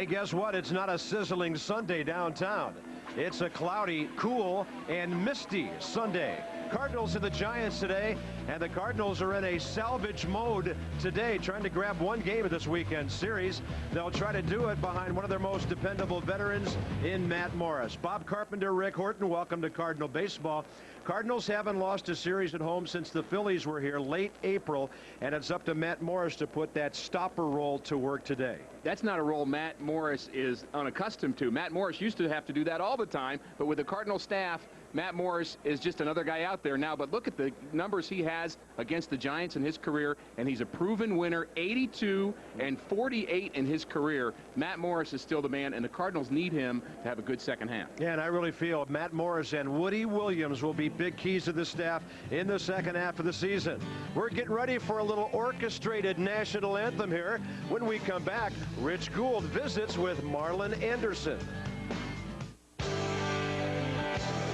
Hey, guess what? It's not a sizzling Sunday downtown. It's a cloudy, cool, and misty Sunday. Cardinals and the Giants today, and the Cardinals are in a salvage mode today, trying to grab one game of this weekend series. They'll try to do it behind one of their most dependable veterans in Matt Morris. Bob Carpenter, Rick Horton, welcome to Cardinal Baseball. Cardinals haven't lost a series at home since the Phillies were here late April, and it's up to Matt Morris to put that stopper role to work today. That's not a role Matt Morris is unaccustomed to. Matt Morris used to have to do that all the time, but with the Cardinal staff, Matt Morris is just another guy out there now. But look at the numbers he has against the Giants in his career, and he's a proven winner, 82 and 48 in his career. Matt Morris is still the man, and the Cardinals need him to have a good second half. Yeah, and I really feel Matt Morris and Woody Williams will be big keys to the staff in the second half of the season. We're getting ready for a little orchestrated national anthem here. When we come back, Rich Gould visits with Marlon Anderson.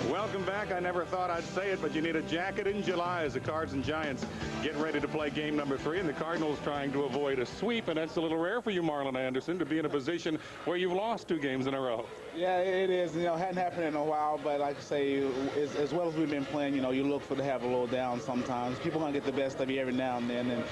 Welcome back. I never thought I'd say it, but you need a jacket in July as the Cards and Giants get ready to play game number 3, and the Cardinals trying to avoid a sweep, and that's a little rare for you, Marlon Anderson, to be in a position where you've lost 2 games in a row. Yeah, it is. You know, it hadn't happened in a while, but like I say, as well as we've been playing, you know, you look for to have a little down sometimes. People gonna get the best of you every now and then, and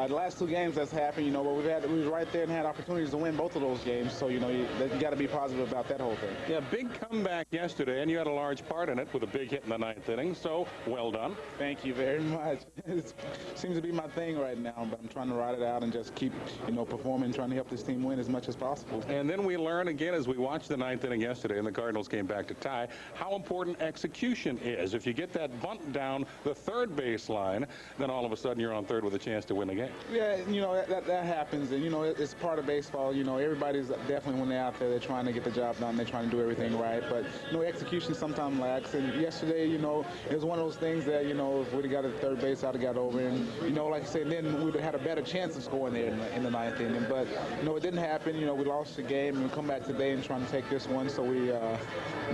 the last 2 games that's happened, you know, but we were right there and had opportunities to win both of those games, so you know, you got to be positive about that whole thing. Yeah, big comeback yesterday, and you had a large part in it with a big hit in the 9th inning, so well done. Thank you very much. It seems to be my thing right now, but I'm trying to ride it out and just keep, you know, performing, trying to help this team win as much as possible. And then we learn again as we watched the 9th inning yesterday, and the Cardinals came back to tie, how important execution is. If you get that bunt down the third baseline, then all of a sudden you're on third with a chance to win the game. Yeah, you know, that happens, and you know, it's part of baseball. You know, everybody's definitely, when they're out there, they're trying to get the job done, they're trying to do everything right, but you know, execution sometimes lacks. And yesterday, you know, it was one of those things that, you know, if we'd have got at third base, I'd have got over, and you know, like I said, then we would have had a better chance of scoring there in the 9th inning. But you know, it didn't happen. You know, we lost the game, and we come back today and trying to take this one, so we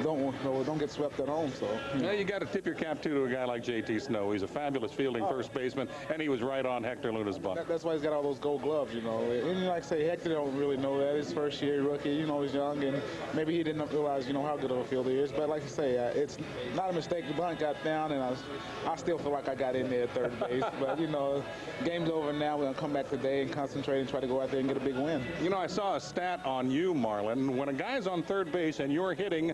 don't get swept at home. So you got to tip your cap to a guy like J.T. Snow. He's a fabulous fielding first baseman, and he was right on Hector Luna's bunt. That's why he's got all those gold gloves, you know. And like I say, Hector don't really know that. His first year rookie, you know, he's young, and maybe he didn't realize, you know, how good of a fielder he is. But like I say, it's not a mistake. The bunt got down, and I still feel like I got in there at third base. But you know, game's over now. We're gonna come back today and concentrate and try to go out there and get a big win. You know, I saw a stat on you, Marlon. When a guy's on third base and you're hitting,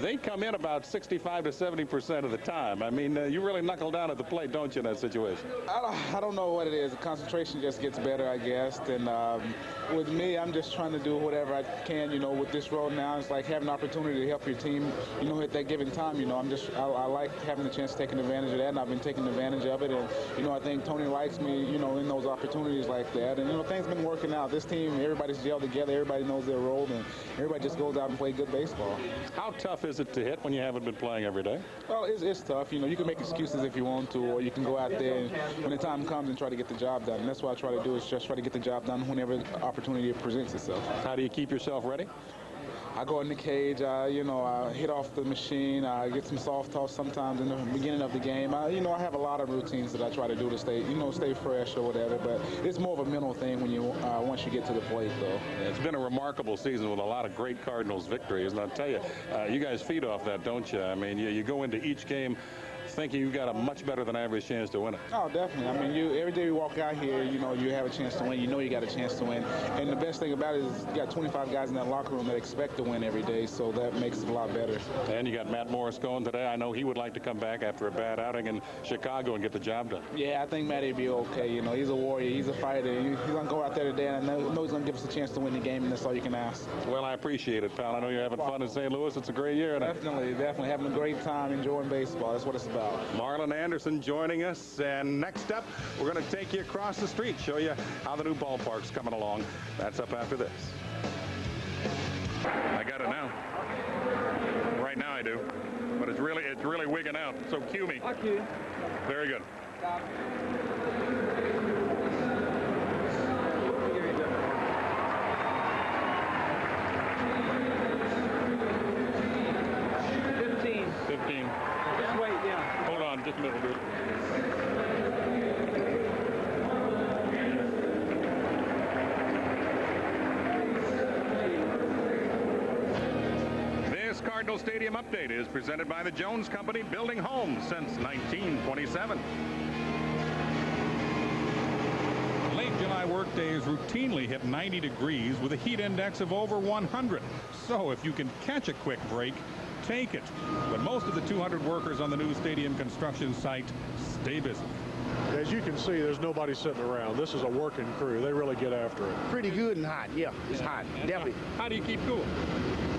they come in about 65 to 70% of the time. I mean, you really knuckle down at the plate, don't you, in that situation? I don't know what it is. The concentration just gets better, I guess. And with me, I'm just trying to do whatever I can. You know, with this role now, it's like having an opportunity to help your team, you know, at that given time. You know, I like having the chance of taking advantage of that, and I've been taking advantage of it. And you know, I think Tony likes me, you know, in those opportunities like that. And you know, things been working out. This team, everybody's gelled together. Everybody knows their role, and everybody just goes out and play good baseball. How tough is it to hit when you haven't been playing every day? Well, it's tough. You know, you can make excuses if you want to, or you can go out there and when the time comes and try to get the job done. And that's what I try to do, is just try to get the job done whenever opportunity presents itself. How do you keep yourself ready? I go in the cage, you know, I hit off the machine, I get some soft toss sometimes in the beginning of the game. You know, I have a lot of routines that I try to do to stay fresh or whatever, but it's more of a mental thing when you once you get to the plate, though. It's been a remarkable season with a lot of great Cardinals victories, and I'll tell you, you guys feed off that, don't you? I mean, you go into each game thinking you've got a much better than average chance to win it. Oh, definitely. I mean, every day you walk out here, you know, you have a chance to win. You know you got a chance to win. And the best thing about it is you got 25 guys in that locker room that expect to win every day, so that makes it a lot better. And you got Matt Morris going today. I know he would like to come back after a bad outing in Chicago and get the job done. Yeah, I think Matty will be okay. You know, he's a warrior. He's a fighter. He's going to go out there today, and I know he's going to give us a chance to win the game, and that's all you can ask. Well, I appreciate it, pal. I know you're having fun in St. Louis. It's a great year. Definitely having a great time enjoying baseball. That's what it's about. Marlon Anderson joining us, and next up, we're going to take you across the street, show you how the new ballpark's coming along. That's up after this. I got it now. Right now I do, but it's really wigging out. So cue me. I'll cue. Very good. Stop. 15. Just wait, yeah. Hold on, just a minute, dude. Cardinal Stadium update is presented by the Jones Company, building homes since 1927. Late July workdays routinely hit 90 degrees with a heat index of over 100. So if you can catch a quick break, take it. But most of the 200 workers on the new stadium construction site stay busy. As you can see, there's nobody sitting around. This is a working crew. They really get after it. Pretty good and hot. Yeah, it's hot. Definitely. How do you keep cool?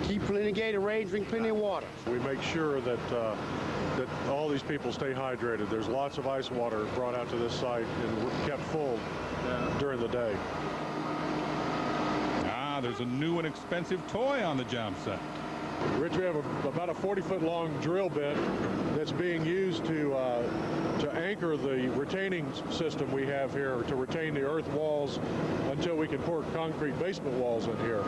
Keep plenty of Gatorade, drink plenty of water. We make sure that that all these people stay hydrated. There's lots of ice water brought out to this site and kept full during the day. Ah, there's a new and expensive toy on the job site. Rich, we have about a 40-foot long drill bit that's being used to anchor the retaining system we have here to retain the earth walls until we can pour concrete basement walls in here.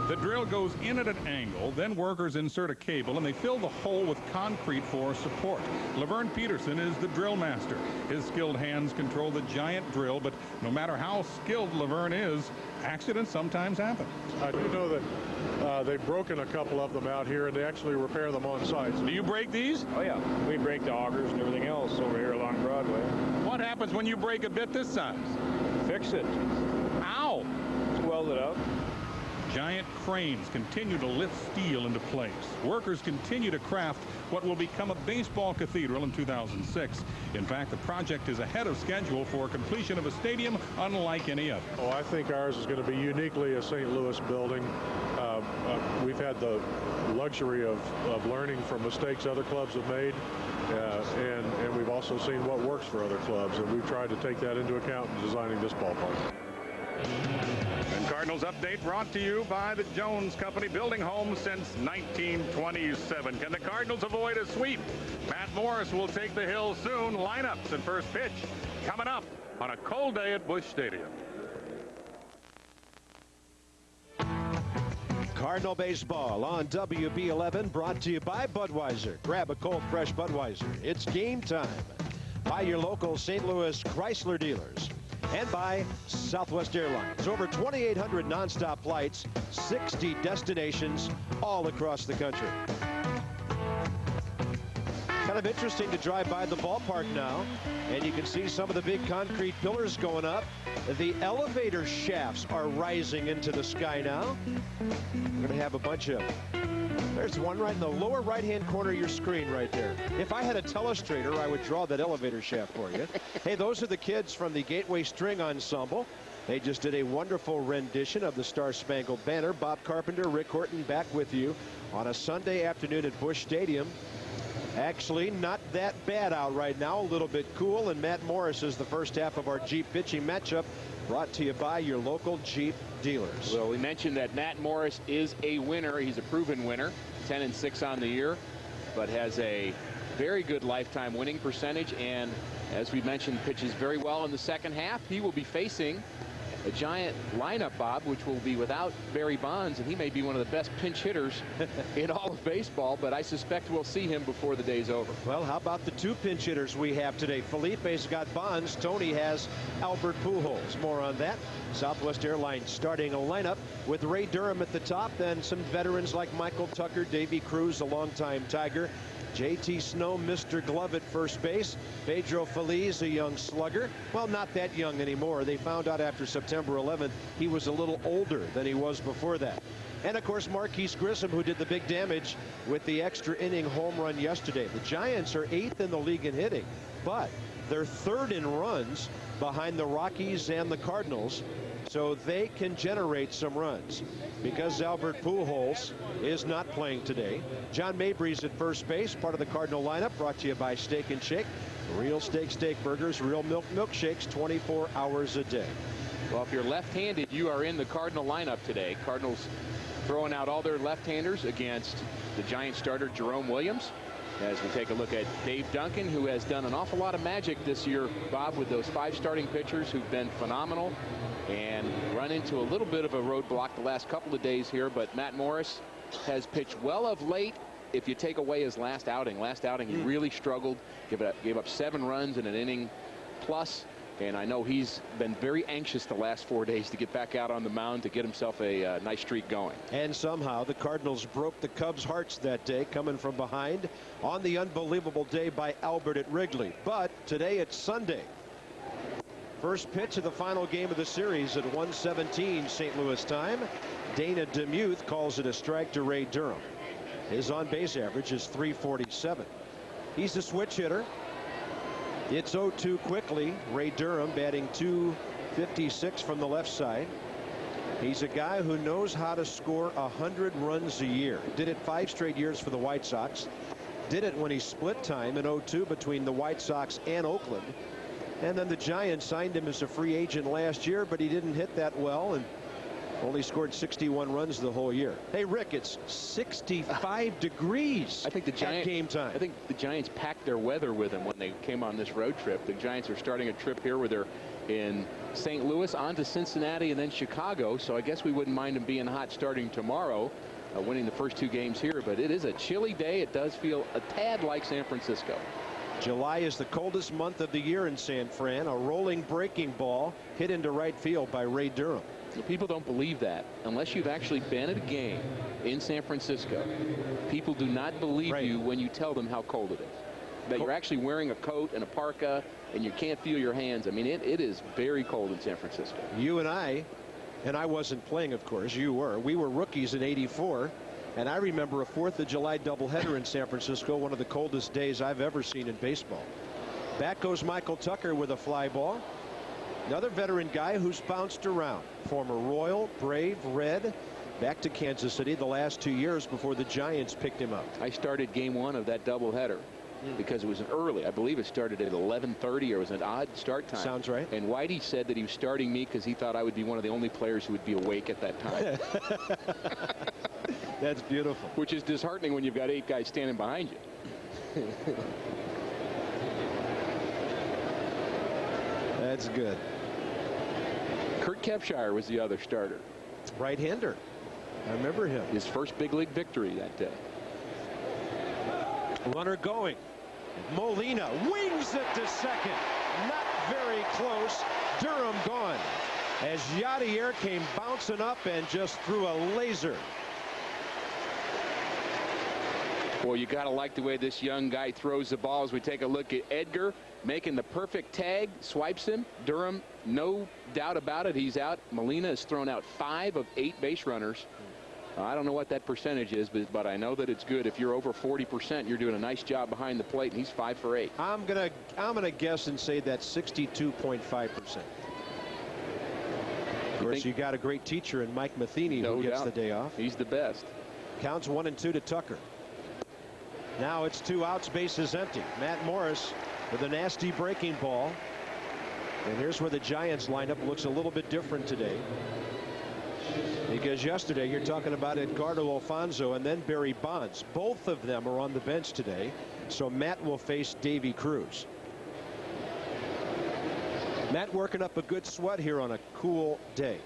The drill goes in at an angle, then workers insert a cable and they fill the hole with concrete for support. Laverne Peterson is the drill master. His skilled hands control the giant drill, but no matter how skilled Laverne is, accidents sometimes happen. I do know that they've broken a couple of them out here and they actually repair them on site. Do you break these? Oh yeah, we break the augers and everything else over here along Broadway. What happens when you break a bit this size? Fix it. Ow! Just weld it up. Giant cranes continue to lift steel into place. Workers continue to craft what will become a baseball cathedral in 2006. In fact, the project is ahead of schedule for completion of a stadium unlike any other. Oh, I think ours is going to be uniquely a St. Louis building. We've had the luxury of learning from mistakes other clubs have made, and we've also seen what works for other clubs, and we've tried to take that into account in designing this ballpark. And Cardinals update brought to you by the Jones Company, building homes since 1927. Can the Cardinals avoid a sweep? Matt Morris will take the hill soon. Lineups and first pitch coming up on a cold day at Busch Stadium. Cardinal baseball on WB11, brought to you by Budweiser. Grab a cold, fresh Budweiser. It's game time. By your local St. Louis Chrysler dealers. And by Southwest Airlines. Over 2,800 nonstop flights, 60 destinations all across the country. Kind of interesting to drive by the ballpark now, and you can see some of the big concrete pillars going up. The elevator shafts are rising into the sky now. We're going to have a bunch of... There's one right in the lower right-hand corner of your screen right there. If I had a telestrator, I would draw that elevator shaft for you. Hey, those are the kids from the Gateway String Ensemble. They just did a wonderful rendition of the Star Spangled Banner. Bob Carpenter, Rick Horton back with you on a Sunday afternoon at Busch Stadium. Actually, not that bad out right now. A little bit cool, and Matt Morris is the first half of our Jeep pitching matchup, brought to you by your local Jeep dealers. Well, we mentioned that Matt Morris is a winner. He's a proven winner, 10-6 on the year, but has a very good lifetime winning percentage, and as we mentioned, pitches very well in the second half. He will be facing a giant lineup, Bob, which will be without Barry Bonds, and he may be one of the best pinch hitters in all of baseball, but I suspect we'll see him before the day's over. Well, how about the two pinch hitters we have today? Felipe's got Bonds. Tony has Albert Pujols. More on that. Southwest Airlines starting a lineup with Ray Durham at the top, then some veterans like Michael Tucker, Davey Cruz, a longtime Tiger, J.T. Snow, Mr. Glove at first base. Pedro Feliz, a young slugger. Well, not that young anymore. They found out after September 11th he was a little older than he was before that. And, of course, Marquise Grissom, who did the big damage with the extra inning home run yesterday. The Giants are 8th in the league in hitting, but they're 3rd in runs behind the Rockies and the Cardinals. So they can generate some runs. Because Albert Pujols is not playing today, John Mabry's at first base, part of the Cardinal lineup, brought to you by Steak and Shake. Real steak burgers, real milk milkshakes, 24 hours a day. Well, if you're left-handed, you are in the Cardinal lineup today. Cardinals throwing out all their left-handers against the Giant starter Jerome Williams. As we take a look at Dave Duncan, who has done an awful lot of magic this year, Bob, with those 5 starting pitchers who've been phenomenal and run into a little bit of a roadblock the last couple of days here. But Matt Morris has pitched well of late if you take away his last outing. Last outing he really struggled, gave up 7 runs in an inning plus. And I know he's been very anxious the last 4 days to get back out on the mound to get himself a nice streak going. And somehow the Cardinals broke the Cubs' hearts that day, coming from behind on the unbelievable day by Albert at Wrigley. But today it's Sunday. First pitch of the final game of the series at 1:17 St. Louis time. Dana DeMuth calls it a strike to Ray Durham. His on-base average is .347. He's a switch hitter. It's 0-2 quickly. Ray Durham batting .256 from the left side. He's a guy who knows how to score 100 runs a year. Did it 5 straight years for the White Sox. Did it when he split time in 0-2 between the White Sox and Oakland. And then the Giants signed him as a free agent last year, but he didn't hit that well and only scored 61 runs the whole year. Hey, Rick, it's 65 degrees. I think the Giants, at game time. I think the Giants packed their weather with them when they came on this road trip. The Giants are starting a trip here where they're in St. Louis, on to Cincinnati, and then Chicago. So I guess we wouldn't mind them being hot starting tomorrow, winning the first 2 games here. But it is a chilly day. It does feel a tad like San Francisco. July is the coldest month of the year in San Fran. A rolling breaking ball hit into right field by Ray Durham. People don't believe that unless you've actually been at a game in San Francisco. People do not believe you when you tell them how cold it is. That you're actually wearing a coat and a parka and you can't feel your hands. I mean, it is very cold in San Francisco. You and I wasn't playing, of course. You were. We were rookies in '84. And I remember a 4th of July doubleheader in San Francisco, one of the coldest days I've ever seen in baseball. Back goes Michael Tucker with a fly ball. Another veteran guy who's bounced around. Former Royal, Brave, Red, back to Kansas City the last 2 years before the Giants picked him up. I started game 1 of that doubleheader because it was an early. I believe it started at 11:30 or it was an odd start time. Sounds right. And Whitey said that he was starting me because he thought I would be one of the only players who would be awake at that time. That's beautiful. Which is disheartening when you've got 8 guys standing behind you. That's good. Kurt Kepshire was the other starter. Right-hander. I remember him. His first big league victory that day. Runner going. Molina wings it to second. Not very close. Durham gone. As Yadier came bouncing up and just threw a laser. Well, you got to like the way this young guy throws the ball. As we take a look at Edgar making the perfect tag, swipes him. Durham, no doubt about it, he's out. Molina has thrown out 5 of 8 base runners. I don't know what that percentage is, but I know that it's good. If you're over 40%, you're doing a nice job behind the plate, and he's 5 for 8. I'm gonna guess and say that's 62.5%. Of course, you got a great teacher in Mike Matheny who gets the day off. He's the best. Counts 1-2 to Tucker. Now it's 2 outs, bases empty. Matt Morris with a nasty breaking ball. And here's where the Giants lineup looks a little bit different today. Because yesterday you're talking about Edgardo Alfonso and then Barry Bonds. Both of them are on the bench today. So Matt will face Davy Cruz. Matt working up a good sweat here on a cool day.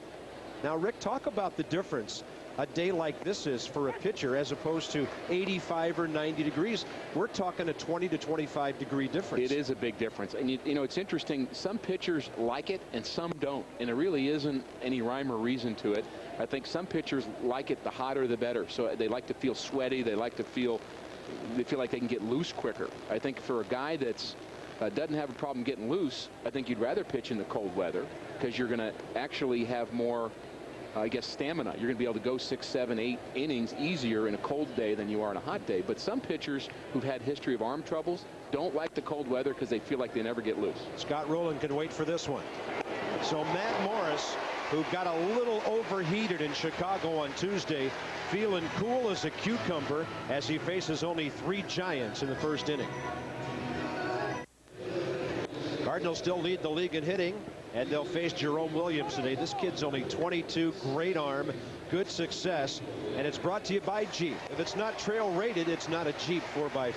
Now, Rick, talk about the difference a day like this is for a pitcher as opposed to 85 or 90 degrees. We're talking a 20 to 25 degree difference. It is a big difference. And you know, it's interesting. Some pitchers like it and some don't. And there really isn't any rhyme or reason to it. I think some pitchers like it the hotter the better. So they like to feel sweaty. They like to feel like they can get loose quicker. I think for a guy that's doesn't have a problem getting loose, I think you'd rather pitch in the cold weather because you're going to actually have more, I guess, stamina. You're going to be able to go 6, 7, 8 innings easier in a cold day than you are on a hot day. But some pitchers who've had history of arm troubles don't like the cold weather because they feel like they never get loose. Scott Rowland can wait for this one. So Matt Morris, who got a little overheated in Chicago on Tuesday, feeling cool as a cucumber as he faces only 3 Giants in the first inning. Cardinals still lead the league in hitting, and they'll face Jerome Williams today. This kid's only 22, great arm, good success, and it's brought to you by Jeep. If it's not trail rated, it's not a Jeep 4x4.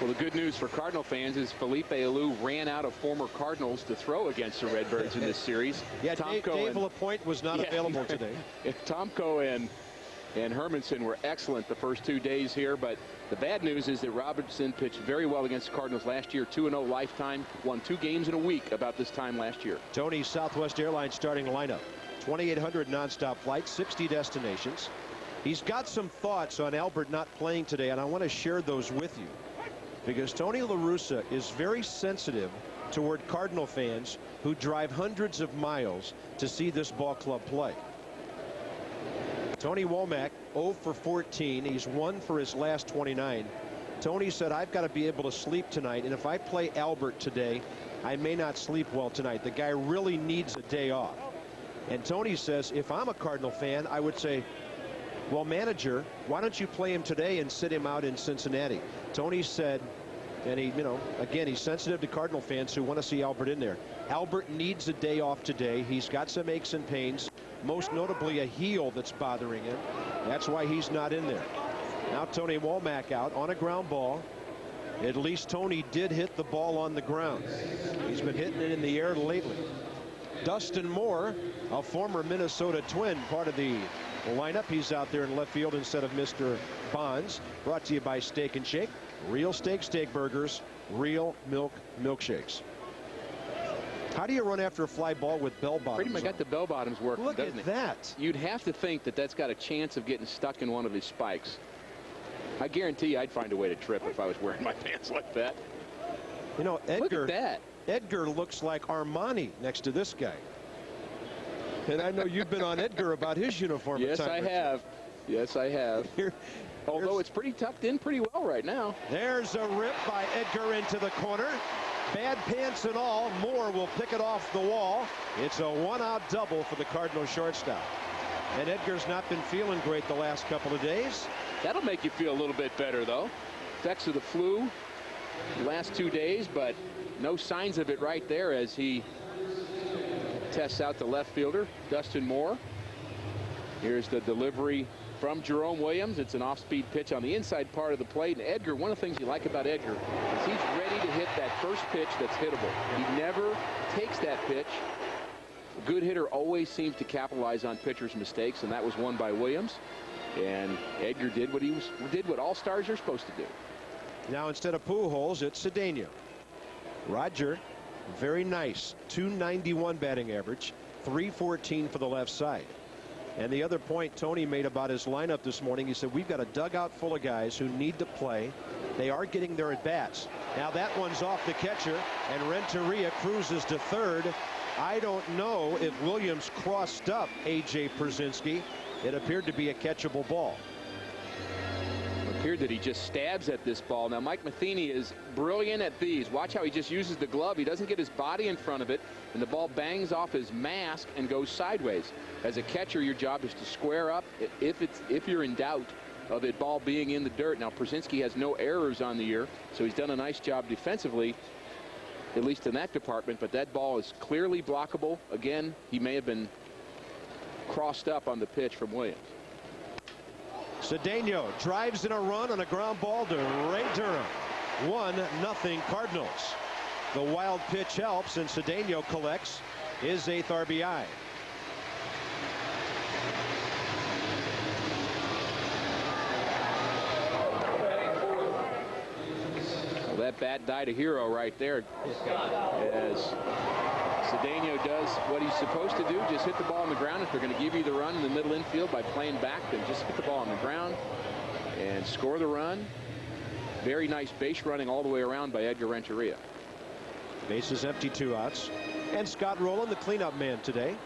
Well, the good news for Cardinal fans is Felipe Alou ran out of former Cardinals to throw against the Redbirds in this series. Yeah, Dave LaPointe was not available today. Tomko and and Hermanson were excellent the first 2 days here, but the bad news is that Robinson pitched very well against the Cardinals last year, 2-0 lifetime, won 2 games in a week about this time last year. Tony's Southwest Airlines starting lineup. 2,800 nonstop flights, 60 destinations. He's got some thoughts on Albert not playing today, and I want to share those with you, because Tony La Russa is very sensitive toward Cardinal fans who drive hundreds of miles to see this ball club play. Tony Womack 0 for 14. He's 1 for his last 29. Tony said, I've got to be able to sleep tonight, and if I play Albert today, I may not sleep well tonight. The guy really needs a day off. And Tony says, if I'm a Cardinal fan, I would say, well, manager, why don't you play him today and sit him out in Cincinnati? Tony said, and he, again, he's sensitive to Cardinal fans who want to see Albert in there. Albert needs a day off today. He's got some aches and pains, most notably a heel that's bothering him. That's why he's not in there. Now Tony Womack out on a ground ball. At least Tony did hit the ball on the ground. He's been hitting it in the air lately. Dustin Moore, a former Minnesota Twin, part of the lineup. He's out there in left field instead of Mr. Bonds. Brought to you by Steak and Shake. Real steak burgers, real milk milkshakes. How do you run after a fly ball with bell bottoms? Pretty much got the bell bottoms working. Look at that. You'd have to think that that's got a chance of getting stuck in one of his spikes. I guarantee you I'd find a way to trip if I was wearing my pants like that. You know, Edgar, look at that. Edgar looks like Armani next to this guy. And I know you've been on Edgar about his uniform. Yes, I have. Yes, I have. Although it's pretty tucked in pretty well right now. There's a rip by Edgar into the corner. Bad pants and all. Moore will pick it off the wall. It's a one-out double for the Cardinal shortstop. And Edgar's not been feeling great the last couple of days. That'll make you feel a little bit better, though. Effects of the flu the last 2 days, but no signs of it right there as he tests out the left fielder, Dustin Moore. Here's the delivery from Jerome Williams. It's an off-speed pitch on the inside part of the plate. And Edgar, one of the things you like about Edgar is he's ready to hit that first pitch that's hittable. He never takes that pitch. A good hitter always seems to capitalize on pitchers' mistakes, and that was one by Williams. And Edgar did what all-stars are supposed to do. Now instead of Pujols, it's Cedeno. Roger, very nice. 291 batting average, 314 for the left side. And the other point Tony made about his lineup this morning, he said, we've got a dugout full of guys who need to play. They are getting their at-bats. Now that one's off the catcher, and Renteria cruises to third. I don't know if Williams crossed up A.J. Pierzynski. It appeared to be a catchable ball. It appeared that he just stabs at this ball. Now Mike Matheny is brilliant at these. Watch how he just uses the glove. He doesn't get his body in front of it, and the ball bangs off his mask and goes sideways. As a catcher, your job is to square up if you're in doubt of it ball being in the dirt. Now Pierzynski has no errors on the year, so he's done a nice job defensively, at least in that department, but that ball is clearly blockable. Again, he may have been crossed up on the pitch from Williams. Cedeno drives in a run on a ground ball to Ray Durham. 1-0 Cardinals. The wild pitch helps, and Cedeno collects his 8th RBI. Well, that bat died a hero right there, as Cedeno does what he's supposed to do, just hit the ball on the ground. If they're going to give you the run in the middle infield by playing back, then just hit the ball on the ground and score the run. Very nice base running all the way around by Edgar Renteria. Bases empty, 2 outs. And Scott Rowland, the cleanup man today.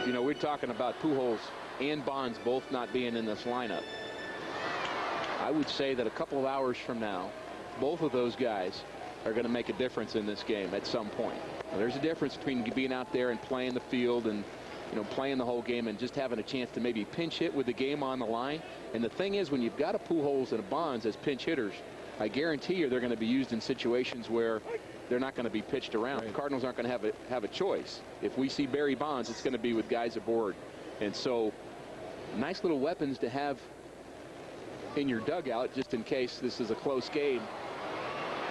You know, we're talking about Pujols and Bonds both not being in this lineup. I would say that a couple of hours from now, both of those guys are going to make a difference in this game at some point. Now, there's a difference between being out there and playing the field and, you know, playing the whole game and just having a chance to maybe pinch hit with the game on the line. And the thing is, when you've got a Pujols and a Bonds as pinch hitters, I guarantee you they're going to be used in situations where they're not going to be pitched around. Right. The Cardinals aren't going to have a choice. If we see Barry Bonds, it's going to be with guys aboard. And so, nice little weapons to have in your dugout just in case this is a close game.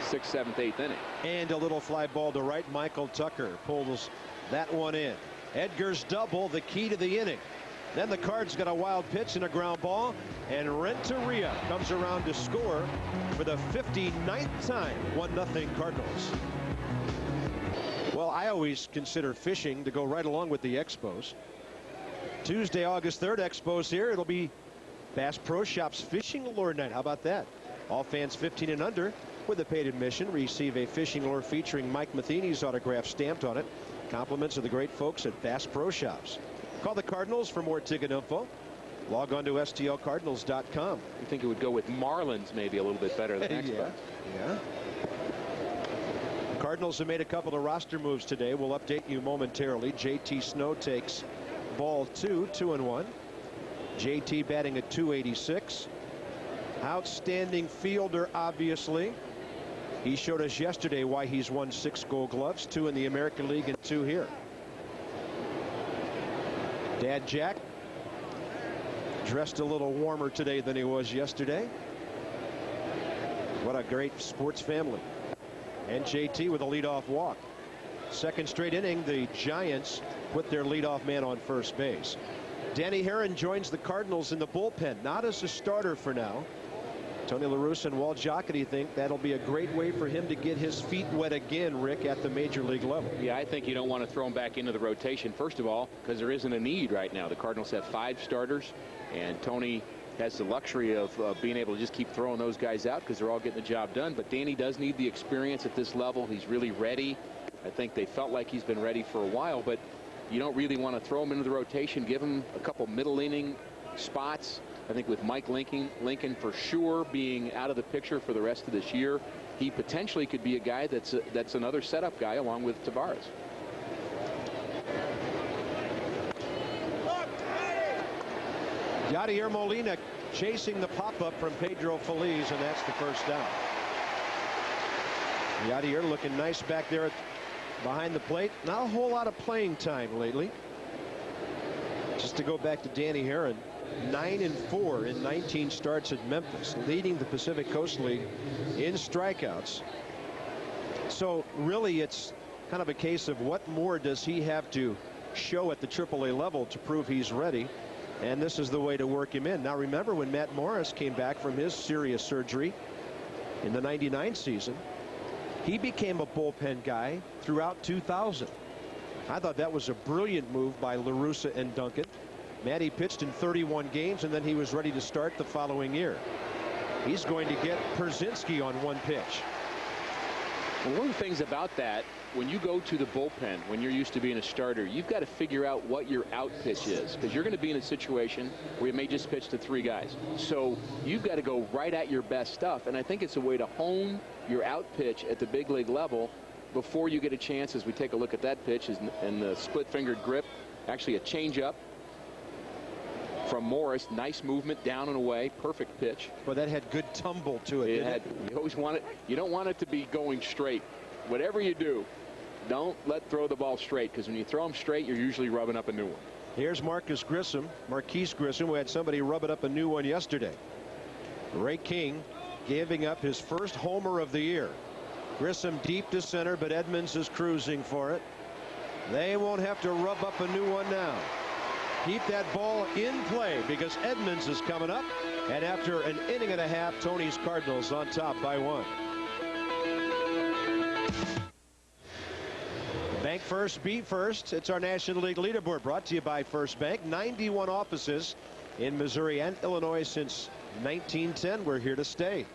6th, 7th, 8th inning. And a little fly ball to right. Michael Tucker pulls that one in. Edgar's double, the key to the inning. Then the Cards got a wild pitch and a ground ball, and Renteria comes around to score for the 59th time. 1-0 Cardinals. Well, I always consider fishing to go right along with the Expos. Tuesday, August 3rd, Expos here. It'll be Bass Pro Shops Fishing Lure Night. How about that? All fans 15 and under with a paid admission receive a fishing lure featuring Mike Matheny's autograph stamped on it. Compliments of the great folks at Bass Pro Shops. Call the Cardinals for more ticket info. Log on to stlcardinals.com. You think it would go with Marlins maybe a little bit better than Expos? Yeah. Cardinals have made a couple of roster moves today. We'll update you momentarily. JT Snow takes ball 2, 2-1. JT batting at .286. Outstanding fielder, obviously. He showed us yesterday why he's won 6 Gold Gloves, 2 in the American League and 2 here. Dad Jack dressed a little warmer today than he was yesterday. What a great sports family. And JT with a leadoff walk. Second straight inning, the Giants put their leadoff man on first base. Danny Herron joins the Cardinals in the bullpen, not as a starter for now. Tony La Russa and Walt Jocketty think that'll be a great way for him to get his feet wet again, Rick, at the major league level. Yeah, I think you don't want to throw him back into the rotation, first of all, because there isn't a need right now. The Cardinals have 5 starters, and Tony has the luxury of being able to just keep throwing those guys out because they're all getting the job done. But Danny does need the experience at this level. He's really ready. I think they felt like he's been ready for a while, but you don't really want to throw him into the rotation. Give him a couple middle inning spots. I think with Mike Lincoln for sure being out of the picture for the rest of this year, he potentially could be a guy that's another setup guy along with Tavares. Yadier Molina chasing the pop-up from Pedro Feliz, and that's the first down. Yadier looking nice back there behind the plate. Not a whole lot of playing time lately. Just to go back to Danny Herron, 9-4 in 19 starts at Memphis, leading the Pacific Coast League in strikeouts. So really it's kind of a case of what more does he have to show at the AAA level to prove he's ready, and this is the way to work him in. Now remember when Matt Morris came back from his serious surgery in the '99 season, he became a bullpen guy throughout 2000. I thought that was a brilliant move by La Russa and Duncan. Matty pitched in 31 games, and then he was ready to start the following year. He's going to get Perzinski on one pitch. Well, one of the things about that, when you go to the bullpen, when you're used to being a starter, you've got to figure out what your out pitch is, because you're going to be in a situation where you may just pitch to 3 guys. So you've got to go right at your best stuff, and I think it's a way to hone your out pitch at the big league level before you get a chance. As we take a look at that pitch, and the split-fingered grip, actually a changeup from Morris. Nice movement down and away. Perfect pitch. Well, that had good tumble to it. You always want it. You don't want it to be going straight. Whatever you do, don't throw the ball straight, because when you throw them straight, you're usually rubbing up a new one. Here's Marquise Grissom, who had somebody rub it up a new one yesterday. Ray King giving up his first homer of the year. Grissom deep to center, but Edmonds is cruising for it. They won't have to rub up a new one now. Keep that ball in play, because Edmonds is coming up, and after an inning and a half, Tony's Cardinals on top by 1. Bank first, be first. It's our National League leaderboard, brought to you by First Bank. 91 offices in Missouri and Illinois since 1910. We're here to stay.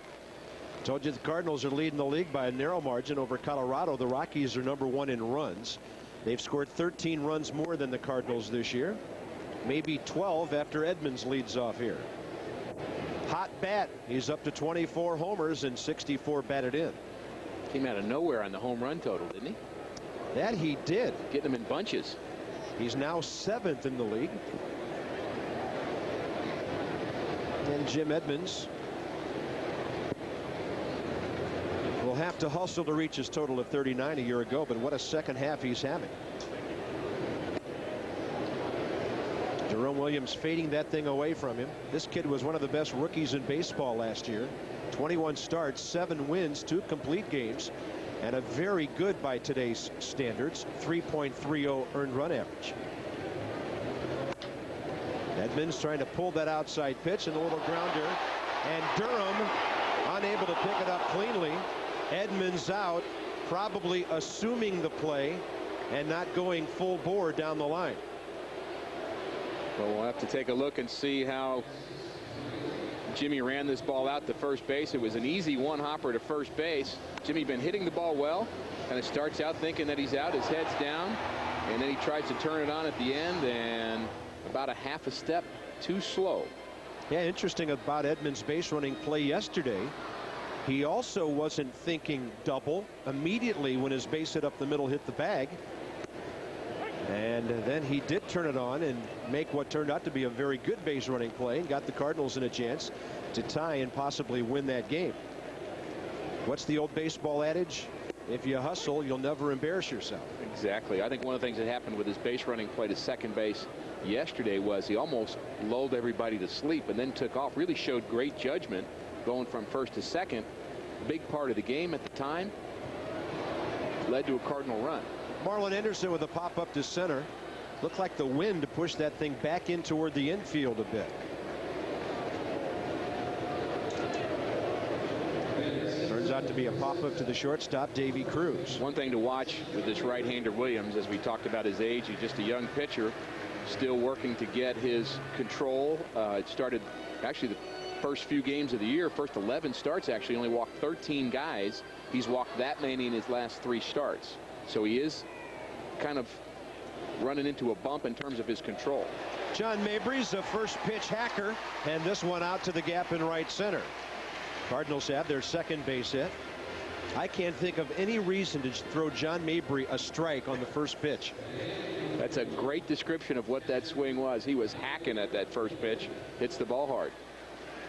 Told you the Cardinals are leading the league by a narrow margin over Colorado. The Rockies are #1 in runs. They've scored 13 runs more than the Cardinals this year. Maybe 12 after Edmonds leads off here. Hot bat. He's up to 24 homers and 64 batted in. Came out of nowhere on the home run total, didn't he? That he did. Getting them in bunches. He's now 7th in the league. And Jim Edmonds will have to hustle to reach his total of 39 a year ago, but what a second half he's having. Jerome Williams fading that thing away from him. This kid was one of the best rookies in baseball last year. 21 starts, 7 wins, 2 complete games, and a very good, by today's standards, 3.30 earned run average. Edmonds trying to pull that outside pitch and a little grounder, and Durham unable to pick it up cleanly. Edmonds out, probably assuming the play and not going full bore down the line. Well, we'll have to take a look and see how Jimmy ran this ball out to first base. It was an easy one hopper to first base. Jimmy been hitting the ball well. Kind of starts out thinking that he's out, his head's down, and then he tries to turn it on at the end, and about a half a step too slow. Yeah, interesting about Edmonds' base running play yesterday. He also wasn't thinking double immediately when his base hit up the middle hit the bag. And then he did turn it on and make what turned out to be a very good base running play and got the Cardinals in a chance to tie and possibly win that game. What's the old baseball adage? If you hustle, you'll never embarrass yourself. Exactly. I think one of the things that happened with his base running play to second base yesterday was he almost lulled everybody to sleep and then took off. Really showed great judgment going from first to second. A big part of the game at the time. Led to a Cardinal run. Marlon Anderson with a pop up to center. Looked like the wind pushed that thing back in toward the infield a bit. Turns out to be a pop up to the shortstop, Davy Cruz. One thing to watch with this right-hander Williams, as we talked about his age, he's just a young pitcher, still working to get his control. It started actually the first few games of the year, first 11 starts, actually only walked 13 guys. He's walked that many in his last 3 starts. So he is kind of running into a bump in terms of his control. John Mabry's a first pitch hacker, and this one out to the gap in right center. Cardinals have their second base hit. I can't think of any reason to throw John Mabry a strike on the first pitch. That's a great description of what that swing was. He was hacking at that first pitch. Hits the ball hard.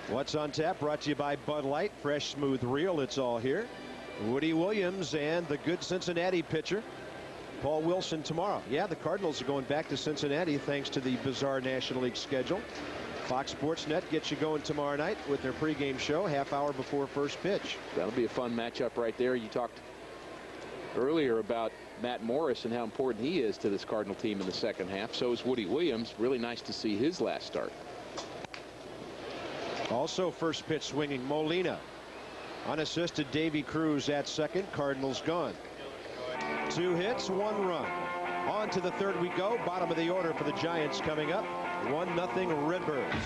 What's on tap brought to you by Bud Light. Fresh, smooth, real. It's all here. Woody Williams and the good Cincinnati pitcher Paul Wilson tomorrow. Yeah, the Cardinals are going back to Cincinnati thanks to the bizarre National League schedule. Fox Sports Net gets you going tomorrow night with their pregame show half hour before first pitch. That'll be a fun matchup right there. You talked earlier about Matt Morris and how important he is to this Cardinal team in the second half. So is Woody Williams. Really nice to see his last start. Also first pitch swinging Molina. Unassisted Davy Cruz at second. Cardinals gone. 2 hits, 1 run. On to the third we go. Bottom of the order for the Giants coming up. 1-0 Redbirds.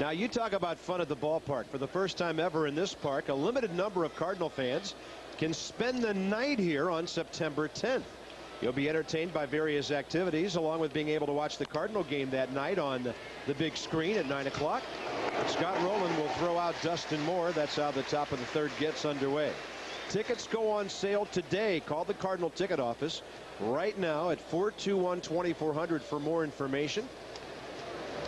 Now you talk about fun at the ballpark. For the first time ever in this park, a limited number of Cardinal fans can spend the night here on September 10th. You'll be entertained by various activities, along with being able to watch the Cardinal game that night on the big screen at 9 o'clock. Scott Rowland will throw out Dustin Moore. That's how the top of the third gets underway. Tickets go on sale today. Call the Cardinal ticket office right now at 421-2400 for more information.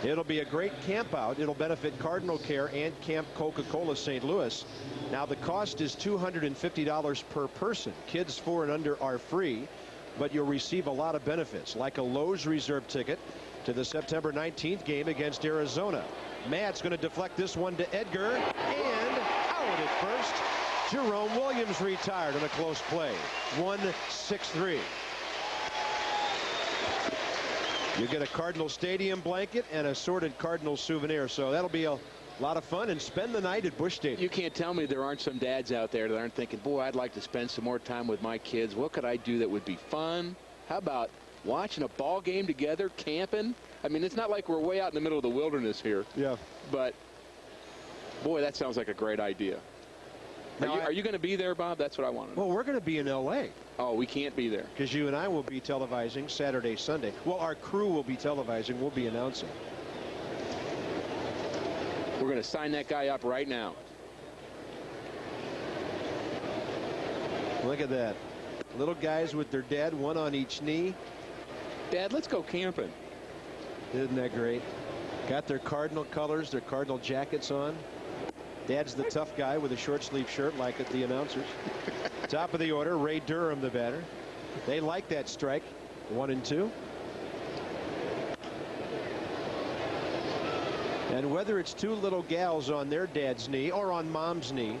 It'll be a great camp out. It'll benefit Cardinal Care and Camp Coca-Cola St. Louis. Now the cost is $250 per person. Kids 4 and under are free, but you'll receive a lot of benefits, like a Lowe's reserve ticket to the September 19th game against Arizona. Matt's going to deflect this one to Edgar, and out at first. Jerome Williams retired on a close play. 1-6-3. You get a Cardinal Stadium blanket and assorted Cardinal souvenir, so that'll be a lot of fun, and spend the night at Busch Stadium. You can't tell me there aren't some dads out there that aren't thinking, boy, I'd like to spend some more time with my kids. What could I do that would be fun? How about watching a ball game together, camping? I mean, it's not like we're way out in the middle of the wilderness here. Yeah. But, boy, that sounds like a great idea. Are you going to be there, Bob? That's what I want to know. Well, we're going to be in L.A. Oh, we can't be there. Because you and I will be televising Saturday, Sunday. Well, our crew will be televising. We'll be announcing. We're going to sign that guy up right now. Look at that. Little guys with their dad, one on each knee. Dad, let's go camping. Isn't that great? Got their Cardinal colors, their Cardinal jackets on. Dad's the tough guy with a short sleeve shirt like at the announcers. Top of the order, Ray Durham, the batter. They like that strike. 1-2. And whether it's 2 little gals on their dad's knee or on mom's knee,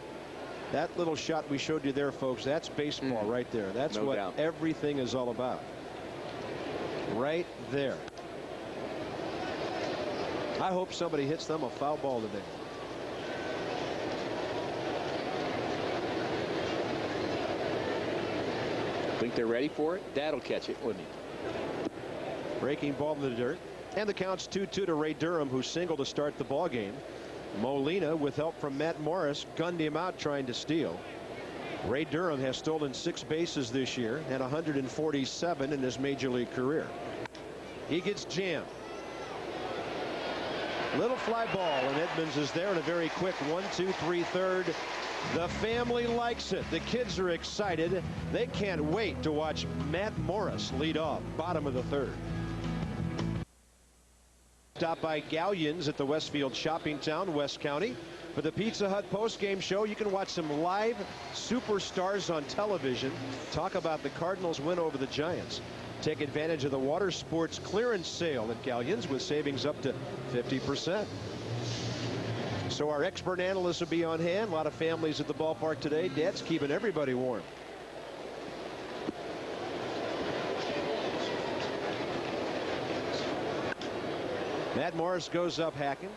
that little shot we showed you there, folks, that's baseball right there. That's No what doubt. everything is all about. Right there. I hope somebody hits them a foul ball today. Think they're ready for it? Dad'll catch it, wouldn't he? Breaking ball in the dirt. And the count's 2-2 to Ray Durham, who singled to start the ball game. Molina, with help from Matt Morris, gunned him out trying to steal. Ray Durham has stolen 6 bases this year and 147 in his major league career. He gets jammed. Little fly ball, and Edmonds is there in a very quick 1-2-3 third. The family likes it. The kids are excited. They can't wait to watch Matt Morris lead off, bottom of the third. Stopped by Galleons at the Westfield Shopping Town, West County. For the Pizza Hut post-game show, you can watch some live superstars on television talk about the Cardinals' win over the Giants. Take advantage of the water sports clearance sale at Galleons with savings up to 50%. So our expert analysts will be on hand. A lot of families at the ballpark today. Dad's keeping everybody warm. Matt Morris goes up hacking.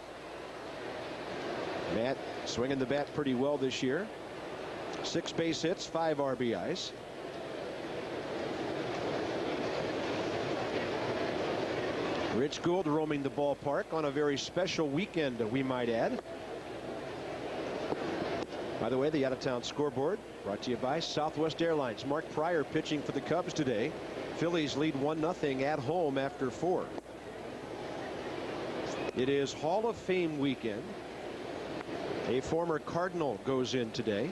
Matt swinging the bat pretty well this year. 6 base hits, 5 RBIs. Rich Gould roaming the ballpark on a very special weekend, we might add. By the way, the out-of-town scoreboard brought to you by Southwest Airlines. Mark Pryor pitching for the Cubs today. Phillies lead 1-0 at home after 4. It is Hall of Fame weekend. A former Cardinal goes in today.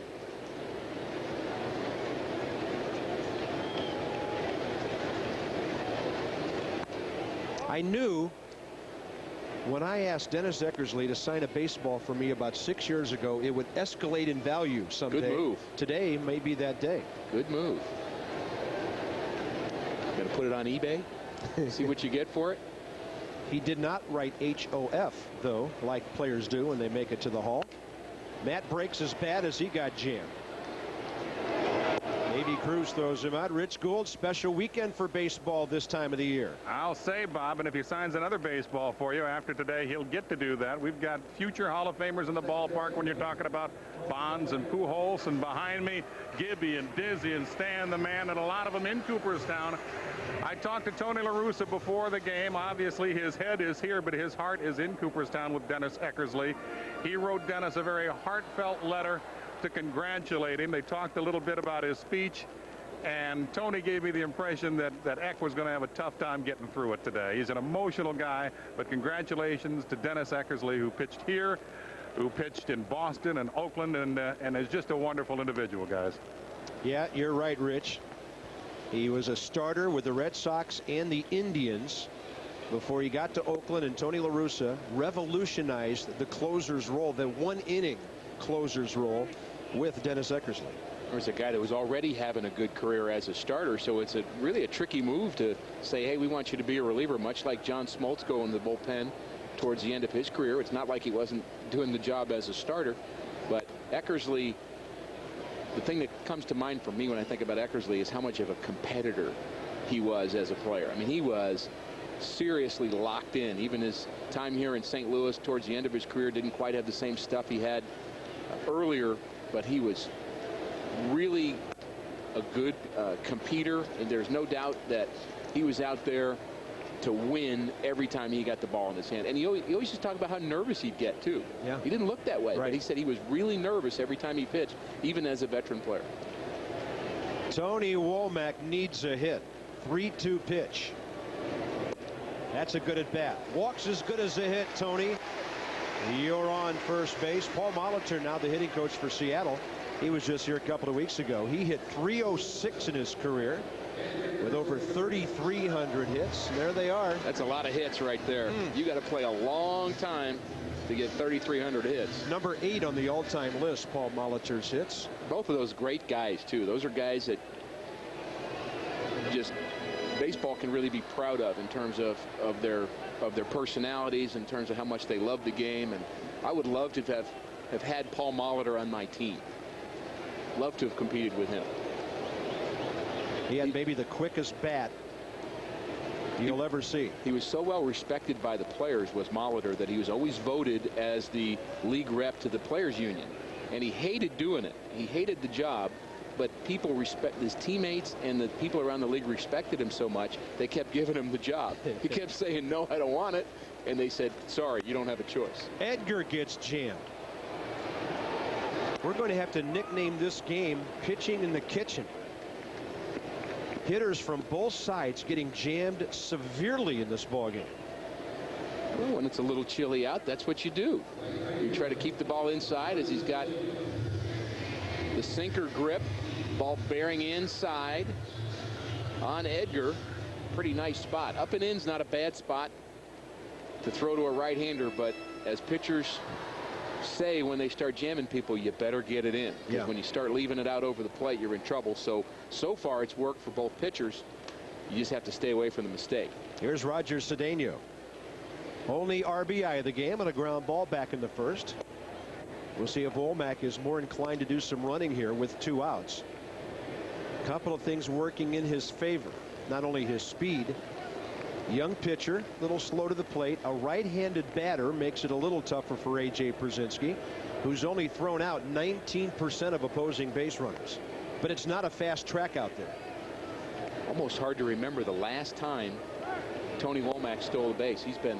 I knew when I asked Dennis Eckersley to sign a baseball for me about 6 years ago, it would escalate in value someday. Good move. Today may be that day. Good move. Gonna put it on eBay? See what you get for it? He did not write HOF, though, like players do when they make it to the Hall. Matt breaks his bat as he got jammed. Davey Cruz throws him out. Rich Gould, special weekend for baseball this time of the year. I'll say, Bob, and if he signs another baseball for you after today, he'll get to do that. We've got future Hall of Famers in the ballpark when you're talking about Bonds and Pujols, and behind me, Gibby and Dizzy and Stan the Man, and a lot of them in Cooperstown. I talked to Tony La Russa before the game. Obviously, his head is here, but his heart is in Cooperstown with Dennis Eckersley. He wrote Dennis a very heartfelt letter to congratulate him. They talked a little bit about his speech, and Tony gave me the impression that Eck was going to have a tough time getting through it today. He's an emotional guy, but congratulations to Dennis Eckersley, who pitched here, who pitched in Boston and Oakland, and is just a wonderful individual, guys. Yeah, you're right, Rich. He was a starter with the Red Sox and the Indians before he got to Oakland, and Tony La Russa revolutionized the closer's role, the one-inning closer's role with Dennis Eckersley. There's a guy that was already having a good career as a starter, so it's really a tricky move to say, hey, we want you to be a reliever, much like John Smoltz going in the bullpen towards the end of his career. It's not like he wasn't doing the job as a starter, but Eckersley, the thing that comes to mind for me when I think about Eckersley is how much of a competitor he was as a player. I mean, he was seriously locked in. Even his time here in St. Louis towards the end of his career didn't quite have the same stuff he had earlier, but he was really a good competitor, and there's no doubt that he was out there to win every time he got the ball in his hand. And he always used to talk about how nervous he'd get, too. Yeah. He didn't look that way, right. But he said he was really nervous every time he pitched, even as a veteran player. Tony Womack needs a hit. 3-2 pitch. That's a good at bat. Walks as good as a hit, Tony. You're on first base. Paul Molitor, now the hitting coach for Seattle. He was just here a couple of weeks ago. He hit .306 in his career with over 3,300 hits. And there they are. That's a lot of hits right there. You got to play a long time to get 3,300 hits. Number 8 on the all-time list, Paul Molitor's hits. Both of those great guys, too. Those are guys that just baseball can really be proud of in terms of their personalities, in terms of how much they love the game. And I would love to have had Paul Molitor on my team. Love to have competed with him. He had maybe the quickest bat you'll ever see. He was so well respected by the players, was Molitor, that he was always voted as the league rep to the players union. And he hated doing it. He hated the job. But people respect his teammates, and the people around the league respected him so much they kept giving him the job. He kept saying, no, I don't want it. And they said, sorry, you don't have a choice. Edgar gets jammed. We're going to have to nickname this game Pitching in the Kitchen. Hitters from both sides getting jammed severely in this ballgame. Well, when it's a little chilly out, that's what you do. You try to keep the ball inside as he's got the sinker grip, ball bearing inside on Edgar. Pretty nice spot. Up and in's not a bad spot to throw to a right-hander, but as pitchers say when they start jamming people, you better get it in. Because when you start leaving it out over the plate, you're in trouble. So far it's worked for both pitchers. You just have to stay away from the mistake. Here's Roger Cedeno. Only RBI of the game on a ground ball back in the first. We'll see if Womack is more inclined to do some running here with 2 outs. A couple of things working in his favor. Not only his speed. Young pitcher, a little slow to the plate. A right-handed batter makes it a little tougher for A.J. Pierzynski, who's only thrown out 19% of opposing base runners. But it's not a fast track out there. Almost hard to remember the last time Tony Womack stole a base. He's been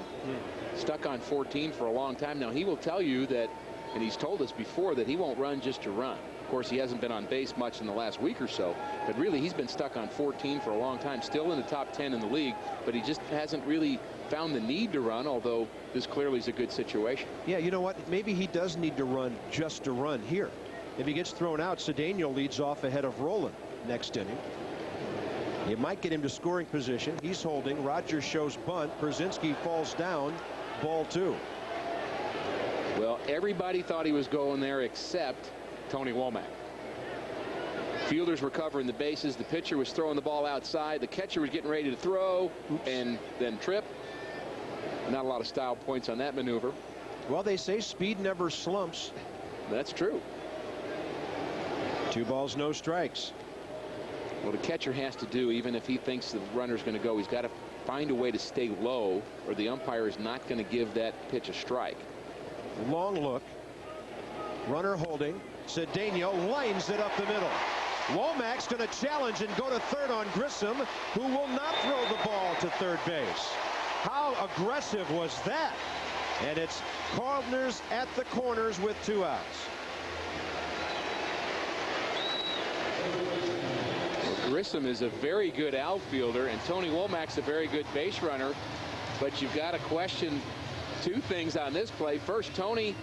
stuck on 14 for a long time now. He will tell you that, and he's told us before, that he won't run just to run. Of course, he hasn't been on base much in the last week or so, but really he's been stuck on 14 for a long time, still in the top 10 in the league, but he just hasn't really found the need to run, although this clearly is a good situation. Yeah, you know what? Maybe he does need to run just to run here. If he gets thrown out, Cedeno leads off ahead of Roland next inning. You might get him to scoring position. He's holding. Rogers shows bunt. Pierzynski falls down. Ball 2. Well, everybody thought he was going there except Tony Womack. Fielders were covering the bases. The pitcher was throwing the ball outside. The catcher was getting ready to throw and then trip. Not a lot of style points on that maneuver. Well, they say speed never slumps. That's true. 2 balls, no strikes. Well, the catcher has to do, even if he thinks the runner's going to go, he's got to find a way to stay low, or the umpire is not going to give that pitch a strike. Long look. Runner holding. Cedeno lines it up the middle. Womack's going to challenge and go to third on Grissom, who will not throw the ball to third base. How aggressive was that? And it's Cardinals at the corners with 2 outs. Well, Grissom is a very good outfielder, and Tony Womack's a very good base runner, but you've got to question 2 things on this play. First, Tony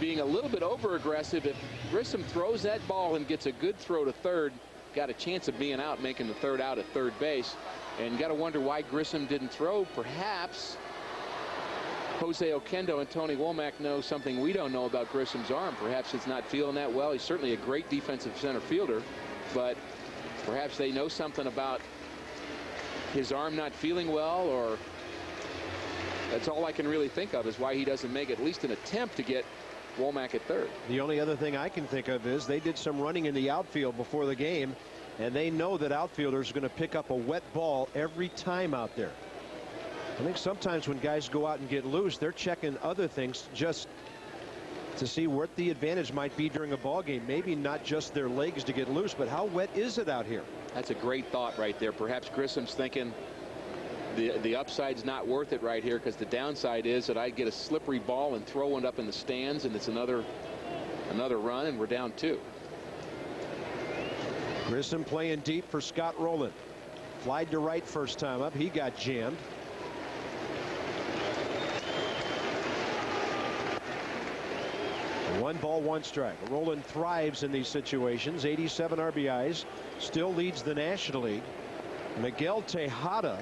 being a little bit over aggressive. If Grissom throws that ball and gets a good throw to third, got a chance of being out, making the third out at third base. And got to wonder why Grissom didn't throw. Perhaps Jose Oquendo and Tony Womack know something we don't know about Grissom's arm. Perhaps it's not feeling that well. He's certainly a great defensive center fielder, but perhaps they know something about his arm not feeling well, or that's all I can really think of is why he doesn't make at least an attempt to get Womack at third. The only other thing I can think of is they did some running in the outfield before the game, and they know that outfielders are going to pick up a wet ball every time out there. I think sometimes when guys go out and get loose, they're checking other things just to see what the advantage might be during a ball game. Maybe not just their legs to get loose, but how wet is it out here? That's a great thought right there. Perhaps Grissom's thinking the upside's not worth it right here, because the downside is that I get a slippery ball and throw one up in the stands, and it's another run, and we're down 2. Grissom playing deep for Scott Rowland. Flied to right first time up. He got jammed. One ball, 1 strike. Rowland thrives in these situations. 87 RBIs. Still leads the National League. Miguel Tejada,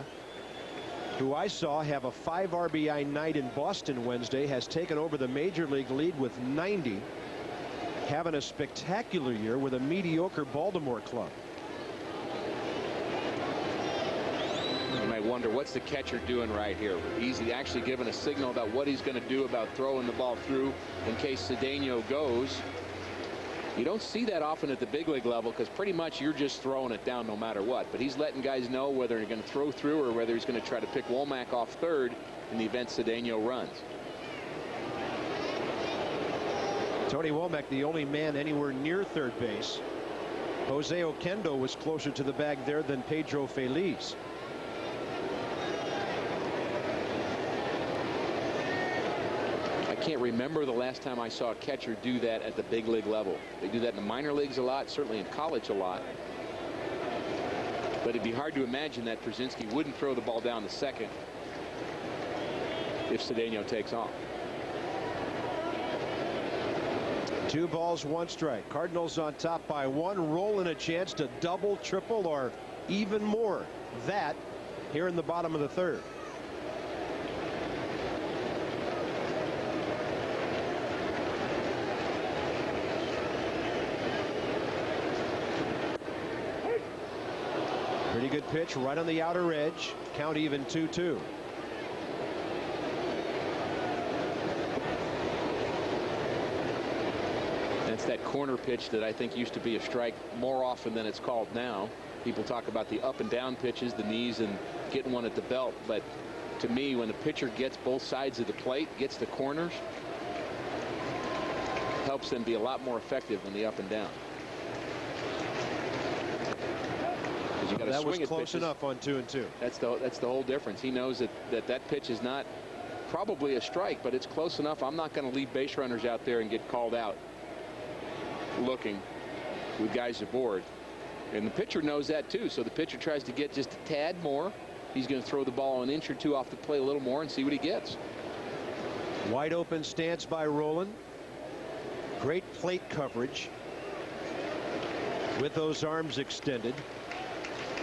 who I saw have a 5 RBI night in Boston Wednesday, has taken over the major league lead with 90, having a spectacular year with a mediocre Baltimore club. You might wonder, what's the catcher doing right here? He's actually given a signal about what he's going to do about throwing the ball through in case Cedeno goes. You don't see that often at the big league level because pretty much you're just throwing it down no matter what. But he's letting guys know whether they're going to throw through or whether he's going to try to pick Womack off third in the event Cedeno runs. Tony Womack, the only man anywhere near third base. Jose Oquendo was closer to the bag there than Pedro Feliz. I can't remember the last time I saw a catcher do that at the big league level. They do that in the minor leagues a lot, certainly in college a lot. But it'd be hard to imagine that Brzezinski wouldn't throw the ball down the second if Cedeno takes off. 2 balls, 1 strike. Cardinals on top by 1. Rolling a chance to double, triple, or even more. That here in the bottom of the 3rd. Pretty good pitch right on the outer edge. Count even 2-2. That's that corner pitch that I think used to be a strike more often than it's called now. People talk about the up and down pitches, the knees, and getting one at the belt. But to me, when the pitcher gets both sides of the plate, gets the corners, helps them be a lot more effective in the up and down. You got to that swing was close enough on 2-2. That's the whole difference. He knows that pitch is not probably a strike, but it's close enough. I'm not going to leave base runners out there and get called out looking with guys aboard. And the pitcher knows that too. So the pitcher tries to get just a tad more. He's going to throw the ball an inch or two off the plate a little more and see what he gets. Wide open stance by Rolen. Great plate coverage with those arms extended.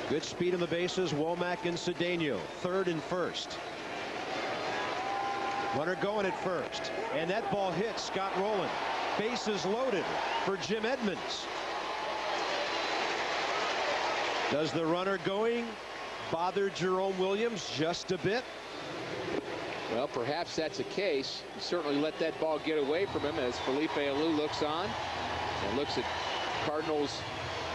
Good speed on the bases. Womack and Cedeno, 3rd and 1st. Runner going at 1st, and that ball hits Scott Rolen. Bases loaded for Jim Edmonds. Does the runner going bother Jerome Williams just a bit? Well, perhaps that's the case. You certainly let that ball get away from him as Felipe Alou looks on and looks at Cardinals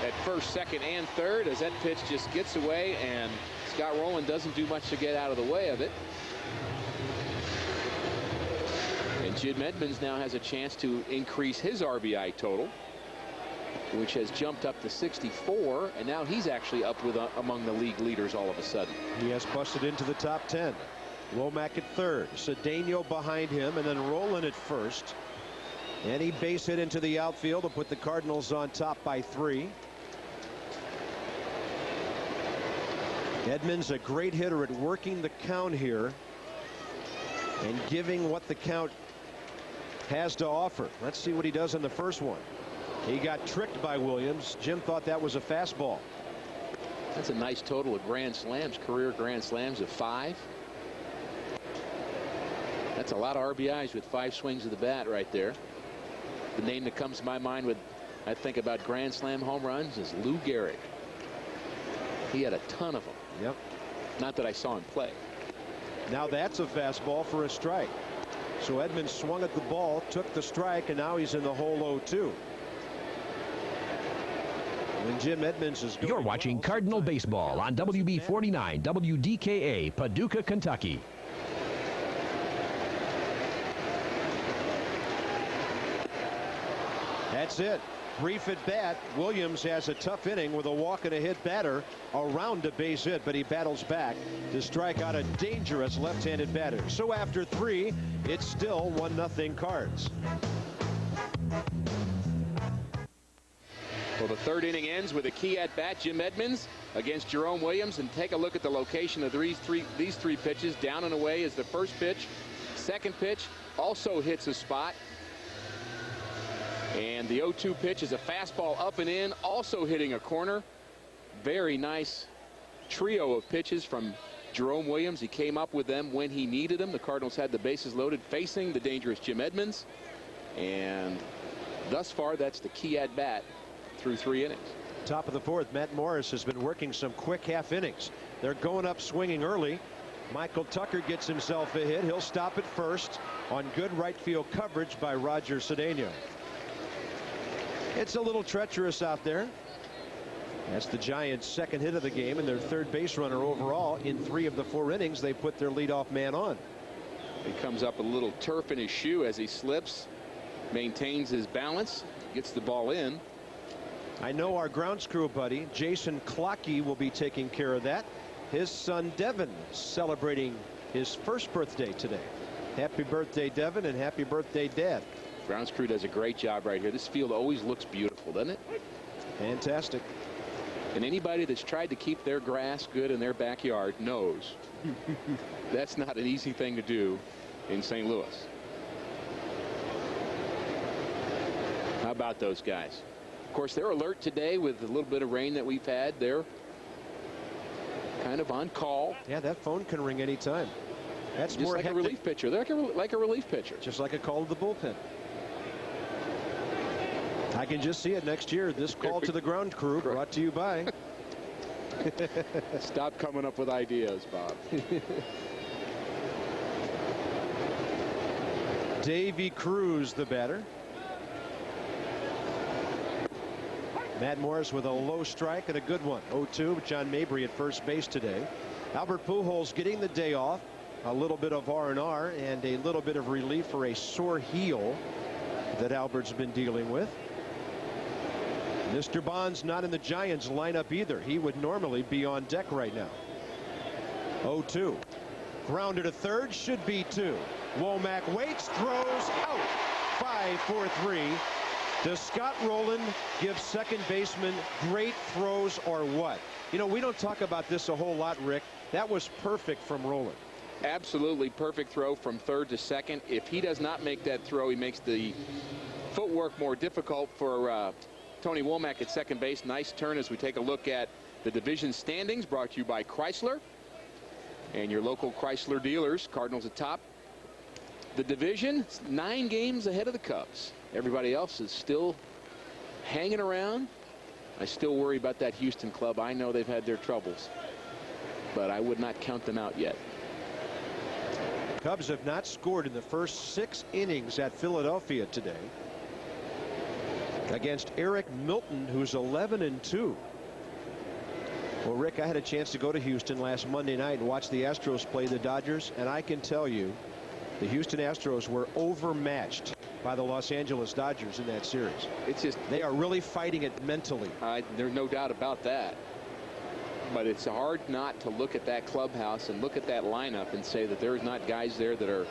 at 1st, 2nd, and 3rd as that pitch just gets away, and Scott Rolen doesn't do much to get out of the way of it. And Jim Edmonds now has a chance to increase his RBI total, which has jumped up to 64, and now he's actually up with among the league leaders all of a sudden. He has busted into the top 10. Womack at 3rd, Cedeno behind him, and then Rolen at 1st. And he base hit into the outfield to put the Cardinals on top by 3. Edmonds, a great hitter at working the count here and giving what the count has to offer. Let's see what he does in the first one. He got tricked by Williams. Jim thought that was a fastball. That's a nice total of grand slams, career grand slams of 5. That's a lot of RBIs with 5 swings of the bat right there. The name that comes to my mind when I think about grand slam home runs is Lou Gehrig. He had a ton of them. Yep. Not that I saw him play. Now that's a fastball for a strike. So Edmonds swung at the ball, took the strike, and now he's in the hole 0-2. And Jim Edmonds is going. You're watching Cardinal Baseball on WB 49 WDKA, Paducah, Kentucky. That's it. Brief at bat. Williams has a tough inning with a walk and a hit batter around a base hit, but he battles back to strike out a dangerous left-handed batter. So after 3, it's still 1-0 Cards. Well, the 3rd inning ends with a key at bat, Jim Edmonds against Jerome Williams, and take a look at the location of these three pitches. Down and away is the first pitch. Second pitch also hits a spot. And the 0-2 pitch is a fastball up and in, also hitting a corner. Very nice trio of pitches from Jerome Williams. He came up with them when he needed them. The Cardinals had the bases loaded facing the dangerous Jim Edmonds. And thus far, that's the key at bat through 3 innings. Top of the 4th, Matt Morris has been working some quick half innings. They're going up swinging early. Michael Tucker gets himself a hit. He'll stop at 1st on good right field coverage by Roger Cedeno. It's a little treacherous out there. That's the Giants' second hit of the game and their third base runner overall. In 3 of the 4 innings, they put their leadoff man on. He comes up a little turf in his shoe as he slips, maintains his balance, gets the ball in. I know our grounds crew buddy Jason Clockey will be taking care of that. His son Devin celebrating his first birthday today. Happy birthday, Devin, and happy birthday, Dad. Grounds crew does a great job right here. This field always looks beautiful, doesn't it? Fantastic. And anybody that's tried to keep their grass good in their backyard knows that's not an easy thing to do in St. Louis. How about those guys? Of course, they're alert today with a little bit of rain that we've had. They're kind of on call. Yeah, that phone can ring anytime. That's just more like hectic. A relief pitcher. They're like a relief pitcher. Just like a call to the bullpen. I can just see it next year. This call to the ground crew brought to you by. Stop coming up with ideas, Bob. Davy Cruz, the batter. Matt Morris with a low strike and a good one. 0-2. John Mabry at first base today. Albert Pujols getting the day off. A little bit of R&R and a little bit of relief for a sore heel that Albert's been dealing with. Mr. Bonds not in the Giants lineup either. He would normally be on deck right now. 0-2. Grounded to third, should be 2. Womack waits, throws out. 5-4-3. Does Scott Rowland give second baseman great throws or what? You know, we don't talk about this a whole lot, Rick. That was perfect from Rowland. Absolutely perfect throw from third to second. If he does not make that throw, he makes the footwork more difficult for Tony Womack at second base. Nice turn as we take a look at the division standings, brought to you by Chrysler and your local Chrysler dealers. Cardinals atop the division, 9 games ahead of the Cubs. Everybody else is still hanging around. I still worry about that Houston club. I know they've had their troubles, but I would not count them out yet. Cubs have not scored in the first 6 innings at Philadelphia today against Eric Milton, who's 11-2. Well, Rick, I had a chance to go to Houston last Monday night and watch the Astros play the Dodgers, and I can tell you the Houston Astros were overmatched by the Los Angeles Dodgers in that series. It's just they are really fighting it mentally. There's no doubt about that. But it's hard not to look at that clubhouse and look at that lineup and say that there's not guys there that are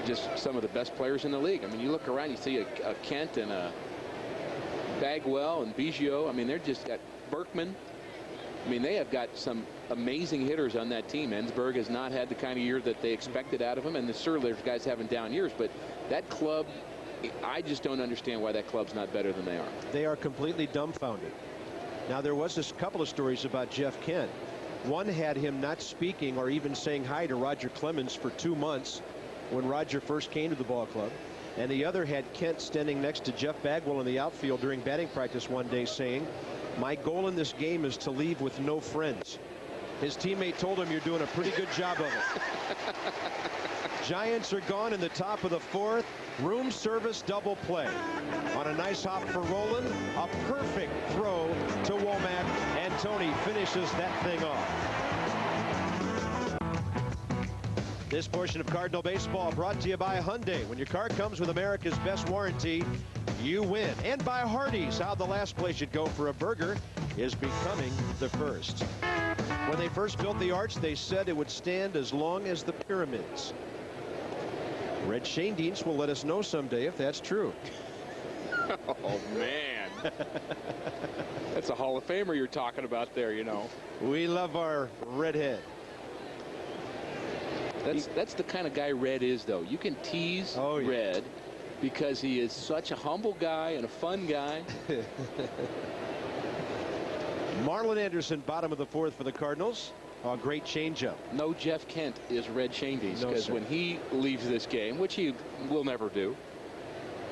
just some of the best players in the league. I mean, you look around, you see a Kent and a Bagwell and Biggio. I mean, they're just got Berkman. I mean, they have got some amazing hitters on that team. Ensberg has not had the kind of year that they expected out of him, and certainly there's guys having down years. But that club, I just don't understand why that club's not better than they are. They are completely dumbfounded. Now, there was a couple of stories about Jeff Kent. One had him not speaking or even saying hi to Roger Clemens for 2 months when Roger first came to the ball club. And the other had Kent standing next to Jeff Bagwell in the outfield during batting practice one day saying, "My goal in this game is to leave with no friends." His teammate told him, "You're doing a pretty good job of it." Giants are gone in the top of the 4th. Room service double play. On a nice hop for Rowland, a perfect throw to Womack, and Tony finishes that thing off. This portion of Cardinal Baseball brought to you by Hyundai. When your car comes with America's best warranty, you win. And by Hardee's, how the last place you'd go for a burger is becoming the first. When they first built the arch, they said it would stand as long as the pyramids. Red Schoendienst will let us know someday if that's true. Oh, man. That's a Hall of Famer you're talking about there, you know. We love our redhead. That's the kind of guy Red is, though. You can tease Red because he is such a humble guy and a fun guy. Marlon Anderson, bottom of the 4th for the Cardinals. A great changeup. No Jeff Kent is Red Schoendienst, because when he leaves this game, which he will never do,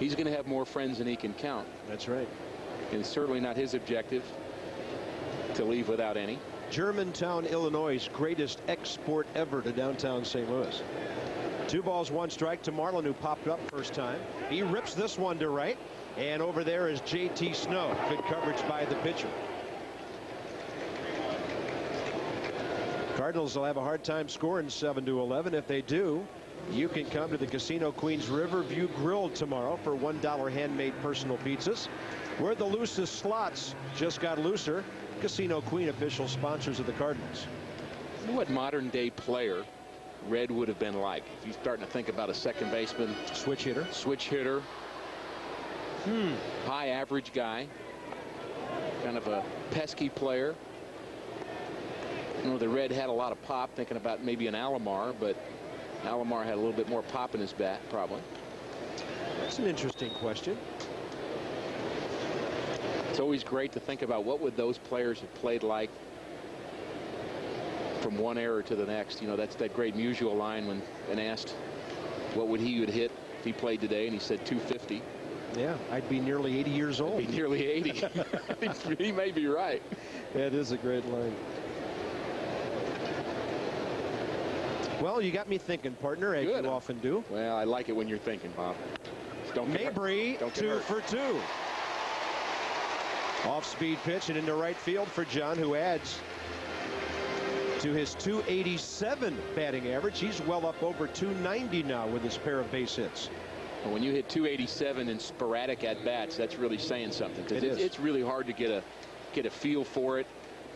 he's going to have more friends than he can count. That's right. And it's certainly not his objective to leave without any. Germantown, Illinois' greatest export ever to downtown St. Louis. 2 balls, 1 strike to Marlin, who popped up first time. He rips this one to right. And over there is J.T. Snow. Good coverage by the pitcher. Cardinals will have a hard time scoring 7-11. If they do, you can come to the Casino Queens Riverview Grill tomorrow for $1 handmade personal pizzas. We're the loosest slots, just got looser. Casino Queen, official sponsors of the Cardinals. What modern day player Red would have been like? If you're starting to think about a second baseman. Switch hitter. High average guy. Kind of a pesky player. You know, the Red had a lot of pop, thinking about maybe an Alomar, but Alomar had a little bit more pop in his bat, probably. That's an interesting question. It's always great to think about what would those players have played like from one era to the next. You know, that's that great Musial line when asked what would he would hit if he played today, and he said 250. Yeah, I'd be nearly 80 years old. I'd be nearly 80. He may be right. That is a great line. Well, you got me thinking, partner, as Good. you often do. Well, I like it when you're thinking, Bob. Mabry, 2 for 2. Off-speed pitch and into right field for John, who adds to his 287 batting average. He's well up over 290 now with his pair of base hits. Well, when you hit 287 in sporadic at-bats, that's really saying something. It's really hard to get a feel for it.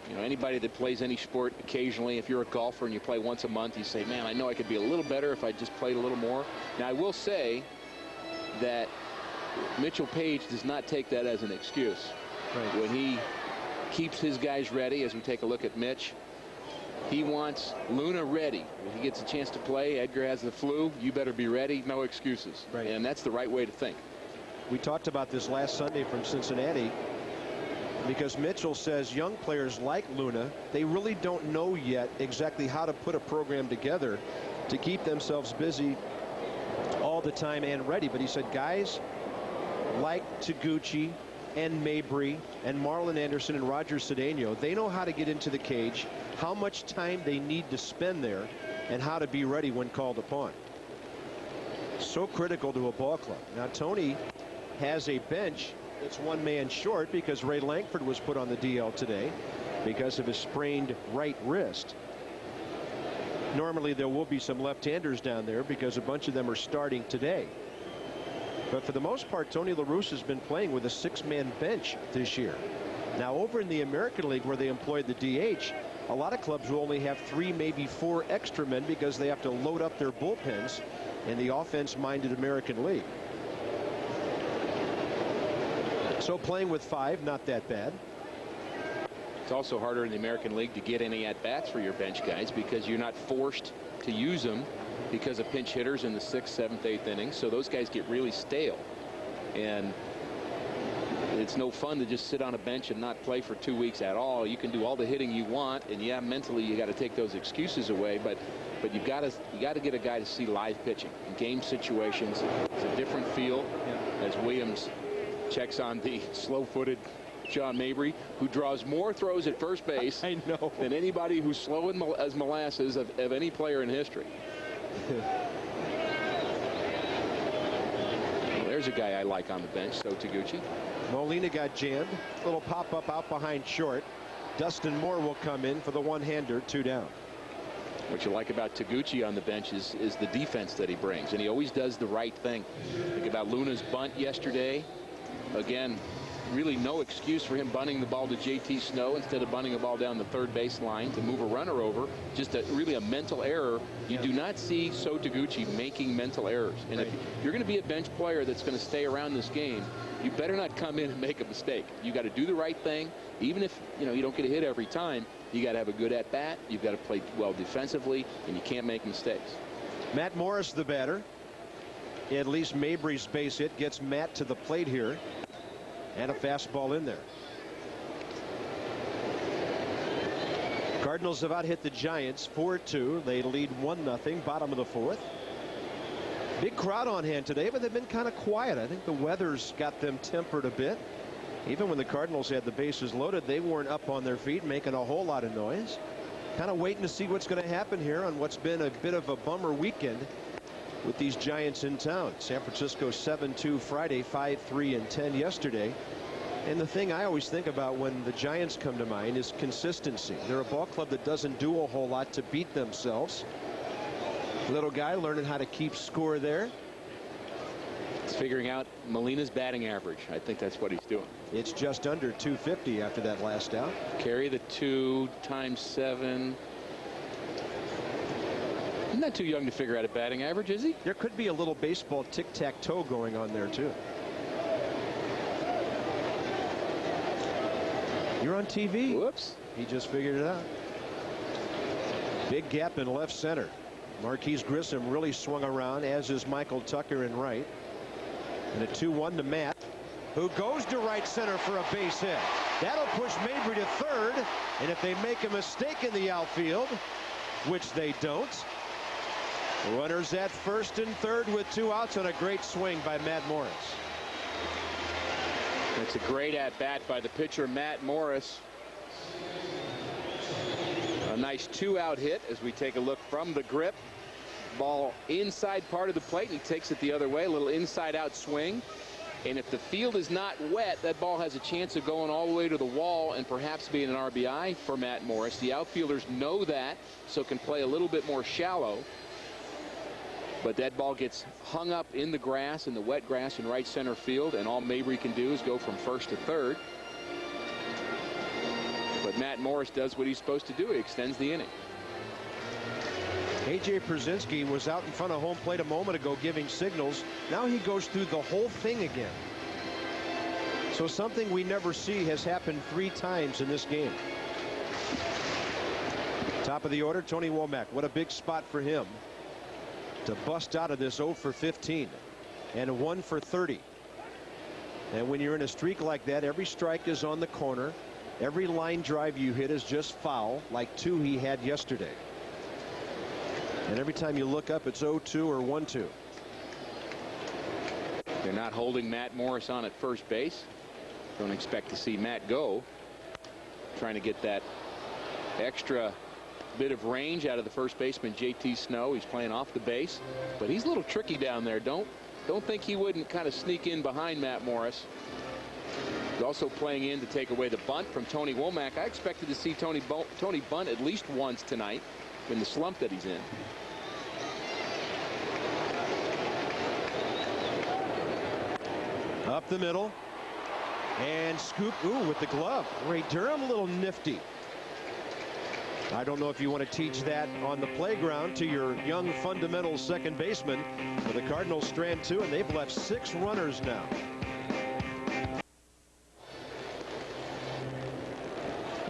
You know, anybody that plays any sport occasionally, if you're a golfer and you play once a month, you say, man, I know I could be a little better if I just played a little more. Now, I will say that Mitchell Page does not take that as an excuse. Right. When he keeps his guys ready, as we take a look at Mitch, he wants Luna ready. When he gets a chance to play, Edgar has the flu, you better be ready, no excuses. Right. And that's the right way to think. We talked about this last Sunday from Cincinnati, because Mitchell says young players like Luna, they really don't know yet exactly how to put a program together to keep themselves busy all the time and ready. But he said guys like Taguchi and Mabry and Marlon Anderson and Roger Cedeno, they know how to get into the cage, how much time they need to spend there, and how to be ready when called upon. So critical to a ball club. Now Tony has a bench that's one man short because Ray Langford was put on the DL today because of his sprained right wrist. Normally there will be some left-handers down there because a bunch of them are starting today. But for the most part, Tony La Russa has been playing with a 6-man bench this year. Now over in the American League, where they employed the DH, a lot of clubs will only have 3, maybe 4 extra men because they have to load up their bullpens in the offense-minded American League. So playing with 5, not that bad. It's also harder in the American League to get any at-bats for your bench guys because you're not forced to use them because of pinch hitters in the 6th, 7th, 8th innings. So those guys get really stale. And it's no fun to just sit on a bench and not play for 2 weeks at all. You can do all the hitting you want, and yeah, mentally you got to take those excuses away, but you got to get a guy to see live pitching in game situations. It's a different feel. As Williams checks on the slow-footed John Mabry, who draws more throws at first base than anybody who's slow as molasses of any player in history. Well, there's a guy I like on the bench, so Taguchi. Molina got jammed. Little pop-up out behind short. Dustin Moore will come in for the one-hander, 2 down. What you like about Taguchi on the bench is the defense that he brings, and he always does the right thing. Think about Luna's bunt yesterday. Again, really no excuse for him bunting the ball to J.T. Snow instead of bunting the ball down the third base line to move a runner over. Just really a mental error. You do not see So Taguchi making mental errors. And if you're going to be a bench player that's going to stay around this game, you better not come in and make a mistake. You got to do the right thing. Even if you don't get a hit every time, you got to have a good at-bat. You've got to play well defensively, and you can't make mistakes. Matt Morris, the batter. At least Mabry's base hit gets Matt to the plate here. And a fastball in there. Cardinals have out hit the Giants 4-2. They lead 1-0, bottom of the 4th. Big crowd on hand today, but they've been kind of quiet. I think the weather's got them tempered a bit. Even when the Cardinals had the bases loaded, they weren't up on their feet making a whole lot of noise. Kind of waiting to see what's going to happen here on what's been a bit of a bummer weekend with these Giants in town. San Francisco 7-2 Friday, 5-3-10 yesterday. And the thing I always think about when the Giants come to mind is consistency. They're a ball club that doesn't do a whole lot to beat themselves. Little guy learning how to keep score there. He's figuring out Molina's batting average. I think that's what he's doing. It's just under 250 after that last out. Carry the 2 times 7. He's not too young to figure out a batting average, is he? There could be a little baseball tic-tac-toe going on there, too. You're on TV. Whoops. He just figured it out. Big gap in left center. Marquise Grissom really swung around, as is Michael Tucker in right. And a 2-1 to Matt, who goes to right center for a base hit. That'll push Mabry to third. And if they make a mistake in the outfield, which they don't, runners at first and third with 2 outs on a great swing by Matt Morris. It's a great at-bat by the pitcher, Matt Morris. A nice 2-out hit as we take a look from the grip. Ball inside part of the plate, and he takes it the other way. A little inside-out swing. And if the field is not wet, that ball has a chance of going all the way to the wall and perhaps being an RBI for Matt Morris. The outfielders know that, so can play a little bit more shallow. But that ball gets hung up in the grass, in the wet grass in right center field, and all Mabry can do is go from first to third. But Matt Morris does what he's supposed to do. He extends the inning. A.J. Przinsky was out in front of home plate a moment ago giving signals. Now he goes through the whole thing again. So something we never see has happened 3 times in this game. Top of the order, Tony Womack. What a big spot for him to bust out of this 0 for 15 and 1 for 30. And when you're in a streak like that, every strike is on the corner. Every line drive you hit is just foul, like 2 he had yesterday. And every time you look up, it's 0-2 or 1-2. They're not holding Matt Morris on at first base. Don't expect to see Matt go. Trying to get that extra bit of range out of the first baseman, J.T. Snow. He's playing off the base, but he's a little tricky down there. Don't think he wouldn't kind of sneak in behind Matt Morris. He's also playing in to take away the bunt from Tony Womack. I expected to see Tony bunt at least once tonight in the slump that he's in. Up the middle and scoop. Ooh, with the glove. Ray Durham a little nifty. I don't know if you want to teach that on the playground to your young fundamental second baseman. But the Cardinals strand 2, and they've left 6 runners now.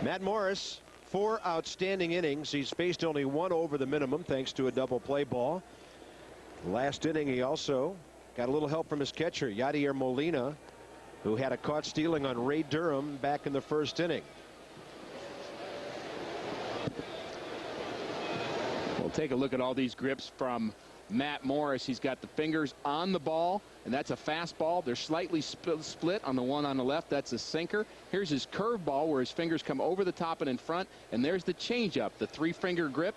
Matt Morris, 4 outstanding innings. He's faced only 1 over the minimum thanks to a double play ball. Last inning he also got a little help from his catcher, Yadier Molina, who had a caught stealing on Ray Durham back in the first inning. We'll take a look at all these grips from Matt Morris. He's got the fingers on the ball, and that's a fastball. They're slightly split on the one on the left. That's a sinker. Here's his curveball where his fingers come over the top and in front, and there's the changeup, the 3-finger grip,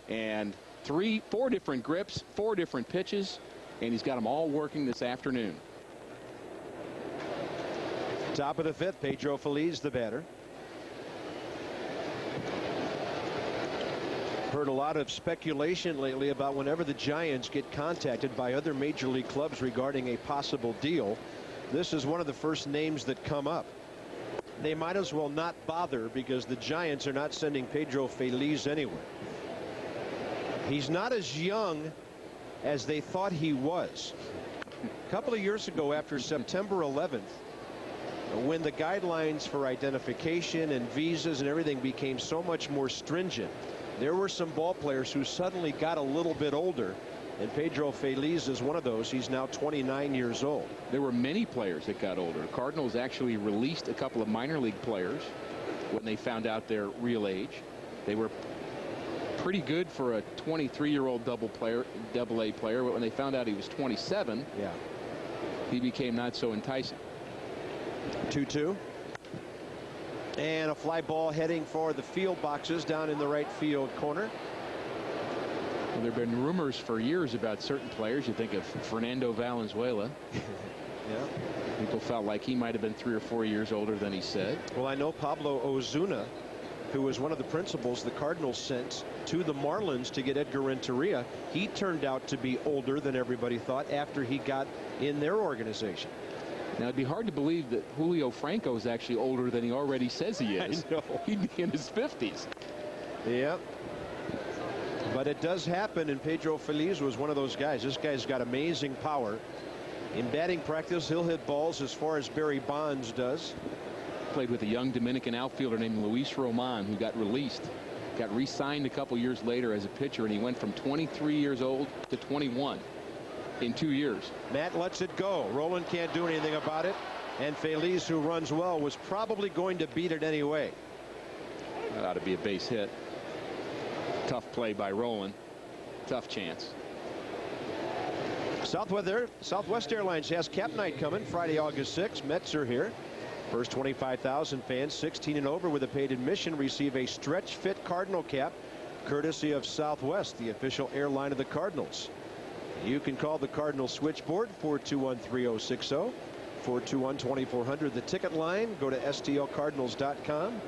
and 4 different grips, 4 different pitches, and he's got them all working this afternoon. Top of the 5th, Pedro Feliz, the batter. Heard a lot of speculation lately about whenever the Giants get contacted by other major league clubs regarding a possible deal. This is one of the first names that come up. They might as well not bother because the Giants are not sending Pedro Feliz anywhere. He's not as young as they thought he was. A couple of years ago, after September 11th, when the guidelines for identification and visas and everything became so much more stringent, there were some ball players who suddenly got a little bit older, and Pedro Feliz is one of those. He's now 29 years old. There were many players that got older. Cardinals actually released a couple of minor league players when they found out their real age. They were pretty good for a 23-year-old double A player, but when they found out he was 27, yeah, he became not so enticing. 2-2. And a fly ball heading for the field boxes down in the right field corner. Well, there have been rumors for years about certain players. You think of Fernando Valenzuela. Yeah. People felt like he might have been 3 or 4 years older than he said. Well, I know Pablo Ozuna, who was one of the principals the Cardinals sent to the Marlins to get Edgar Renteria. He turned out to be older than everybody thought after he got in their organization. Now, it'd be hard to believe that Julio Franco is actually older than he already says he is. I know. He'd be in his 50s. Yep. But it does happen, and Pedro Feliz was one of those guys. This guy's got amazing power. In batting practice, he'll hit balls as far as Barry Bonds does. Played with a young Dominican outfielder named Luis Roman, who got released. Got re-signed a couple years later as a pitcher, and he went from 23 years old to 21 in 2 years. Matt lets it go. Roland can't do anything about it. And Feliz, who runs well, was probably going to beat it anyway. That ought to be a base hit. Tough play by Roland. Tough chance. Southwest Airlines has Cap Night coming Friday, August 6th. Mets are here. First 25,000 fans 16 and over with a paid admission receive a stretch fit Cardinal cap courtesy of Southwest, the official airline of the Cardinals. You can call the Cardinals switchboard 421-3060, 421-2400. The ticket line, go to stlcardinals.com.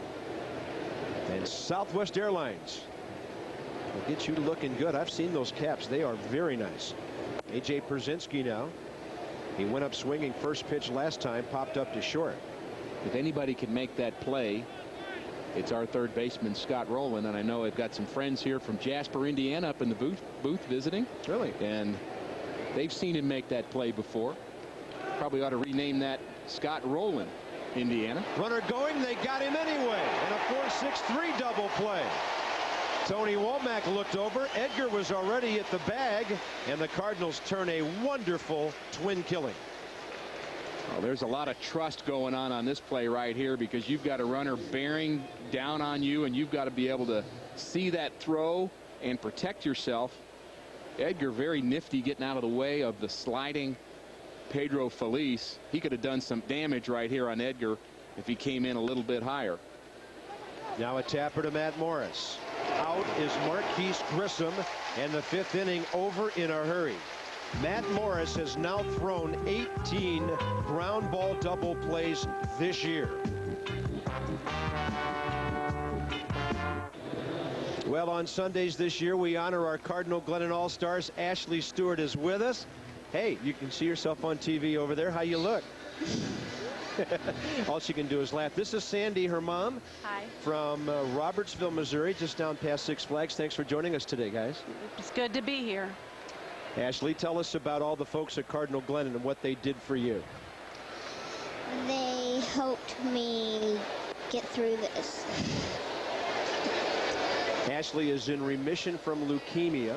And Southwest Airlines will get you looking good. I've seen those caps. They are very nice. A.J. Pierzynski now. He went up swinging first pitch last time, popped up to short. If anybody can make that play, it's our third baseman, Scott Rowland. And I know I've got some friends here from Jasper, Indiana, up in the booth visiting. Really? And they've seen him make that play before. Probably ought to rename that Scott Rowland, Indiana. Runner going, they got him anyway. And a 4-6-3 double play. Tony Womack looked over. Edgar was already at the bag, and the Cardinals turn a wonderful twin killing. Well, there's a lot of trust going on this play right here, because you've got a runner bearing down on you, and you've got to be able to see that throw and protect yourself. Edgar very nifty getting out of the way of the sliding Pedro Feliz. He could have done some damage right here on Edgar if he came in a little bit higher. Now a tapper to Matt Morris. Out is Marquise Grissom, and the fifth inning over in a hurry. Matt Morris has now thrown 18 ground ball double plays this year. Well, on Sundays this year, we honor our Cardinal Glennon All-Stars. Ashley Stewart is with us. Hey, you can see yourself on TV over there. How you look? All she can do is laugh. This is Sandy, her mom. Hi. From Robertsville, Missouri, just down past Six Flags. Thanks for joining us today, guys. It's good to be here. Ashley, tell us about all the folks at Cardinal Glennon and what they did for you. They helped me get through this. Ashley is in remission from leukemia.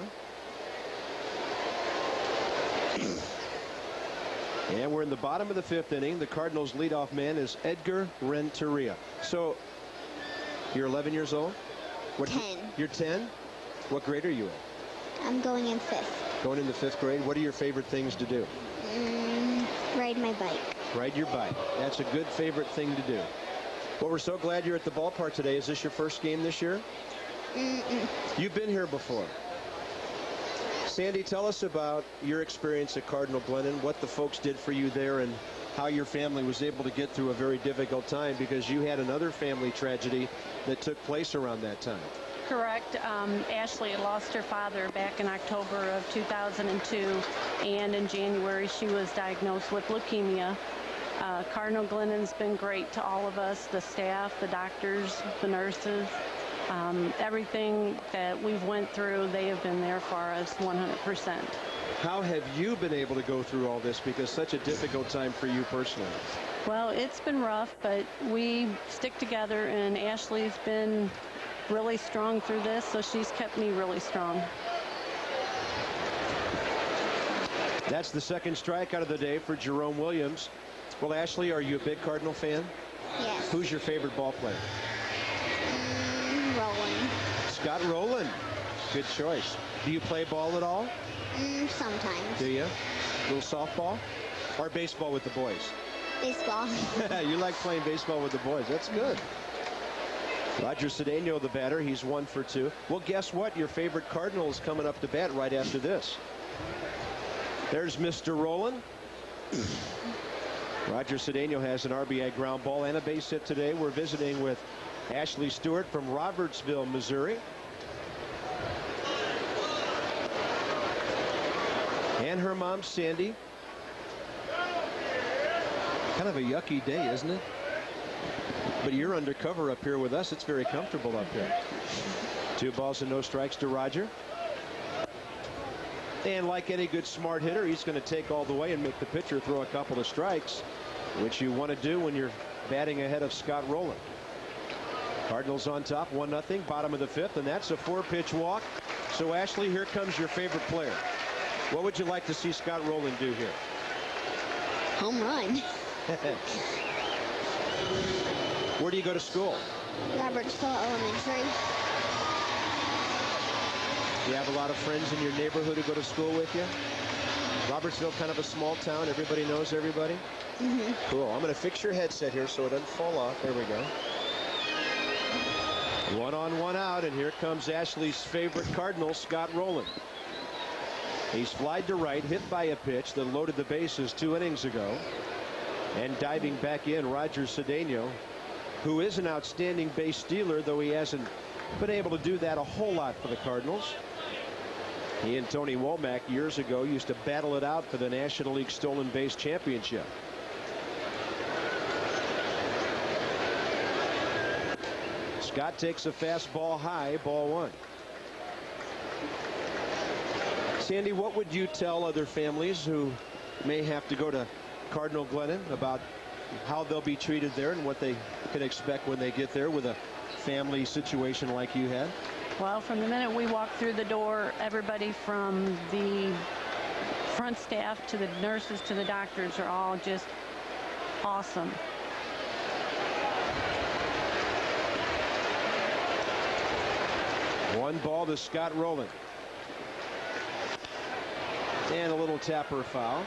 And we're in the bottom of the fifth inning. The Cardinals' leadoff man is Edgar Renteria. So, you're 11 years old? 10. You're 10? What grade are you in? I'm going in 5th. Going into 5th grade. What are your favorite things to do? Ride my bike. Ride your bike. That's a good favorite thing to do. Well, we're so glad you're at the ballpark today. Is this your first game this year? You've been here before. Sandy, tell us about your experience at Cardinal Glennon, what the folks did for you there, and how your family was able to get through a very difficult time, because you had another family tragedy that took place around that time. Correct. Ashley lost her father back in October of 2002, and in January she was diagnosed with leukemia. Cardinal Glennon's been great to all of us, the staff, the doctors, the nurses. Everything that we've went through, they have been there for us 100%. How have you been able to go through all this, because such a difficult time for you personally? Well, it's been rough, but we stick together, and Ashley's been really strong through this, so she's kept me really strong. That's the second strikeout of the day for Jerome Williams. Well, Ashley, are you a big Cardinal fan? Yes. Who's your favorite ball player? Rowland. Scott Rowland. Good choice. Do you play ball at all? Sometimes. Do you? A little softball? Or baseball with the boys? Baseball. You like playing baseball with the boys. That's good. Roger Cedeno, the batter. He's 1 for 2. Well, guess what? Your favorite Cardinal is coming up to bat right after this. There's Mr. Rowland. Roger Cedeno has an RBI ground ball and a base hit today. We're visiting with Ashley Stewart from Robertsville, Missouri. And her mom, Sandy. Kind of a yucky day, isn't it? But you're undercover up here with us. It's very comfortable up here. 2 balls and no strikes to Roger. And like any good smart hitter, he's going to take all the way and make the pitcher throw a couple of strikes, which you want to do when you're batting ahead of Scott Rowland. Cardinals on top, 1-0, bottom of the 5th, and that's a 4-pitch walk. So, Ashley, here comes your favorite player. What would you like to see Scott Rowland do here? Home run. Where do you go to school? Robertsville Elementary. Do you have a lot of friends in your neighborhood who go to school with you? Robertsville, kind of a small town. Everybody knows everybody? Mm-hmm. Cool. I'm going to fix your headset here so it doesn't fall off. There we go. 1 on, 1 out, and here comes Ashley's favorite Cardinal, Scott Rowland. He's flied to right, hit by a pitch that loaded the bases 2 innings ago. And diving back in, Roger Cedeno, who is an outstanding base stealer, though he hasn't been able to do that a whole lot for the Cardinals. He and Tony Womack years ago used to battle it out for the National League Stolen Base Championship. Scott takes a fastball high, ball 1. Sandy, what would you tell other families who may have to go to Cardinal Glennon about how they'll be treated there and what they can expect when they get there with a family situation like you had? Well, from the minute we walked through the door, everybody from the front staff to the nurses to the doctors are all just awesome. One ball to Scott Rowland. And a little tapper foul.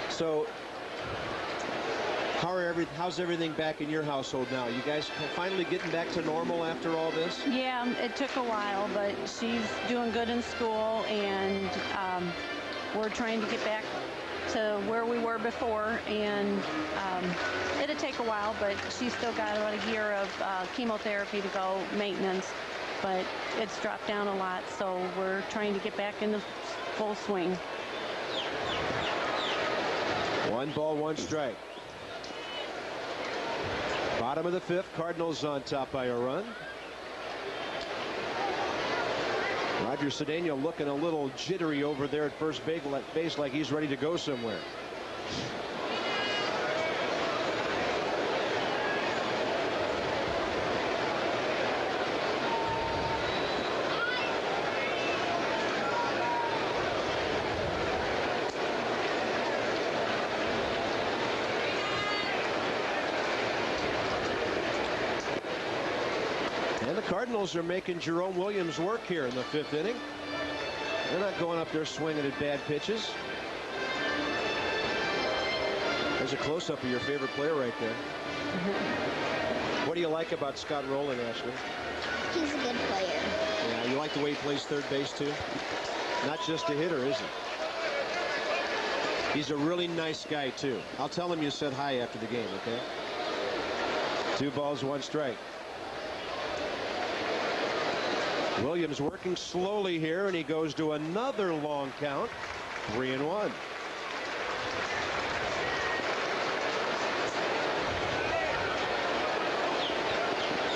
So how's everything back in your household now? You guys finally getting back to normal after all this? Yeah, it took a while, but she's doing good in school, and we're trying to get back to where we were before, and it'll take a while, but she's still got about a year of chemotherapy to go, maintenance, but it's dropped down a lot, so we're trying to get back into full swing. 1 ball, 1 strike. Bottom of the 5th, Cardinals on top by a run. Roger Cedeno looking a little jittery over there at first base like he's ready to go somewhere. And the Cardinals are making Jerome Williams work here in the 5th inning. They're not going up there swinging at bad pitches. There's a close-up of your favorite player right there. What do you like about Scott Rowland, Ashley? He's a good player. Yeah, you like the way he plays third base, too? Not just a hitter, is he? He's a really nice guy, too. I'll tell him you said hi after the game, okay? 2 balls, 1 strike. Williams working slowly here, and he goes to another long count. 3-1.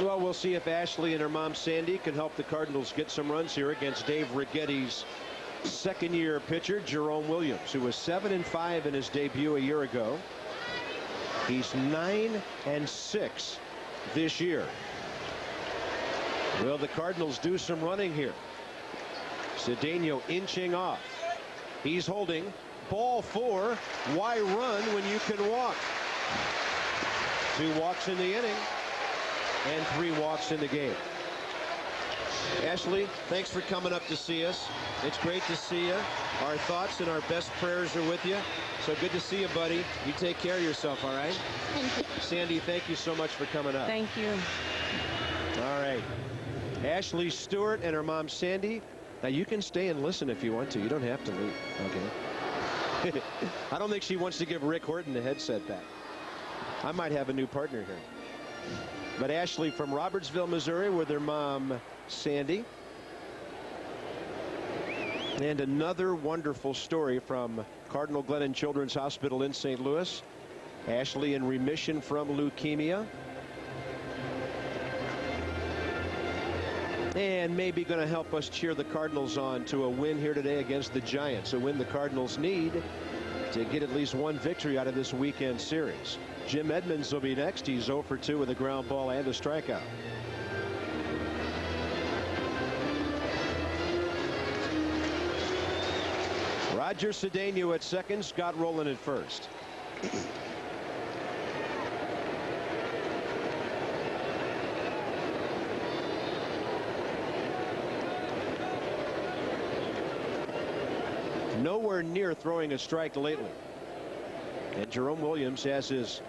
Well, we'll see if Ashley and her mom Sandy can help the Cardinals get some runs here against Dave Righetti's second-year pitcher, Jerome Williams, who was 7-5 in his debut a year ago. He's 9-6 this year. Will the Cardinals do some running here? Cedeno inching off. He's holding. Ball 4. Why run when you can walk? 2 walks in the inning and 3 walks in the game. Ashley, thanks for coming up to see us. It's great to see you. Our thoughts and our best prayers are with you. So good to see you, buddy. You take care of yourself, all right? Thank you. Sandy, thank you so much for coming up. Thank you. right. Ashley Stewart and her mom Sandy. Now you can stay and listen if you want to. You don't have to leave. Okay. I don't think she wants to give Rick Horton the headset back. I might have a new partner here. But Ashley from Robertsville, Missouri, with her mom Sandy. And another wonderful story from Cardinal Glennon Children's Hospital in St. Louis. Ashley in remission from leukemia. And maybe going to help us cheer the Cardinals on to a win here today against the Giants. A win the Cardinals need to get at least one victory out of this weekend series. Jim Edmonds will be next. He's 0 for 2 with a ground ball and a strikeout. Roger Cedeno at second, Scott Rowland at first. Nowhere near throwing a strike lately. And Jerome Williams has his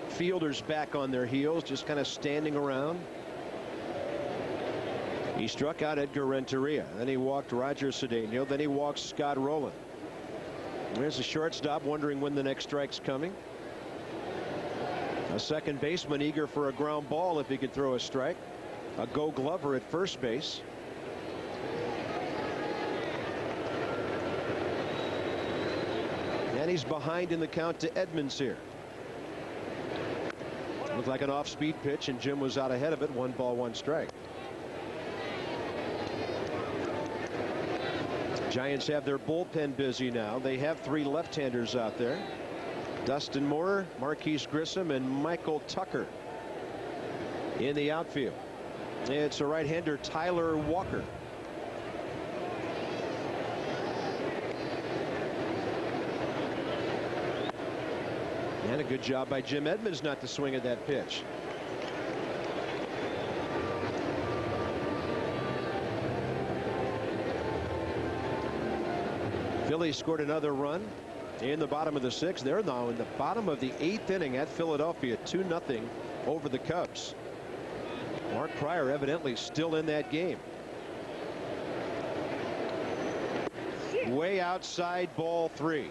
fielders back on their heels, just kind of standing around. He struck out Edgar Renteria. Then he walked Roger Cedeno. Then he walked Scott Rowland. There's a shortstop wondering when the next strike's coming. A second baseman eager for a ground ball if he could throw a strike. A Gold Glover at first base. And he's behind in the count to Edmonds here. Looked like an off-speed pitch, and Jim was out ahead of it. 1 ball, 1 strike. Giants have their bullpen busy now. They have 3 left-handers out there. Dustin Moore, Marquise Grissom, and Michael Tucker in the outfield. It's a right-hander, Tyler Walker. And a good job by Jim Edmonds not to swing at that pitch. Phillies scored another run in the bottom of the 6th. They're now in the bottom of the 8th inning at Philadelphia, 2-0 over the Cubs. Mark Pryor evidently still in that game. Way outside, ball 3.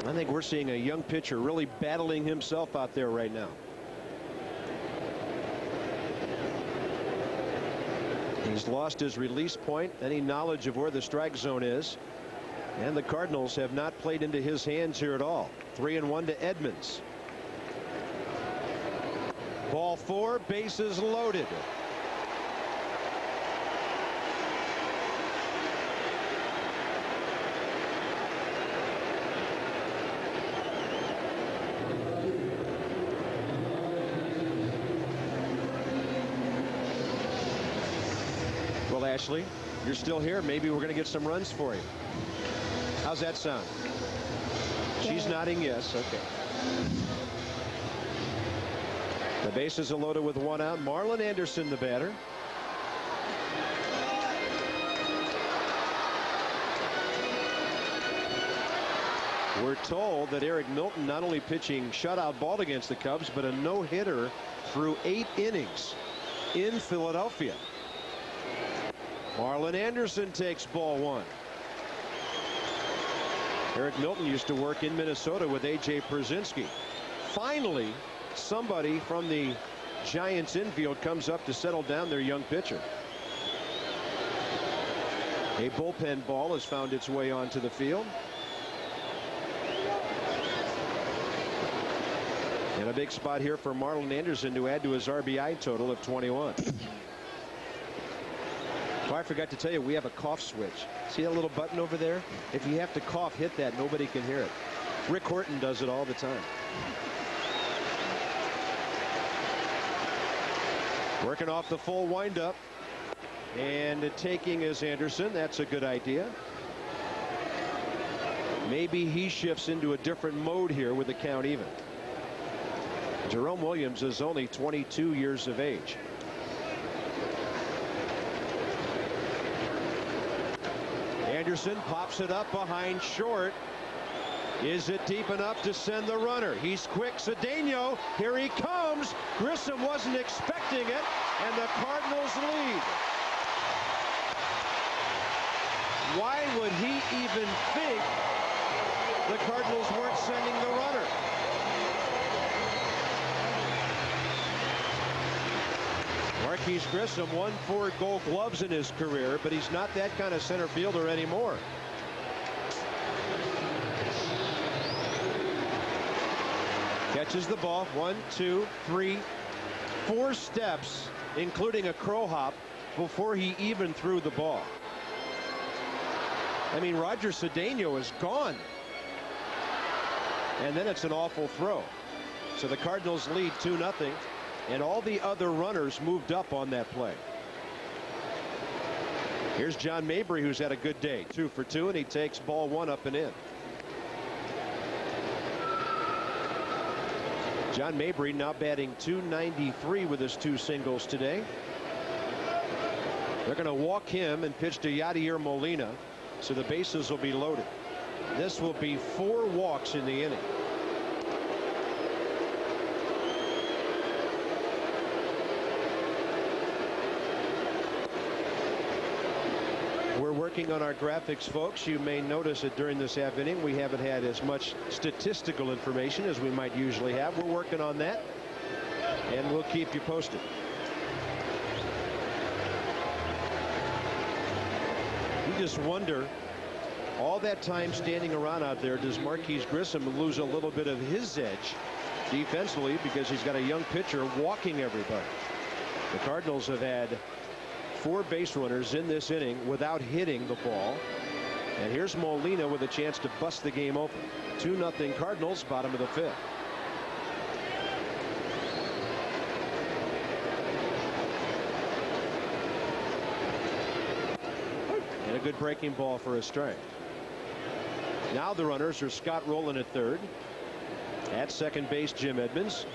I think we're seeing a young pitcher really battling himself out there right now. He's lost his release point, any knowledge of where the strike zone is. And the Cardinals have not played into his hands here at all. 3-1 to Edmonds. Ball 4, bases loaded. Ashley, you're still here. Maybe we're going to get some runs for you. How's that sound? She's nodding yes. Okay. The bases are loaded with 1 out. Marlon Anderson, the batter. We're told that Eric Milton not only pitching shutout ball against the Cubs, but a no-hitter through 8 innings in Philadelphia. Marlon Anderson takes ball 1. Eric Milton used to work in Minnesota with A.J. Przinsky. Finally, somebody from the Giants infield comes up to settle down their young pitcher. A bullpen ball has found its way onto the field. And a big spot here for Marlon Anderson to add to his RBI total of 21. Oh, I forgot to tell you, we have a cough switch. See that little button over there? If you have to cough, hit that. Nobody can hear it. Rick Horton does it all the time. Working off the full windup. And taking is Anderson. That's a good idea. Maybe he shifts into a different mode here with the count even. Jerome Williams is only 22 years of age. Anderson pops it up behind short. Is it deep enough to send the runner? He's quick. Cedeno, here he comes. Grissom wasn't expecting it, and the Cardinals lead. Why would he even think the Cardinals weren't sending the runner? Marquise Grissom won 4 Gold Gloves in his career, but he's not that kind of center fielder anymore. Catches the ball 1, 2, 3, 4 steps, including a crow hop, before he even threw the ball. I mean, Roger Cedeno is gone. And then it's an awful throw. So the Cardinals lead 2-0, and all the other runners moved up on that play. Here's John Mabry, who's had a good day. 2 for 2, and he takes ball 1 up and in. John Mabry now batting .293 with his 2 singles today. They're going to walk him and pitch to Yadier Molina, so the bases will be loaded. This will be 4 walks in the inning. We're working on our graphics, folks. You may notice that during this half inning we haven't had as much statistical information as we might usually have. We're working on that, and we'll keep you posted. You just wonder, all that time standing around out there, does Marquise Grissom lose a little bit of his edge defensively because he's got a young pitcher walking everybody? The Cardinals have had 4 base runners in this inning without hitting the ball. And here's Molina with a chance to bust the game open. 2-0 Cardinals, bottom of the 5th. And a good breaking ball for a strike. Now the runners are Scott Rowland at third. At second base, Jim Edmonds.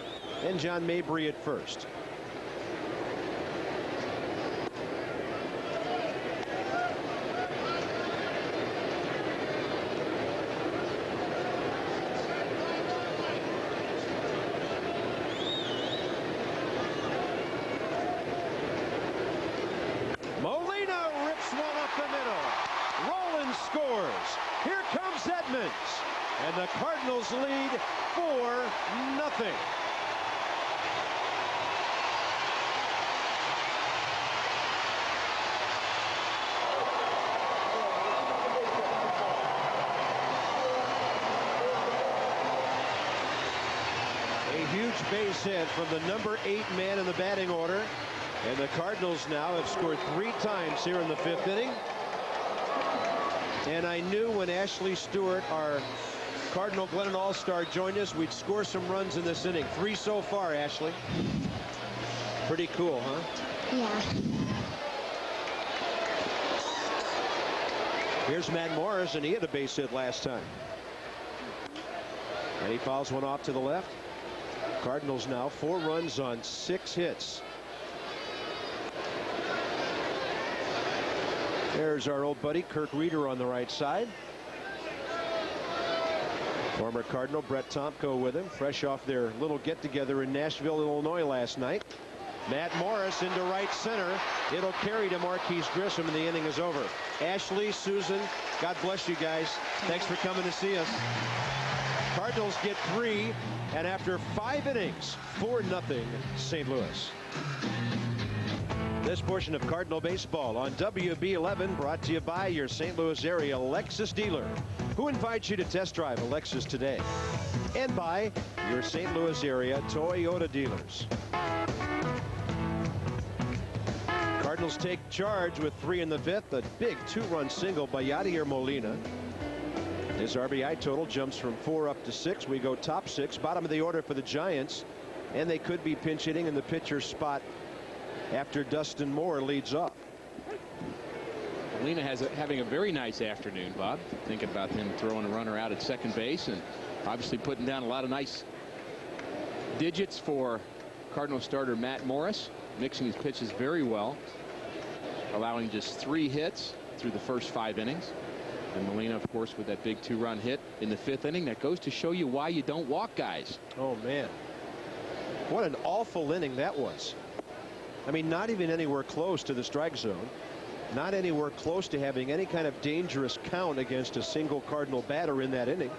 And John Mabry at first. Scores. Here comes Edmonds, and the Cardinals lead 4-0. A huge base hit from the number 8 man in the batting order, and the Cardinals now have scored 3 times here in the 5th inning. And I knew when Ashley Stewart, our Cardinal Glennon All-Star, joined us, we'd score some runs in this inning. 3 so far, Ashley. Pretty cool, huh? Yeah. Here's Matt Morris, and he had a base hit last time. And he fouls one off to the left. Cardinals now 4 runs on 6 hits. There's our old buddy Kirk Reeder on the right side. Former Cardinal Brett Tomko with him, fresh off their little get-together in Nashville, Illinois last night. Matt Morris into right center. It'll carry to Marquise Grissom, and the inning is over. Ashley, Susan, God bless you guys. Thanks for coming to see us. Cardinals get 3, and after 5 innings, 4-0 St. Louis. This portion of Cardinal baseball on WB11 brought to you by your St. Louis area Lexus dealer, who invites you to test drive a Lexus today, and by your St. Louis area Toyota dealers. Cardinals take charge with 3 in the 5th. A big 2-run single by Yadier Molina. His RBI total jumps from 4 up to 6. We go top 6, bottom of the order for the Giants, and they could be pinch hitting in the pitcher's spot after Dustin Moore leads off. Molina having a very nice afternoon, Bob. Thinking about him throwing a runner out at second base, and obviously putting down a lot of nice digits for Cardinal starter Matt Morris, mixing his pitches very well, allowing just 3 hits through the first 5 innings. And Molina, of course, with that big 2-run hit in the 5th inning. That goes to show you why you don't walk guys. Oh, man. What an awful inning that was. I mean, not even anywhere close to the strike zone. Not anywhere close to having any kind of dangerous count against a single Cardinal batter in that inning.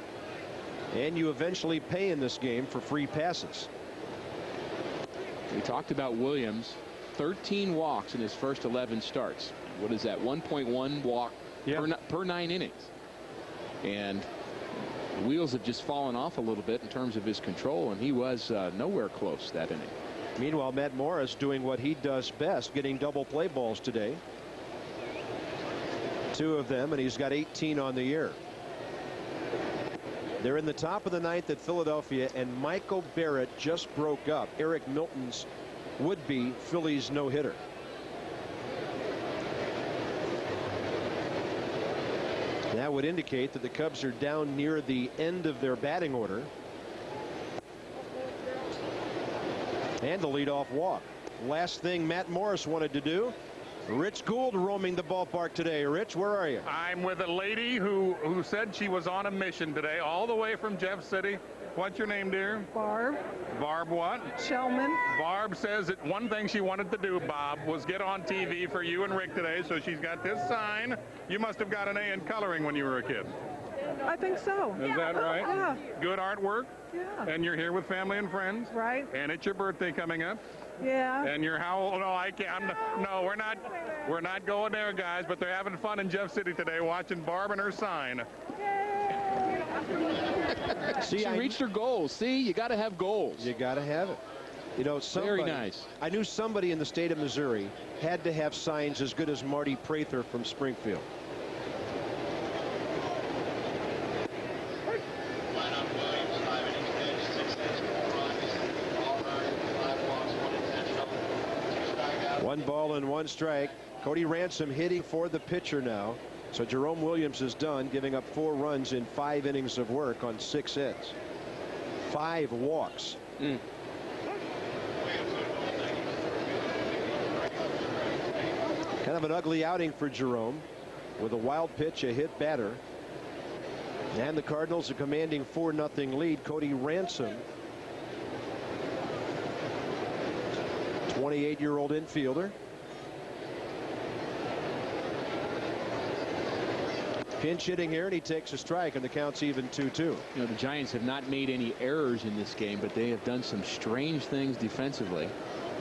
And you eventually pay in this game for free passes. We talked about Williams. 13 walks in his first 11 starts. What is that? 1.1 walk per 9 innings. And the wheels have just fallen off a little bit in terms of his control, and he was nowhere close that inning. Meanwhile, Matt Morris doing what he does best, getting double play balls today. 2 of them, and he's got 18 on the year. They're in the top of the 9th at Philadelphia, and Michael Barrett just broke up Eric Milton's would-be Phillies no-hitter. That would indicate that the Cubs are down near the end of their batting order. And the leadoff walk. Last thing Matt Morris wanted to do. Rich Gould roaming the ballpark today. Rich, where are you? I'm with a lady who said she was on a mission today, all the way from Jeff City. What's your name, dear? Barb. Barb what? Shellman. Barb says that one thing she wanted to do, Bob, was get on TV for you and Rick today, so she's got this sign. You must have got an A in coloring when you were a kid. I think so. Is that right? Yeah. Good artwork? Yeah. And you're here with family and friends? Right. And it's your birthday coming up? Yeah. And you're how old? No, I can't. No, we're not going there, guys, but they're having fun in Jeff City today watching Barb and her sign. See, she reached her goals. See, you got to have goals. You got to have it. You know, somebody, very nice. I knew somebody in the state of Missouri had to have signs as good as Marty Prather from Springfield. One ball and 1 strike. Cody Ransom hitting for the pitcher now. So Jerome Williams is done, giving up 4 runs in 5 innings of work on 6 hits. 5 walks. Kind of an ugly outing for Jerome, with a wild pitch, a hit batter. And the Cardinals are commanding 4-0 lead. Cody Ransom, 28-year-old infielder. Pinch hitting here, and he takes a strike, and the count's even 2-2. You know, the Giants have not made any errors in this game, but they have done some strange things defensively.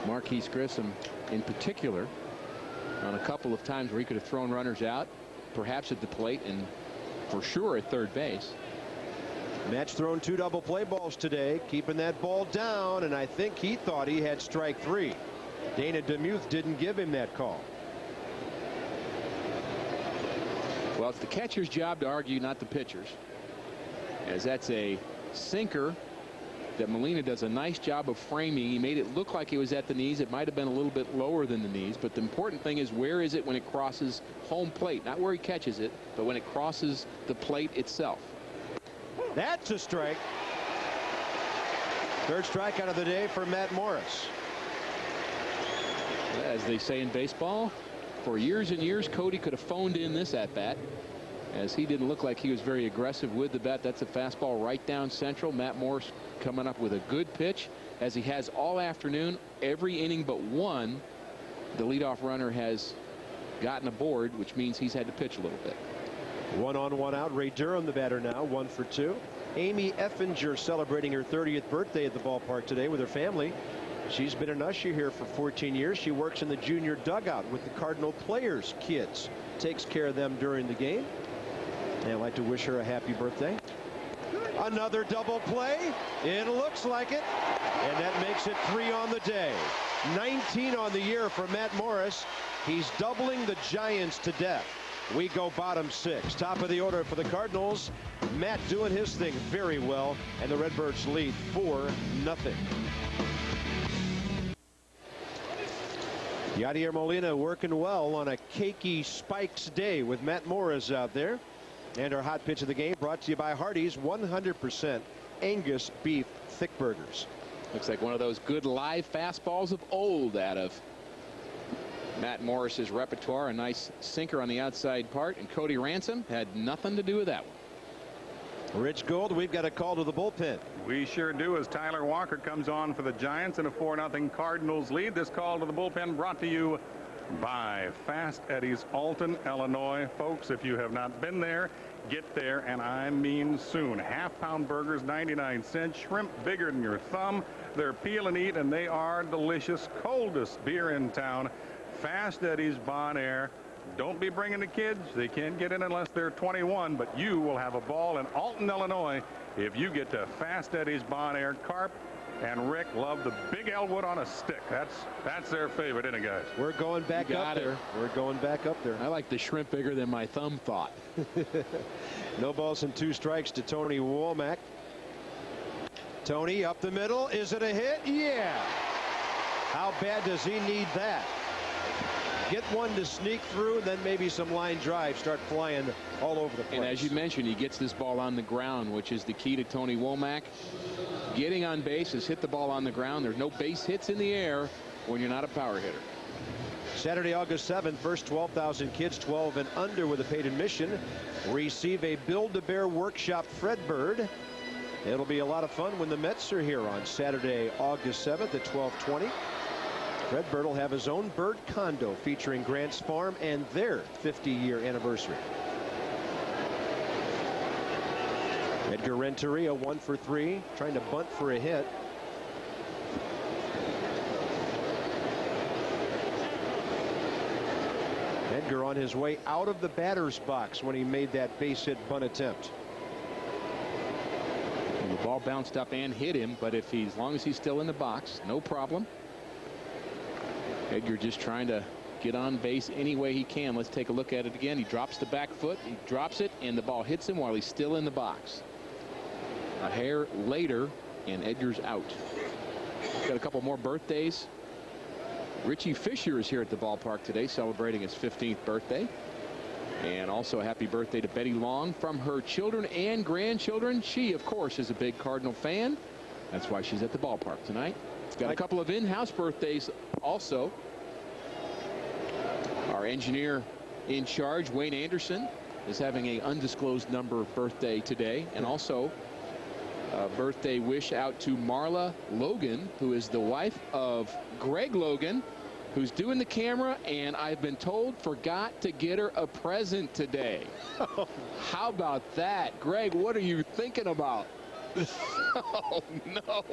Marquise Grissom in particular, on a couple of times where he could have thrown runners out, perhaps at the plate and for sure at third base. Match thrown 2 double play balls today, keeping that ball down, and I think he thought he had strike 3. Dana DeMuth didn't give him that call. Well, it's the catcher's job to argue, not the pitcher's, as that's a sinker that Molina does a nice job of framing. He made it look like it was at the knees. It might have been a little bit lower than the knees, but the important thing is, where is it when it crosses home plate? Not where he catches it, but when it crosses the plate itself. That's a strike. 3rd strikeout of the day for Matt Morris. As they say in baseball, for years and years, Cody could have phoned in this at-bat, as he didn't look like he was very aggressive with the bat. That's a fastball right down central. Matt Morris coming up with a good pitch, as he has all afternoon. Every inning but one, the leadoff runner has gotten aboard, which means he's had to pitch a little bit. 1 on 1 out. Ray Durham, the batter now, 1 for 2. Amy Effinger celebrating her 30th birthday at the ballpark today with her family. She's been an usher here for 14 years. She works in the junior dugout with the Cardinal players' kids. Takes care of them during the game. And I'd like to wish her a happy birthday. Another double play. It looks like it. And that makes it 3 on the day. 19 on the year for Matt Morris. He's doubling the Giants to death. We go bottom 6. Top of the order for the Cardinals. Matt doing his thing very well. And the Redbirds lead 4-0. Yadier Molina working well on a cakey Spikes day with Matt Morris out there. And our hot pitch of the game brought to you by Hardee's 100% Angus beef thick burgers. Looks like one of those good live fastballs of old out of Matt Morris's repertoire, a nice sinker on the outside part, and Cody Ransom had nothing to do with that one. Rich Gold, we've got a call to the bullpen. We sure do, as Tyler Walker comes on for the Giants in a 4-0 Cardinals lead. This call to the bullpen brought to you by Fast Eddie's, Alton, Illinois. Folks, if you have not been there, get there, and I mean soon. Half-pound burgers, 99 cents. Shrimp bigger than your thumb. They're peel and eat, and they are delicious. Coldest beer in town. Fast Eddie's, Bon Air. Don't be bringing the kids. They can't get in unless they're 21, but you will have a ball in Alton, Illinois if you get to Fast Eddie's, Bon Air. Carp and Rick love the Big Elwood on a stick. That's their favorite, isn't it, guys? We're going back up there. We're going back up there. I like the shrimp bigger than my thumb thought. No balls and 2 strikes to Tony Womack. Tony up the middle. Is it a hit? Yeah. How bad does he need that? Get one to sneak through, then maybe some line drives start flying all over the place. And as you mentioned, he gets this ball on the ground, which is the key to Tony Womack. Getting on base is hit the ball on the ground. There's no base hits in the air when you're not a power hitter. Saturday, August 7th, first 12,000 kids 12 and under with a paid admission receive a Build-A-Bear Workshop Fredbird. It'll be a lot of fun when the Mets are here on Saturday, August 7th at 12:20. Fredbird will have his own bird condo featuring Grant's Farm and their 50-year anniversary. Edgar Renteria 1 for 3, trying to bunt for a hit. Edgar on his way out of the batter's box when he made that base hit bunt attempt. And the ball bounced up and hit him, but if as long as he's still in the box, no problem. Edgar just trying to get on base any way he can. Let's take a look at it again. He drops the back foot, he drops it, and the ball hits him while he's still in the box. A hair later, and Edgar's out. Got a couple more birthdays. Richie Fisher is here at the ballpark today celebrating his 15th birthday. And also a happy birthday to Betty Long from her children and grandchildren. She, of course, is a big Cardinal fan. That's why she's at the ballpark tonight. Got a couple of in-house birthdays also. Our engineer in charge, Wayne Anderson, is having an undisclosed number birthday today. And also a birthday wish out to Marla Logan, who is the wife of Greg Logan, who's doing the camera, and I've been told forgot to get her a present today. How about that? Greg, what are you thinking about? Oh, no.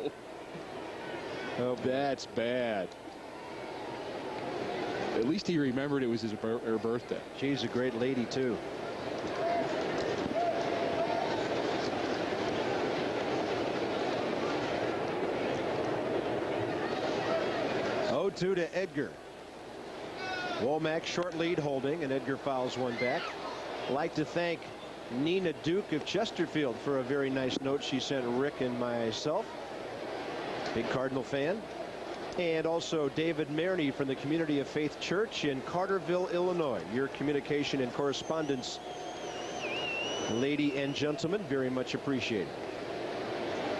Oh, that's bad. At least he remembered it was her birthday. She's a great lady, too. To Edgar. Womack short lead holding, and Edgar fouls one back. I'd like to thank Nina Duke of Chesterfield for a very nice note she sent Rick and myself. Big Cardinal fan. And also David Maroney from the Community of Faith Church in Carterville, Illinois. Your communication and correspondence, lady and gentlemen, very much appreciated.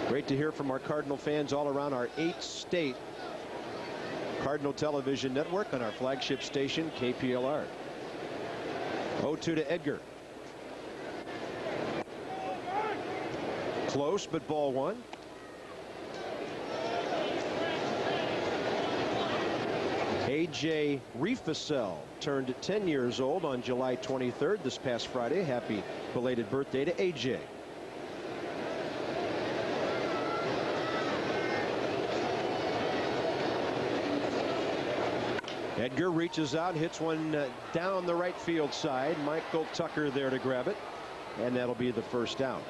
Great to hear from our Cardinal fans all around our 8-state Cardinal Television Network on our flagship station, KPLR. 0-2 to Edgar. Close, but ball one. A.J. Riefusel turned 10 years old on July 23rd this past Friday. Happy belated birthday to A.J. Edgar reaches out, hits one down the right field side. Michael Tucker there to grab it, and that'll be the first down.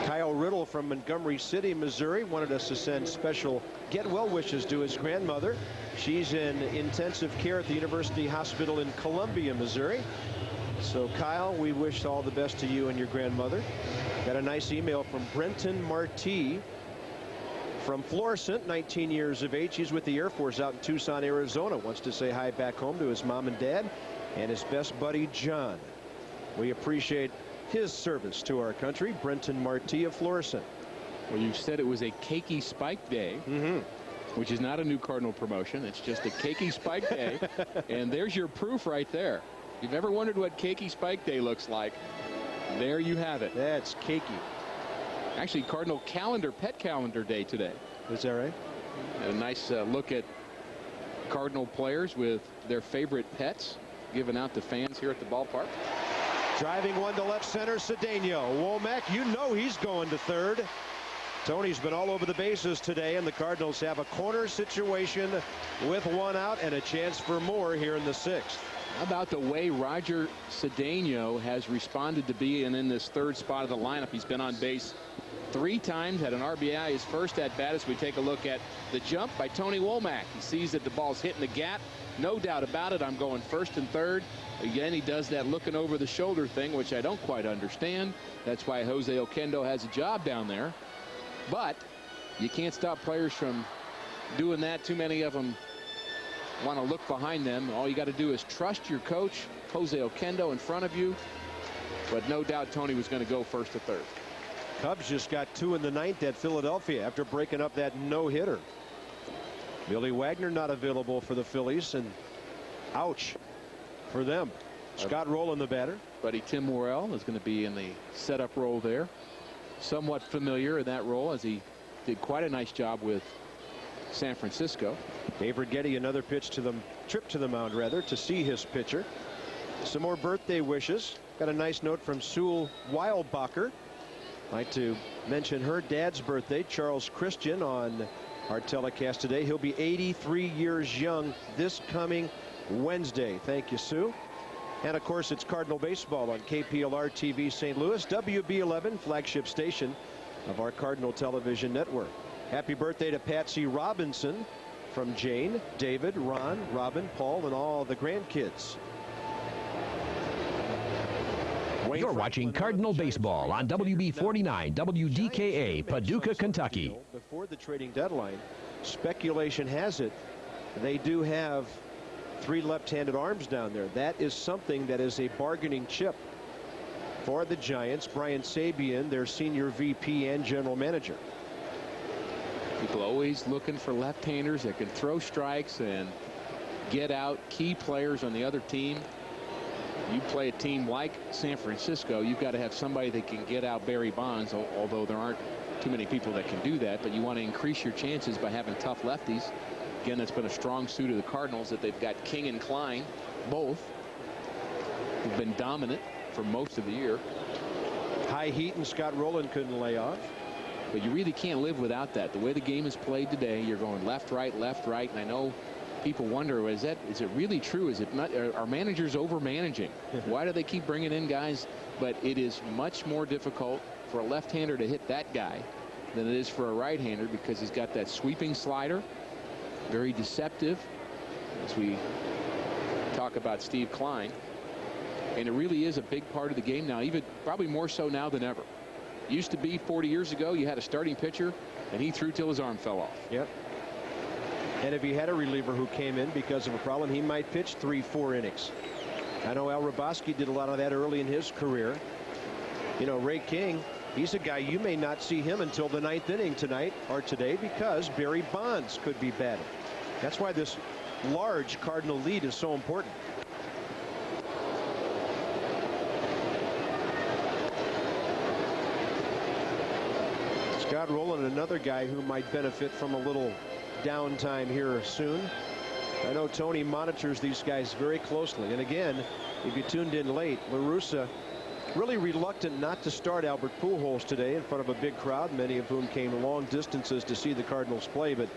Kyle Riddle from Montgomery City, Missouri, wanted us to send special get well wishes to his grandmother. She's in intensive care at the University Hospital in Columbia, Missouri. So Kyle, we wish all the best to you and your grandmother. Got a nice email from Brenton Marti from Florissant, 19 years of age. He's with the Air Force out in Tucson, Arizona. Wants to say hi back home to his mom and dad and his best buddy John. We appreciate his service to our country. Brenton Marti of Florissant. Well, you said it was a cakey spike day. which is not a new Cardinal promotion. It's just a cakey spike day. And there's your proof right there. If you've ever wondered what cakey spike day looks like, there you have it. That's cakey. Actually, Cardinal pet calendar day today. Is that right? A nice look at Cardinal players with their favorite pets given out to fans here at the ballpark. Driving one to left center, Cedeno. Womack, you know he's going to third. Tony's been all over the bases today, and the Cardinals have a corner situation with one out and a chance for more here in the sixth. How about the way Roger Cedeno has responded to being in this third spot of the lineup? He's been on base 3 times, had an RBI his first at bat. As we take a look at the jump by Tony Womack. He sees that the ball's hitting the gap. No doubt about it. I'm going first and third. Again, he does that looking over the shoulder thing, which I don't quite understand. That's why Jose Oquendo has a job down there. But you can't stop players from doing that. Too many of them want to look behind them. All you got to do is trust your coach, Jose Oquendo, in front of you. But no doubt Tony was going to go first to third. Cubs just got 2 in the 9th at Philadelphia after breaking up that no-hitter. Billy Wagner not available for the Phillies, and ouch for them. Scott Rowland, the batter. Buddy Tim Morrell is going to be in the setup role there. Somewhat familiar in that role, as he did quite a nice job with San Francisco. Dave Righetti, another trip to the mound rather, to see his pitcher. Some more birthday wishes. Got a nice note from Sewell Weilbacher. Like to mention her dad's birthday, Charles Christian, on our telecast today. He'll be 83 years young this coming Wednesday. Thank you, Sue. And of course, it's Cardinal baseball on KPLR TV St. Louis, WB11, flagship station of our Cardinal television network. Happy birthday to Patsy Robinson from Jane, David, Ron, Robin, Paul, and all the grandkids. You're watching Cardinal baseball on WB49 WDKA, Paducah, Kentucky. Before the trading deadline, speculation has it they do have 3 left-handed arms down there. That is something that is a bargaining chip for the Giants. Brian Sabian, their senior VP and general manager. People always looking for left-handers that can throw strikes and get out key players on the other team. You play a team like San Francisco, you've got to have somebody that can get out Barry Bonds, although there aren't too many people that can do that. But you want to increase your chances by having tough lefties. Again, that's been a strong suit of the Cardinals, that they've got King and Klein, both, who've been dominant for most of the year. High heat, and Scott Rowland couldn't lay off. But you really can't live without that. The way the game is played today, you're going left, right, and I know people wonder, is it really true? Is it not? Are managers over-managing? Why do they keep bringing in guys? But it is much more difficult for a left-hander to hit that guy than it is for a right-hander, because he's got that sweeping slider, very deceptive, as we talk about Steve Klein. And it really is a big part of the game now, even probably more so now than ever. Used to be 40 years ago, you had a starting pitcher and he threw till his arm fell off. Yep. And if he had a reliever who came in because of a problem, he might pitch 3-4 innings. I know Al Raboski did a lot of that early in his career. You know, Ray King, he's a guy you may not see him until the 9th inning tonight or today, because Barry Bonds could be batting. That's why this large Cardinal lead is so important. Scott Rowland, another guy who might benefit from a little downtime here soon. I know Tony monitors these guys very closely. And again, if you tuned in late, La Russa really reluctant not to start Albert Pujols today in front of a big crowd, many of whom came long distances to see the Cardinals play. But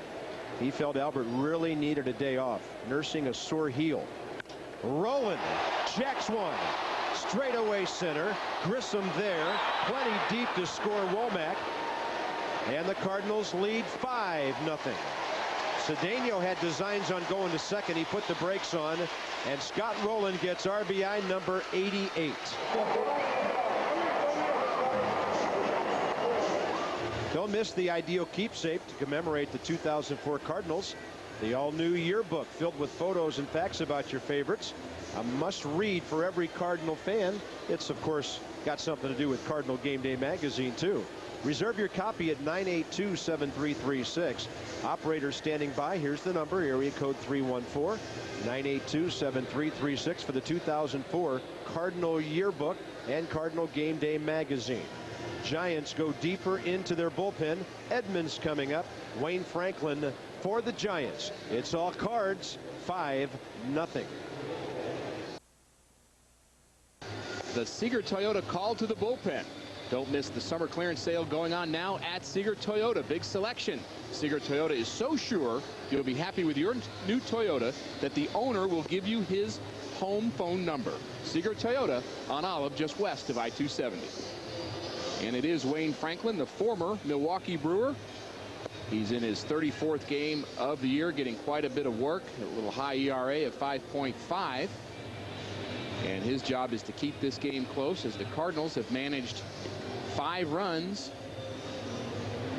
he felt Albert really needed a day off, nursing a sore heel. Rowland jacks one. Straightaway center. Grissom there. Plenty deep to score Womack. And the Cardinals lead 5-0. Cedeno had designs on going to second. He put the brakes on, and Scott Rowland gets RBI number 88. Don't miss the ideal keepsake to commemorate the 2004 Cardinals. The all-new yearbook filled with photos and facts about your favorites. A must-read for every Cardinal fan. It's, of course, got something to do with Cardinal Game Day magazine, too. Reserve your copy at 982-7336. Operator standing by. Here's the number, area code 314-982-7336 for the 2004 Cardinal Yearbook and Cardinal Game Day Magazine. Giants go deeper into their bullpen. Edmonds coming up. Wayne Franklin for the Giants. It's all Cards, 5-0. The Seeger Toyota call to the bullpen. Don't miss the summer clearance sale going on now at Seeger Toyota. Big selection. Seeger Toyota is so sure you'll be happy with your new Toyota that the owner will give you his home phone number. Seeger Toyota on Olive, just west of I-270. And it is Wayne Franklin, the former Milwaukee Brewer. He's in his 34th game of the year, getting quite a bit of work. A little high ERA of 5.5. And his job is to keep this game close, as the Cardinals have managed 5 runs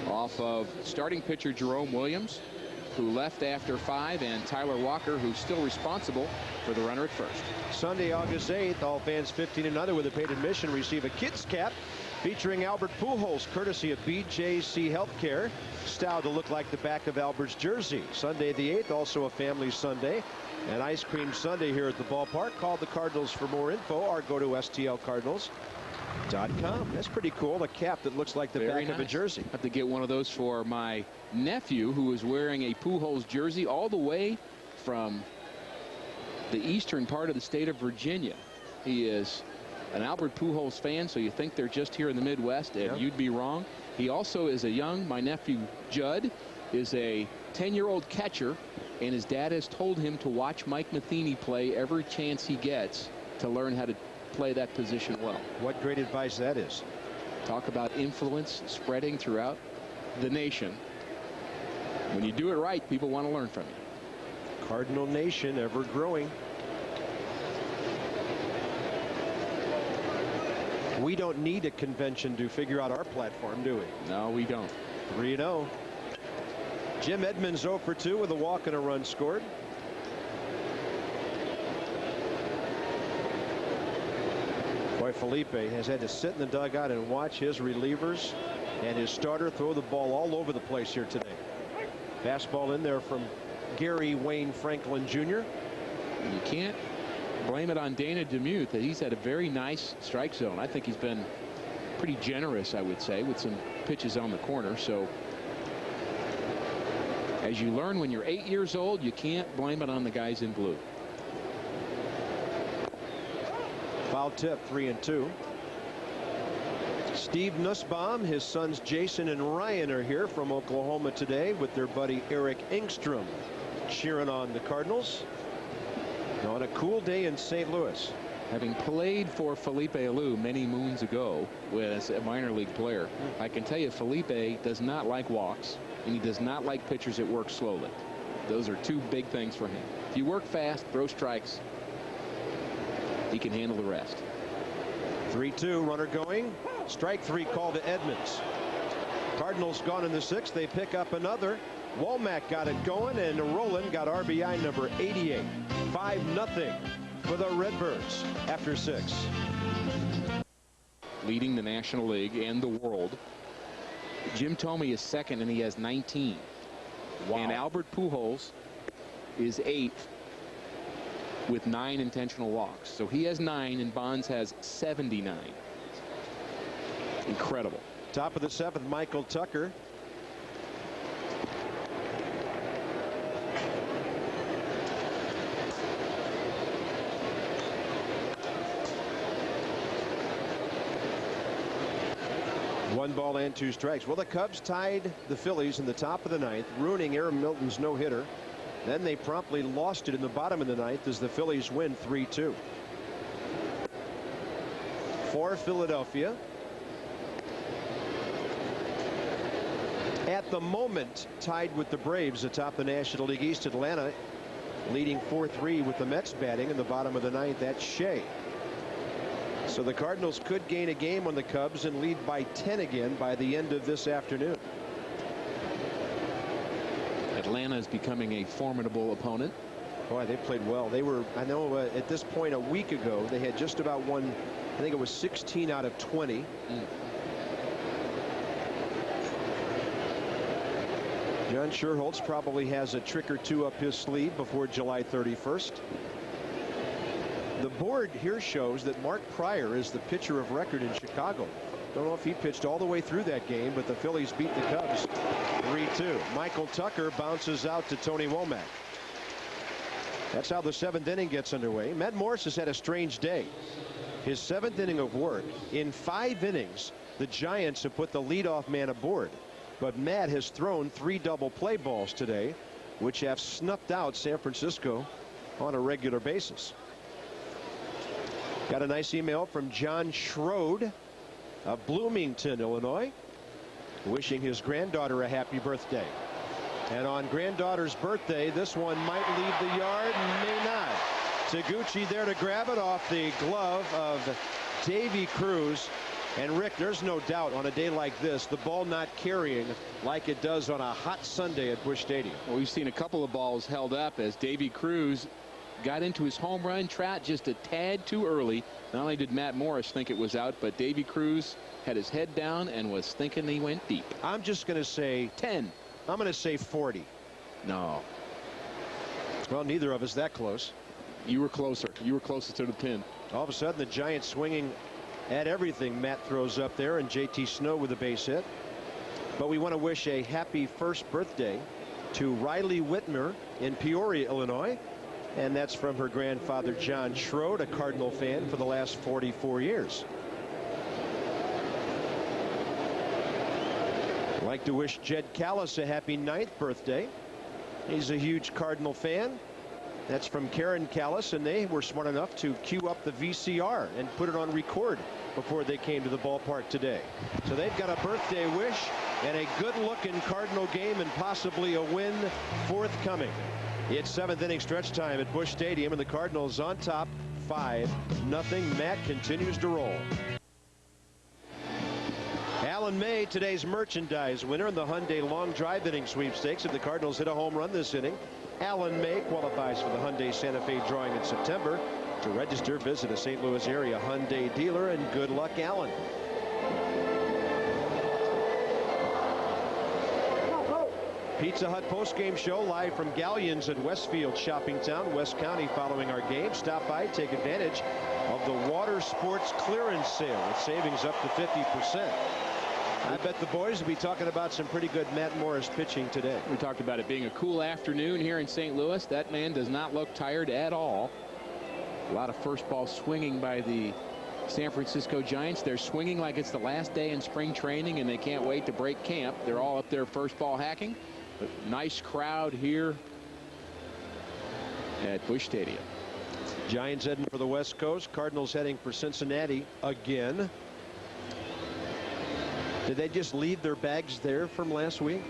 off of starting pitcher Jerome Williams, who left after 5, and Tyler Walker, who's still responsible for the runner at first. Sunday, August 8th, all fans 15 and under with a paid admission receive a kids cap featuring Albert Pujols, courtesy of BJC Healthcare, styled to look like the back of Albert's jersey. Sunday the 8th, also a family Sunday, and ice cream Sunday here at the ballpark. Call the Cardinals for more info or go to STLCardinals.com. That's pretty cool. A cap that looks like the back of a jersey. I have to get one of those for my nephew, who is wearing a Pujols jersey all the way from the eastern part of the state of Virginia. He is an Albert Pujols fan, so you think they're just here in the Midwest, and you'd be wrong. He also is my nephew Judd is a 10-year-old catcher, and his dad has told him to watch Mike Matheny play every chance he gets to learn how to play that position well. What great advice that is. Talk about influence spreading throughout the nation. When you do it right, people want to learn from you. Cardinal Nation ever growing. We don't need a convention to figure out our platform, do we? No, we don't. 3-0. Jim Edmonds 0 for 2 with a walk and a run scored. Boy, Felipe has had to sit in the dugout and watch his relievers and his starter throw the ball all over the place here today. Fastball in there from Gary Wayne Franklin Jr. You can't blame it on Dana DeMuth that he's had a very nice strike zone. I think he's been pretty generous, I would say, with some pitches on the corner. So as you learn when you're 8 years old, you can't blame it on the guys in blue. Foul tip, 3-2. Steve Nussbaum, his sons Jason and Ryan are here from Oklahoma today with their buddy Eric Engstrom cheering on the Cardinals on a cool day in St. Louis. Having played for Felipe Alou many moons ago as a minor league player, I can tell you Felipe does not like walks, and he does not like pitchers that work slowly. Those are two big things for him. If you work fast, throw strikes, he can handle the rest. 3-2, runner going. Strike 3 called to Edmonds. Cardinals gone in the 6th. They pick up another. Womack got it going, and Roland got RBI number 88. 5-0 for the Redbirds after 6. Leading the National League and the world. Jim Thome is second, and he has 19. Wow. And Albert Pujols is 8th with 9 intentional walks. So he has 9, and Bonds has 79. Incredible. Top of the 7th, Michael Tucker. One ball and 2 strikes. Well, the Cubs tied the Phillies in the top of the 9th, ruining Aaron Milton's no-hitter. Then they promptly lost it in the bottom of the 9th as the Phillies win 3-2. For Philadelphia, at the moment tied with the Braves atop the National League East. Atlanta leading 4-3 with the Mets batting in the bottom of the 9th at Shea. So the Cardinals could gain a game on the Cubs and lead by 10 again by the end of this afternoon. Atlanta is becoming a formidable opponent. Boy, they played well. They were, I know at this point a week ago, they had just about won, I think it was 16 out of 20. John Schuerholz probably has a trick or two up his sleeve before July 31st. The board here shows that Mark Pryor is the pitcher of record in Chicago. Don't know if he pitched all the way through that game, but the Phillies beat the Cubs 3-2. Michael Tucker bounces out to Tony Womack. That's how the 7th inning gets underway. Matt Morris has had a strange day. His 7th inning of work. In 5 innings, the Giants have put the leadoff man aboard. But Matt has thrown 3 double play balls today, which have snuffed out San Francisco on a regular basis. Got a nice email from John Schroed of Bloomington, Illinois, wishing his granddaughter a happy birthday. And on granddaughter's birthday, this one might leave the yard, may not. Taguchi there to grab it off the glove of Davy Cruz. And Rick, there's no doubt on a day like this, the ball not carrying like it does on a hot Sunday at Busch Stadium. Well, we've seen a couple of balls held up as Davy Cruz got into his home run trot just a tad too early. Not only did Matt Morris think it was out, but Davy Cruz had his head down and was thinking he went deep. I'm just going to say 10. I'm going to say 40. No. Well, neither of us that close. You were closer. You were closest to the pin. All of a sudden, the Giants swinging at everything Matt throws up there, and JT Snow with a base hit. But we want to wish a happy first birthday to Riley Whitmer in Peoria, Illinois. And that's from her grandfather, John Schroed, a Cardinal fan for the last 44 years. I'd like to wish Jed Callis a happy 9th birthday. He's a huge Cardinal fan. That's from Karen Callis, and they were smart enough to cue up the VCR and put it on record before they came to the ballpark today. So they've got a birthday wish and a good-looking Cardinal game and possibly a win forthcoming. It's 7th inning stretch time at Busch Stadium, and the Cardinals on top 5-0. Matt continues to roll. Alan May, today's merchandise winner in the Hyundai long drive inning sweepstakes. If the Cardinals hit a home run this inning, Alan May qualifies for the Hyundai Santa Fe drawing in September. To register, visit a St. Louis area Hyundai dealer, and good luck, Alan. Pizza Hut postgame show live from Galleons at Westfield Shopping Town, West County, following our game. Stop by, take advantage of the water sports clearance sale with savings up to 50%. I bet the boys will be talking about some pretty good Matt Morris pitching today. We talked about it being a cool afternoon here in St. Louis. That man does not look tired at all. A lot of first ball swinging by the San Francisco Giants. They're swinging like it's the last day in spring training, and they can't wait to break camp. They're all up there first ball hacking. But nice crowd here at Busch Stadium. Giants heading for the West Coast. Cardinals heading for Cincinnati again. Did they just leave their bags there from last week?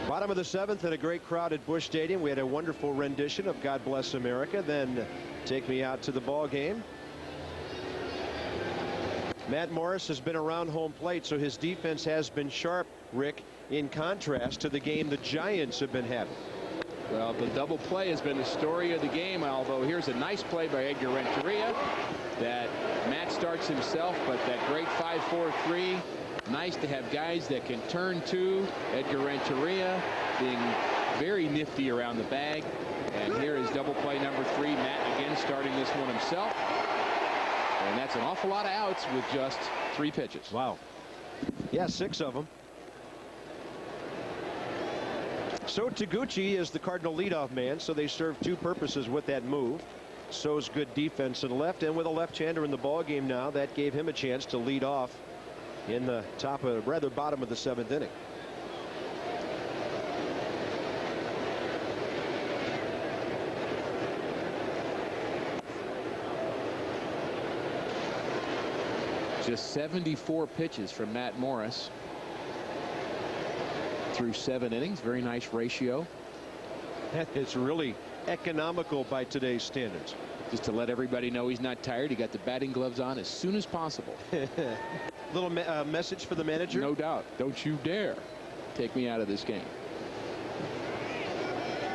Bottom of the 7th, and a great crowd at Busch Stadium. We had a wonderful rendition of God Bless America. Then Take Me Out to the Ball Game. Matt Morris has been around home plate, so his defense has been sharp, Rick, in contrast to the game the Giants have been having. Well, the double play has been the story of the game, although here's a nice play by Edgar Renteria that Matt starts himself, but that great 5-4-3. Nice to have guys that can turn to. Edgar Renteria being very nifty around the bag. And here is double play number 3. Matt again starting this one himself. And that's an awful lot of outs with just 3 pitches. Wow. Yeah, 6 of them. So Taguchi is the Cardinal leadoff man, so they serve 2 purposes with that move. So's good defense to the left, and with a left-hander in the ball game now, that gave him a chance to lead off in the bottom of the 7th inning. Just 74 pitches from Matt Morris through 7 innings. Very nice ratio. That is really economical by today's standards. Just to let everybody know he's not tired. He got the batting gloves on as soon as possible. Little message for the manager. No doubt. Don't you dare take me out of this game.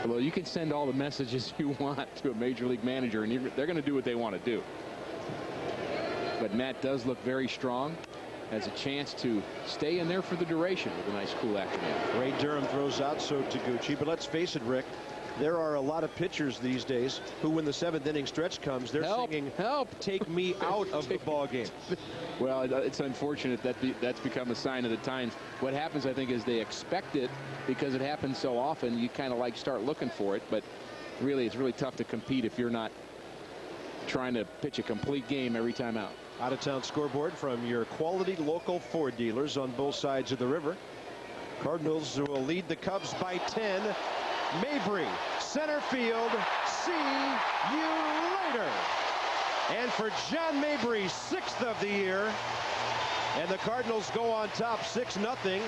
Although you can send all the messages you want to a major league manager, and they're going to do what they want to do. But Matt does look very strong. has a chance to stay in there for the duration with a nice cool afternoon. Ray Durham throws out so Taguchi, but let's face it, Rick, there are a lot of pitchers these days who, when the 7th inning stretch comes, they're singing, "Help, take me out of the ball game." Well, it's unfortunate that that's become a sign of the times. What happens, I think, is they expect it because it happens so often. You kind of like start looking for it, but really, it's really tough to compete if you're not trying to pitch a complete game every time out. Out-of-town scoreboard from your quality local Ford dealers on both sides of the river. Cardinals will lead the Cubs by 10. Mabry, center field. See you later. And for John Mabry, 6th of the year. And the Cardinals go on top 6-0.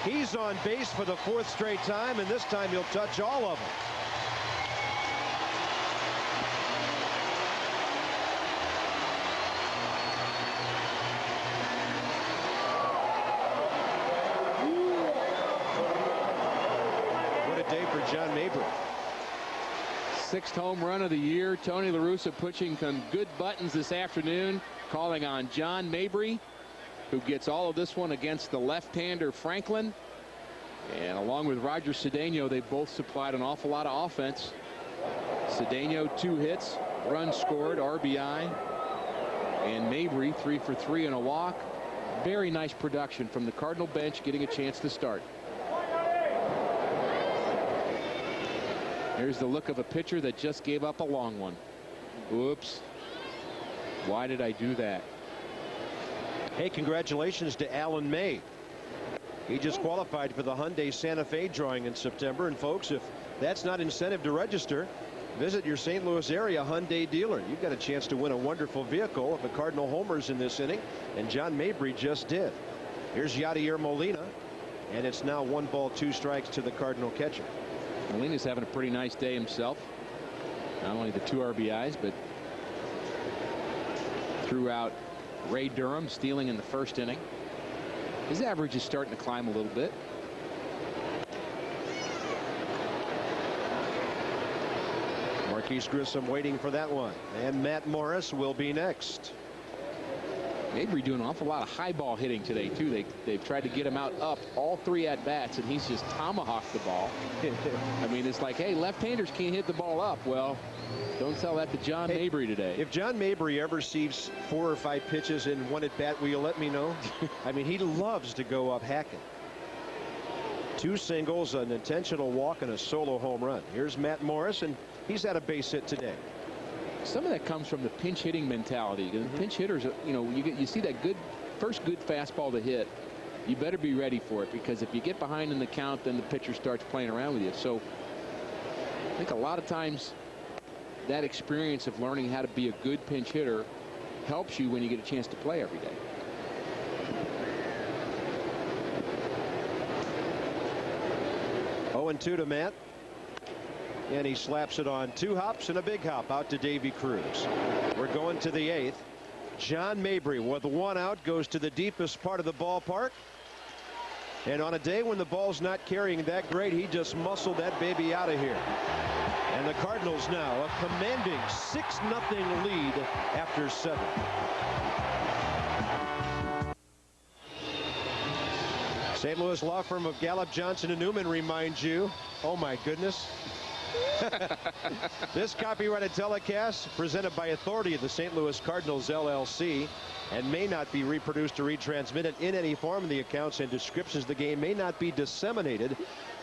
He's on base for the 4th straight time, and this time he'll touch all of them. John Mabry. 6th home run of the year. Tony La Russa pushing some good buttons this afternoon, calling on John Mabry, who gets all of this one against the left-hander Franklin. And along with Roger Cedeno, they both supplied an awful lot of offense. Cedeno 2 hits, run scored, RBI. And Mabry 3 for 3 and a walk. Very nice production from the Cardinal bench, getting a chance to start. Here's the look of a pitcher that just gave up a long one. Oops. Why did I do that? Hey, congratulations to Alan May. He just qualified for the Hyundai Santa Fe drawing in September. And folks, if that's not incentive to register, visit your St. Louis area Hyundai dealer. You've got a chance to win a wonderful vehicle if a Cardinal homers in this inning, and John Mabry just did. Here's Yadier Molina, and it's now 1 ball 2 strikes to the Cardinal catcher. Molina's having a pretty nice day himself. Not only the 2 RBIs, but threw out Ray Durham, stealing in the 1st inning. His average is starting to climb a little bit. Marquise Grissom waiting for that one, and Matt Morris will be next. Mabry doing an awful lot of high ball hitting today too. They've tried to get him out up all 3 at bats, and he's just tomahawked the ball. I mean, it's like, hey, left-handers can't hit the ball up. Well, don't tell that to John Mabry today. If John Mabry ever receives 4 or 5 pitches in 1 at bat, will you let me know? I mean, he loves to go up hacking. 2 singles, an intentional walk, and a solo home run. Here's Matt Morris, and he's had a base hit today. Some of that comes from the pinch hitting mentality. Pinch hitters, you know, you see that first good fastball to hit, you better be ready for it, because if you get behind in the count, then the pitcher starts playing around with you. So I think a lot of times that experience of learning how to be a good pinch hitter helps you when you get a chance to play every day. Oh, 2 to Matt. And he slaps it on 2 hops and a big hop out to Davy Cruz. We're going to the 8th. John Mabry with 1 out goes to the deepest part of the ballpark. And on a day when the ball's not carrying that great, he just muscled that baby out of here. And the Cardinals now a commanding 6-0 lead after 7. St. Louis law firm of Gallup, Johnson & Newman reminds you, oh my goodness. This copyrighted telecast presented by authority of the St. Louis Cardinals LLC and may not be reproduced or retransmitted in any form. The accounts and descriptions of the game may not be disseminated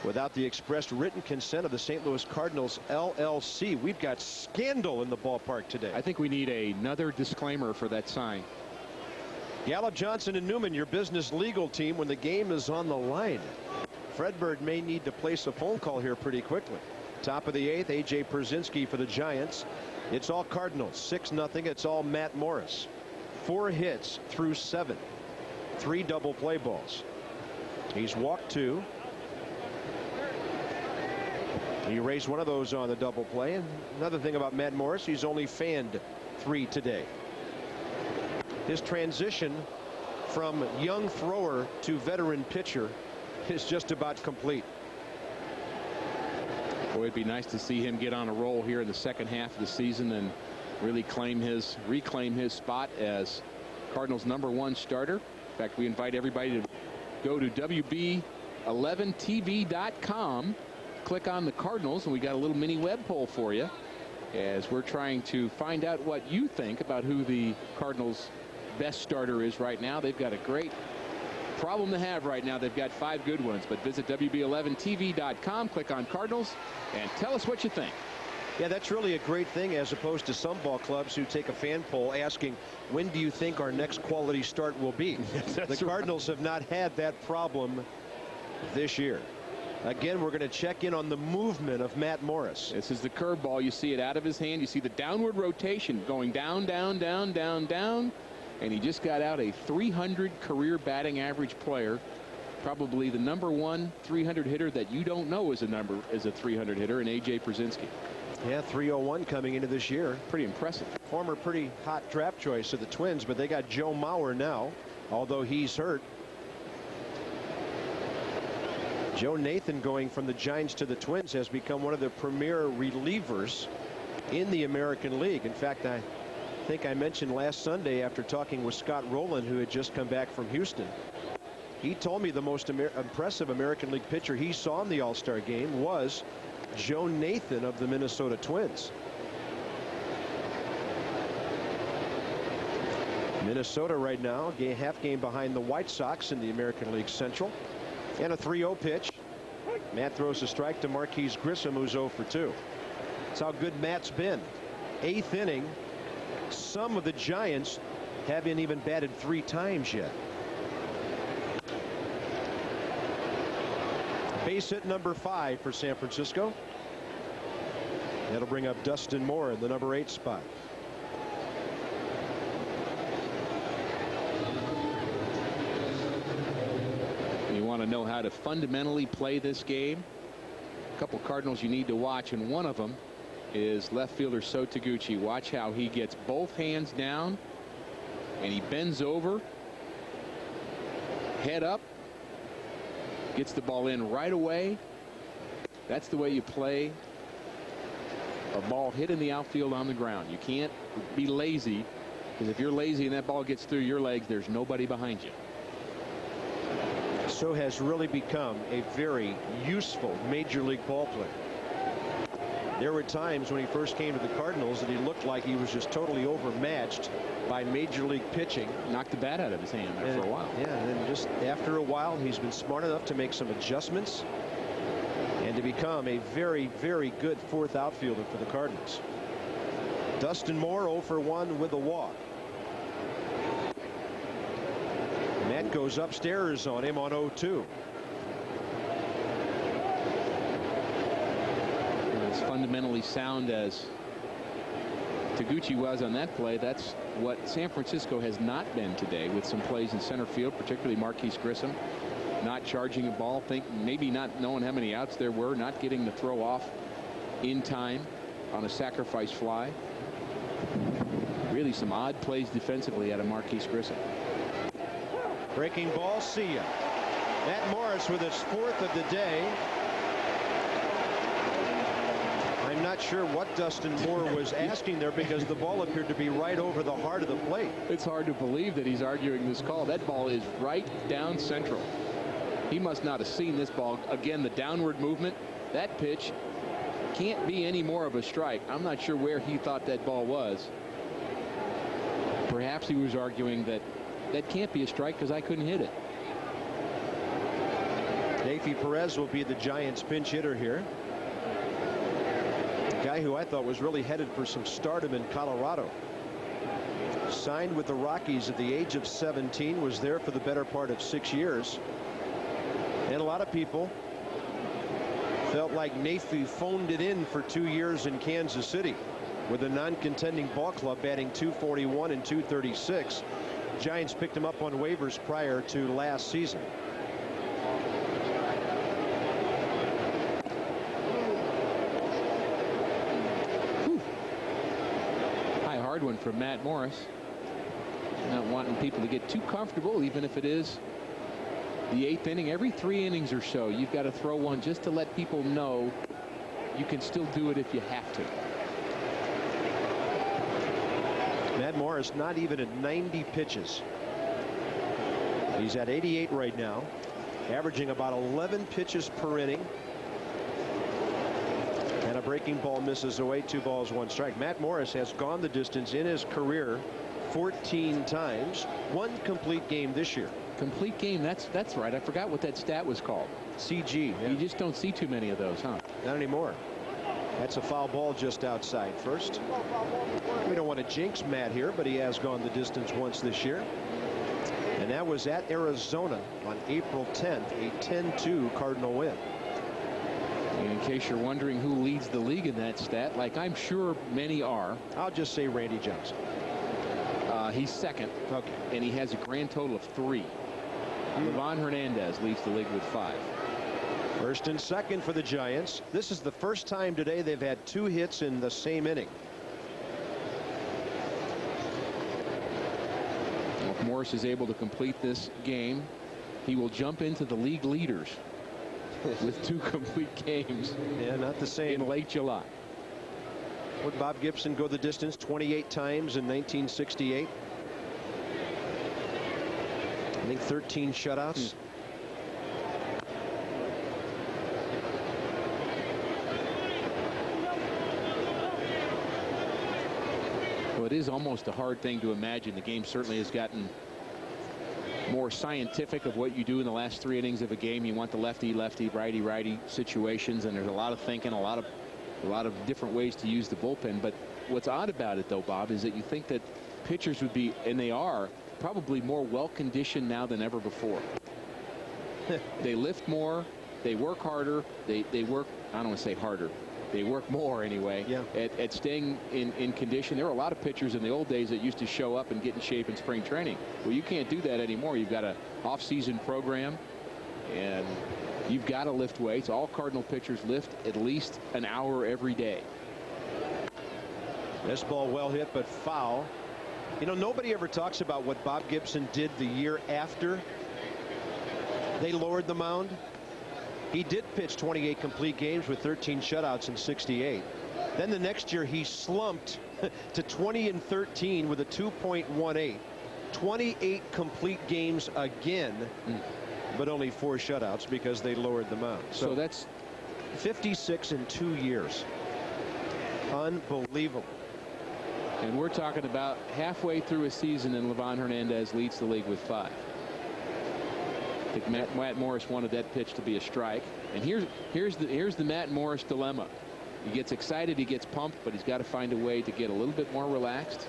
without the expressed written consent of the St. Louis Cardinals LLC. We've got scandal in the ballpark today. I think we need another disclaimer for that sign. Gallup, Johnson & Newman, your business legal team when the game is on the line. Fredberg may need to place a phone call here pretty quickly. Top of the 8th, A.J. Pierzynski for the Giants. It's all Cardinals, 6-0. It's all Matt Morris. 4 hits through 7. 3 double play balls. He's walked 2. He raised 1 of those on the double play. And another thing about Matt Morris, he's only fanned 3 today. His transition from young thrower to veteran pitcher is just about complete. Boy, it'd be nice to see him get on a roll here in the second half of the season and really reclaim his spot as Cardinals #1 starter. In fact, we invite everybody to go to WB11TV.com, click on the Cardinals, and we got a little mini web poll for you as we're trying to find out what you think about who the Cardinals' best starter is right now. They've got a great problem to have right now. They've got 5 good ones, but visit WB11TV.com, click on Cardinals, and tell us what you think. Yeah, that's really a great thing, as opposed to some ball clubs who take a fan poll asking, when do you think our next quality start will be? The Cardinals have not had that problem this year. Again, we're going to check in on the movement of Matt Morris. This is the curveball. You see it out of his hand. You see the downward rotation going down, down, down, down, down. And he just got out a 300 career batting average player. Probably the #1 300 hitter that you don't know is a 300 hitter, in A.J. Przinsky. Yeah, 301 coming into this year. Pretty impressive. Former pretty hot draft choice of the Twins, but they got Joe Mauer now, although he's hurt. Joe Nathan, going from the Giants to the Twins, has become one of the premier relievers in the American League. In fact, I think I mentioned last Sunday, after talking with Scott Rowland, who had just come back from Houston, he told me the most impressive American League pitcher he saw in the All-Star game was Joe Nathan of the Minnesota Twins. Minnesota right now half game behind the White Sox in the American League Central. And a 3-0 pitch. Matt throws a strike to Marquise Grissom, who's 0 for 2. That's how good Matt's been. 8th inning. Some of the Giants haven't even batted 3 times yet. Base hit number 5 for San Francisco. That'll bring up Dustin Moore in the number 8 spot. You want to know how to fundamentally play this game? A couple Cardinals you need to watch, and one of them is left fielder So Taguchi. Watch how he gets both hands down and he bends over, head up, gets the ball in right away. That's the way you play a ball hit in the outfield on the ground. You can't be lazy, because if you're lazy and that ball gets through your legs, there's nobody behind you. So has really become a very useful major league ball player. There were times when he first came to the Cardinals that he looked like he was just totally overmatched by major league pitching. Knocked the bat out of his hand after a while. Yeah, and then just after a while, he's been smart enough to make some adjustments and to become a very, very good 4th outfielder for the Cardinals. Dustin Moore 0 for 1 with a walk. Matt goes upstairs on him on 0-2. As fundamentally sound as Taguchi was on that play, that's what San Francisco has not been today, with some plays in center field, particularly Marquise Grissom not charging a ball, maybe not knowing how many outs there were, not getting the throw off in time on a sacrifice fly. Really some odd plays defensively out of Marquise Grissom. Breaking ball, see ya. Matt Morris with his 4th of the day. I'm not sure what Dustin Moore was asking there, because the ball appeared to be right over the heart of the plate. It's hard to believe that he's arguing this call. That ball is right down central. He must not have seen this ball. Again, the downward movement. That pitch can't be any more of a strike. I'm not sure where he thought that ball was. Perhaps he was arguing that that can't be a strike because I couldn't hit it. Neifi Perez will be the Giants pinch hitter here. A guy who I thought was really headed for some stardom in Colorado. Signed with the Rockies at the age of 17, was there for the better part of 6 years. And a lot of people felt like Neifi phoned it in for 2 years in Kansas City with a non-contending ball club, batting .241 and .236. Giants picked him up on waivers prior to last season. High hard one from Matt Morris. Not wanting people to get too comfortable, even if it is the 8th inning. Every 3 innings or so, you've got to throw one just to let people know you can still do it if you have to. Matt Morris not even at 90 pitches. He's at 88 right now, averaging about 11 pitches per inning. And a breaking ball misses away. 2 balls, 1 strike. Matt Morris has gone the distance in his career 14 times. 1 complete game this year. Complete game. That's right. I forgot what that stat was called. CG. Yeah. You just don't see too many of those, huh? Not anymore. That's a foul ball just outside first. We don't want to jinx Matt here, but he has gone the distance once this year. And that was at Arizona on April 10th, a 10-2 Cardinal win. And in case you're wondering who leads the league in that stat, like I'm sure many are. I'll just say Randy Johnson. He's second. Okay. And he has a grand total of 3. Livan Hernandez leads the league with 5. First and second for the Giants. This is the first time today they've had 2 hits in the same inning. If Morris is able to complete this game, he will jump into the league leaders with 2 complete games. Yeah, not the same. In late July. Would Bob Gibson go the distance 28 times in 1968? I think 13 shutouts. Well, it is almost a hard thing to imagine. The game certainly has gotten more scientific of what you do in the last 3 innings of a game. You want the lefty, righty, righty situations, and there's a lot of thinking, a lot of different ways to use the bullpen. But what's odd about it, though, Bob, is that you think that pitchers would be, and they are, probably more well-conditioned now than ever before. They lift more, they work harder, they work, I don't want to say harder, they work more anyway, yeah, at staying in condition. There were a lot of pitchers in the old days that used to show up and get in shape in spring training. Well, you can't do that anymore. You've got an off-season program, and you've got to lift weights. All Cardinal pitchers lift at least an hour every day. This ball well hit, but foul. You know, nobody ever talks about what Bob Gibson did the year after they lowered the mound. He did pitch 28 complete games with 13 shutouts in 68. Then the next year he slumped to 20-13 with a 2.18. 28 complete games again, but only 4 shutouts because they lowered the mound. So that's 56 in 2 years. Unbelievable. And we're talking about halfway through a season, and Livan Hernandez leads the league with 5. I think Matt Morris wanted that pitch to be a strike. And here's the Matt Morris dilemma. He gets excited, he gets pumped, but he's got to find a way to get a little bit more relaxed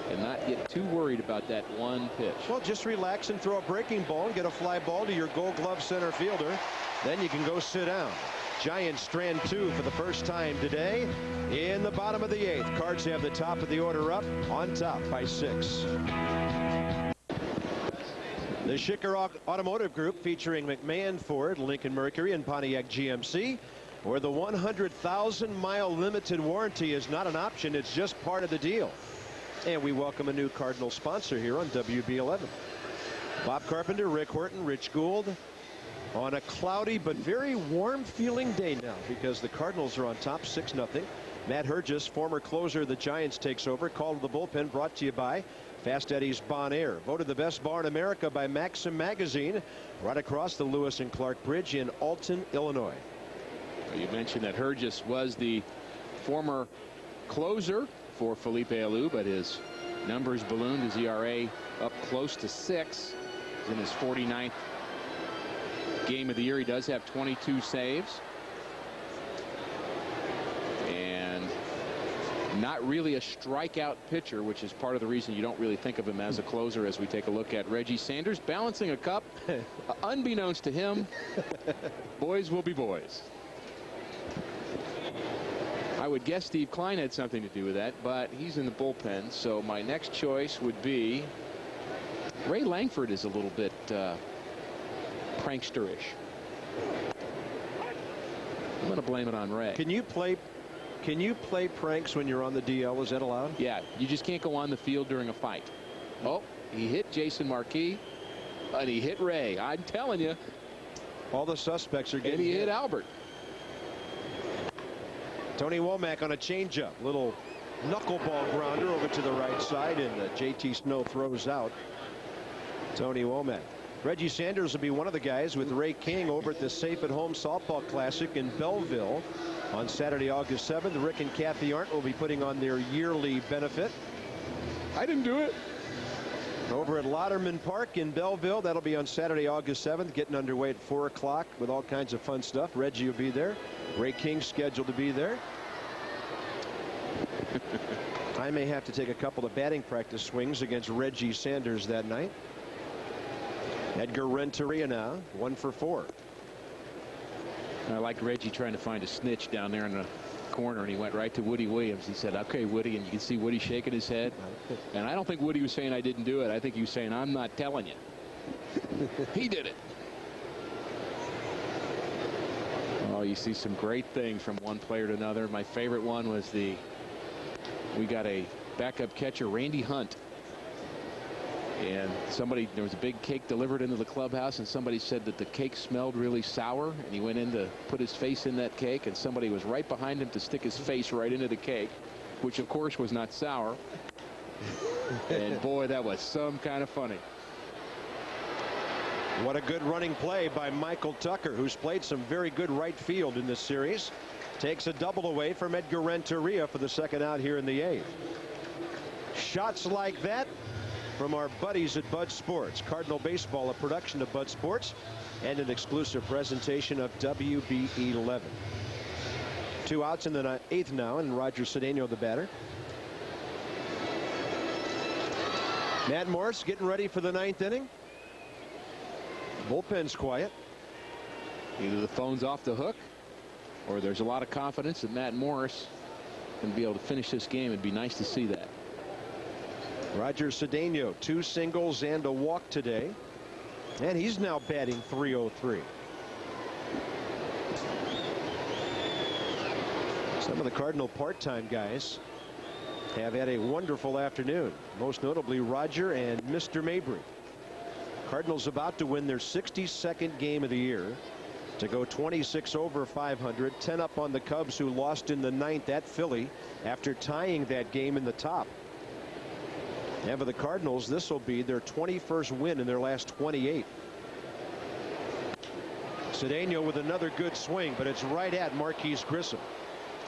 and not get too worried about that one pitch. Well, just relax and throw a breaking ball and get a fly ball to your Gold Glove center fielder. Then you can go sit down. Giants strand 2 for the first time today in the bottom of the 8th. Cards have the top of the order up, on top by 6. The Schicker Automotive Group, featuring McMahon Ford, Lincoln Mercury, and Pontiac GMC, where the 100,000-mile limited warranty is not an option, it's just part of the deal. And we welcome a new Cardinal sponsor here on WB11. Bob Carpenter, Rick Horton, Rich Gould, on a cloudy but very warm feeling day now because the Cardinals are on top 6-0. Matt Hergis, former closer of the Giants, takes over. Call to the bullpen brought to you by Fast Eddie's Bon Air, voted the best bar in America by Maxim magazine, right across the Lewis and Clark Bridge in Alton, Illinois. You mentioned that Hergis was the former closer for Felipe Alou, but his numbers ballooned, his ERA up close to 6. He's in his 49th game of the year. He does have 22 saves. And not really a strikeout pitcher, which is part of the reason you don't really think of him as a closer as we take a look at Reggie Sanders balancing a cup. Unbeknownst to him, boys will be boys. I would guess Steve Klein had something to do with that, but he's in the bullpen. So my next choice would be Ray Langford. Is a little bit pranksterish. I'm going to blame it on Ray. Can you play pranks when you're on the DL? Is that allowed? Yeah, you just can't go on the field during a fight. Oh, he hit Jason Marquis, and he hit Ray. I'm telling you. All the suspects are getting hit. And he hit Albert. Tony Womack on a changeup. Little knuckleball grounder over to the right side, and JT Snow throws out Tony Womack. Reggie Sanders will be one of the guys with Ray King over at the Safe at Home Softball Classic in Belleville on Saturday, August 7th. Rick and Kathy Arndt will be putting on their yearly benefit. I didn't do it. Over at Lauderman Park in Belleville. That'll be on Saturday, August 7th, getting underway at 4 o'clock with all kinds of fun stuff. Reggie will be there. Ray King's scheduled to be there. I may have to take a couple of batting practice swings against Reggie Sanders that night. Edgar Renteria now, 1 for 4. I like Reggie trying to find a snitch down there in the corner, and he went right to Woody Williams. He said, "Okay, Woody," and you can see Woody shaking his head. And I don't think Woody was saying I didn't do it. I think he was saying, "I'm not telling you." He did it. Oh, you see some great things from one player to another. My favorite one was we got a backup catcher, Randy Hunt. And there was a big cake delivered into the clubhouse, and somebody said that the cake smelled really sour, and he went in to put his face in that cake, and somebody was right behind him to stick his face right into the cake, which of course was not sour. And boy, that was some kind of funny. What a good running play by Michael Tucker, who's played some very good right field in this series. Takes a double away from Edgar Renteria for the second out here in the 8th. Shots like that from our buddies at Bud Sports. Cardinal Baseball, a production of Bud Sports and an exclusive presentation of WB11. 2 outs in the 8th now, and Roger Cedeno the batter. Matt Morris getting ready for the 9th inning. Bullpen's quiet. Either the phone's off the hook, or there's a lot of confidence that Matt Morris can be able to finish this game. It'd be nice to see that. Roger Cedeno, 2 singles and a walk today, and he's now batting .303. Some of the Cardinal part-time guys have had a wonderful afternoon, most notably Roger and Mr. Mabry. Cardinals about to win their 62nd game of the year to go 26 over 500, 10 up on the Cubs, who lost in the 9th at Philly after tying that game in the top. And for the Cardinals, this will be their 21st win in their last 28. Cedeno with another good swing, but it's right at Marquise Grissom.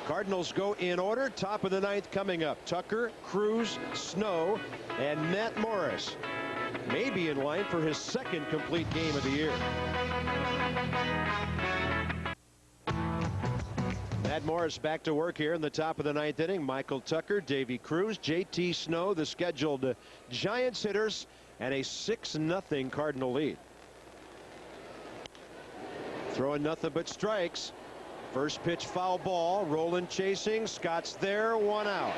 Cardinals go in order. Top of the 9th coming up. Tucker, Cruz, Snow, and Matt Morris. Maybe in line for his 2nd complete game of the year. Matt Morris back to work here in the top of the 9th inning. Michael Tucker, Davy Cruz, JT Snow, the scheduled Giants hitters, and a 6-0 Cardinal lead. Throwing nothing but strikes. First pitch foul ball. Roland chasing. Scott's there. 1 out.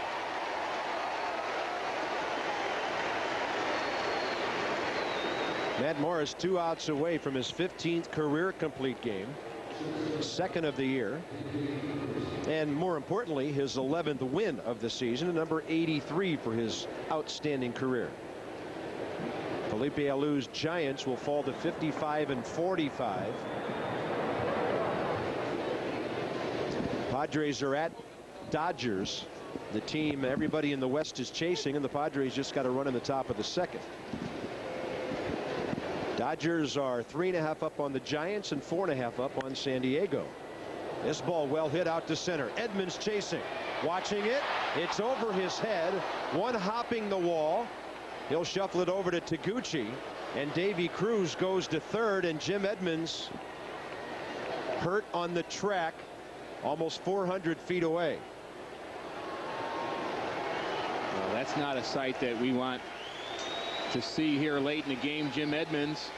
Matt Morris 2 outs away from his 15th career complete game. 2nd of the year, and more importantly, his 11th win of the season, and number 83 for his outstanding career. Felipe Alou's Giants will fall to 55-45. Padres are at Dodgers, the team everybody in the West is chasing, and the Padres just got a run in the top of the 2nd. Dodgers are 3.5 up on the Giants and 4.5 up on San Diego. This ball well hit out to center. Edmonds chasing, watching it. It's over his head. One hopping the wall. He'll shuffle it over to Taguchi, and Davy Cruz goes to 3rd, and Jim Edmonds hurt on the track almost 400 feet away. Well, that's not a sight that we want to see here late in the game. Jim Edmonds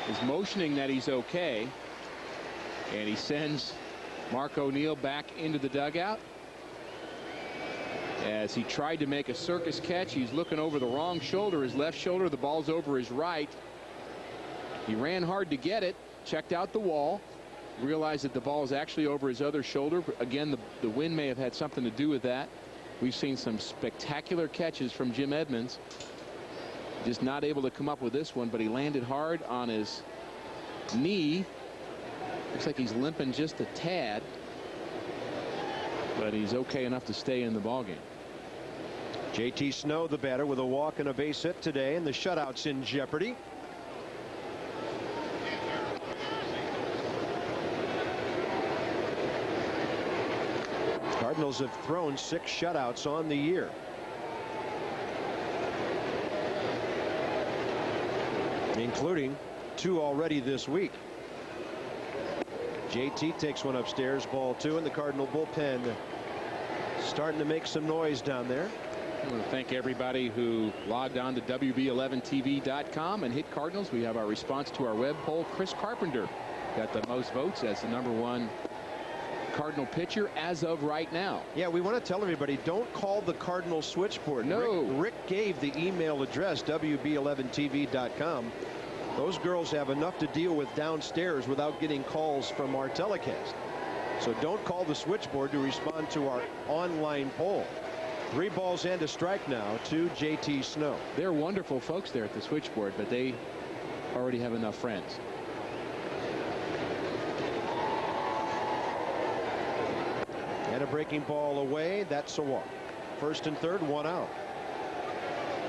is motioning that he's okay, and he sends Mark O'Neill back into the dugout. As he tried to make a circus catch, he's looking over the wrong shoulder, his left shoulder. The ball's over his right. He ran hard to get it, checked out the wall, realized that the ball is actually over his other shoulder. Again, the wind may have had something to do with that. We've seen some spectacular catches from Jim Edmonds. Just not able to come up with this one, but he landed hard on his knee. Looks like he's limping just a tad, but he's okay enough to stay in the ballgame. JT Snow, the batter, with a walk and a base hit today, and the shutout's in jeopardy. Cardinals have thrown 6 shutouts on the year. Including 2 already this week. JT takes one upstairs, ball 2, and the Cardinal bullpen starting to make some noise down there. I want to thank everybody who logged on to WB11TV.com and hit Cardinals. We have our response to our web poll. Chris Carpenter got the most votes as the #1 Cardinal pitcher as of right now. Yeah, we want to tell everybody, don't call the Cardinal switchboard. No. Rick gave the email address, WB11TV.com. Those girls have enough to deal with downstairs without getting calls from our telecast. So don't call the switchboard to respond to our online poll. 3 balls and a strike now to JT Snow. They're wonderful folks there at the switchboard, but they already have enough friends. And a breaking ball away. That's a walk. 1st and 3rd, 1 out.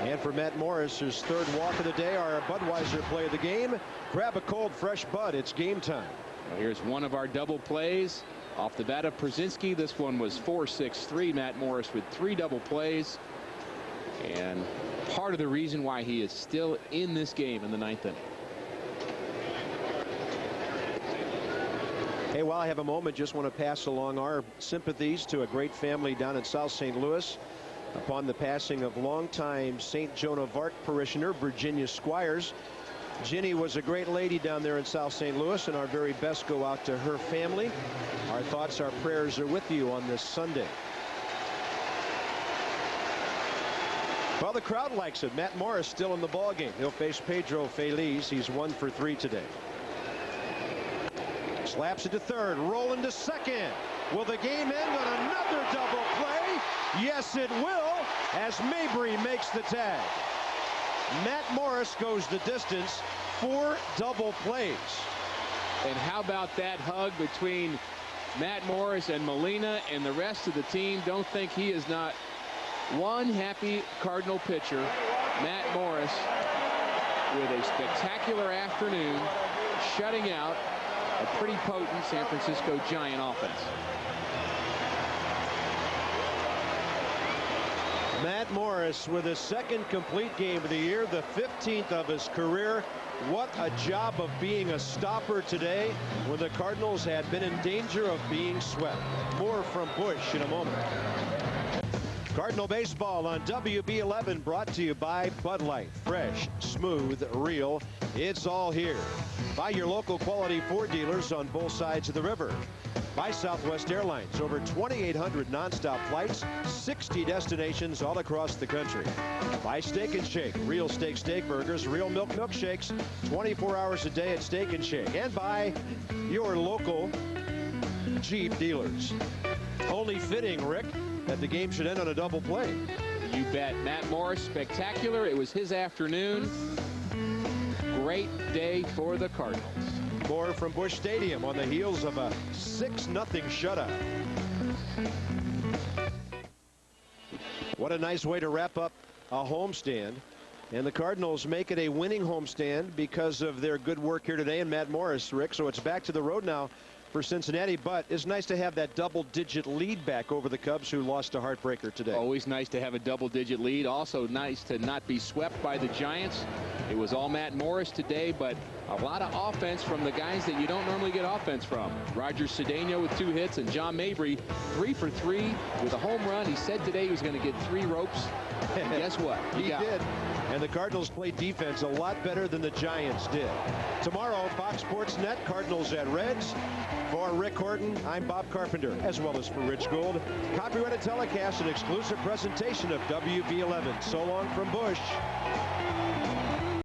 And for Matt Morris, his 3rd walk of the day, our Budweiser play of the game. Grab a cold, fresh Bud. It's game time. Well, here's one of our double plays. Off the bat of Przinski. This one was 4-6-3. Matt Morris with 3 double plays. And part of the reason why he is still in this game in the 9th inning. Hey, while I have a moment, just want to pass along our sympathies to a great family down in South St. Louis upon the passing of longtime St. Joan of Arc parishioner Virginia Squires. Ginny was a great lady down there in South St. Louis, and our very best go out to her family. Our thoughts, our prayers are with you on this Sunday. Well, the crowd likes it. Matt Morris still in the ball game. He'll face Pedro Feliz. He's 1 for 3 today. Slaps it to 3rd, rolling to 2nd. Will the game end on another double play? Yes, it will, as Mabry makes the tag. Matt Morris goes the distance. 4 double plays. And how about that hug between Matt Morris and Molina and the rest of the team? Don't think he is not one happy Cardinal pitcher. Matt Morris with a spectacular afternoon, shutting out a pretty potent San Francisco Giant offense. Matt Morris with his 2nd complete game of the year, the 15th of his career. What a job of being a stopper today when the Cardinals had been in danger of being swept. More from Busch in a moment. Cardinal baseball on WB11, brought to you by Bud Light. Fresh, smooth, real. It's all here. By your local quality Ford dealers on both sides of the river. By Southwest Airlines. Over 2,800 nonstop flights, 60 destinations all across the country. By Steak and Shake. Real steak burgers, real milk milkshakes, 24 hours a day at Steak and Shake. And by your local Jeep dealers. Only fitting, Rick, that the game should end on a double play. You bet. Matt Morris, spectacular. It was his afternoon. Great day for the Cardinals. More from Busch Stadium on the heels of a 6-0 shutout. What a nice way to wrap up a homestand. And the Cardinals make it a winning homestand because of their good work here today and Matt Morris, Rick. So it's back to the road now for Cincinnati, but it's nice to have that double-digit lead back over the Cubs, who lost a heartbreaker today. Always nice to have a double-digit lead. Also nice to not be swept by the Giants. It was all Matt Morris today, but a lot of offense from the guys that you don't normally get offense from. Roger Cedeno with 2 hits, and John Mabry 3 for 3 with a home run. He said today he was going to get 3 ropes. And guess what? He did. And the Cardinals played defense a lot better than the Giants did. Tomorrow, Fox Sports Net, Cardinals at Reds. For Rick Horton, I'm Bob Carpenter, as well as for Rich Gould. Copyrighted telecast and exclusive presentation of WB11. So long from Busch.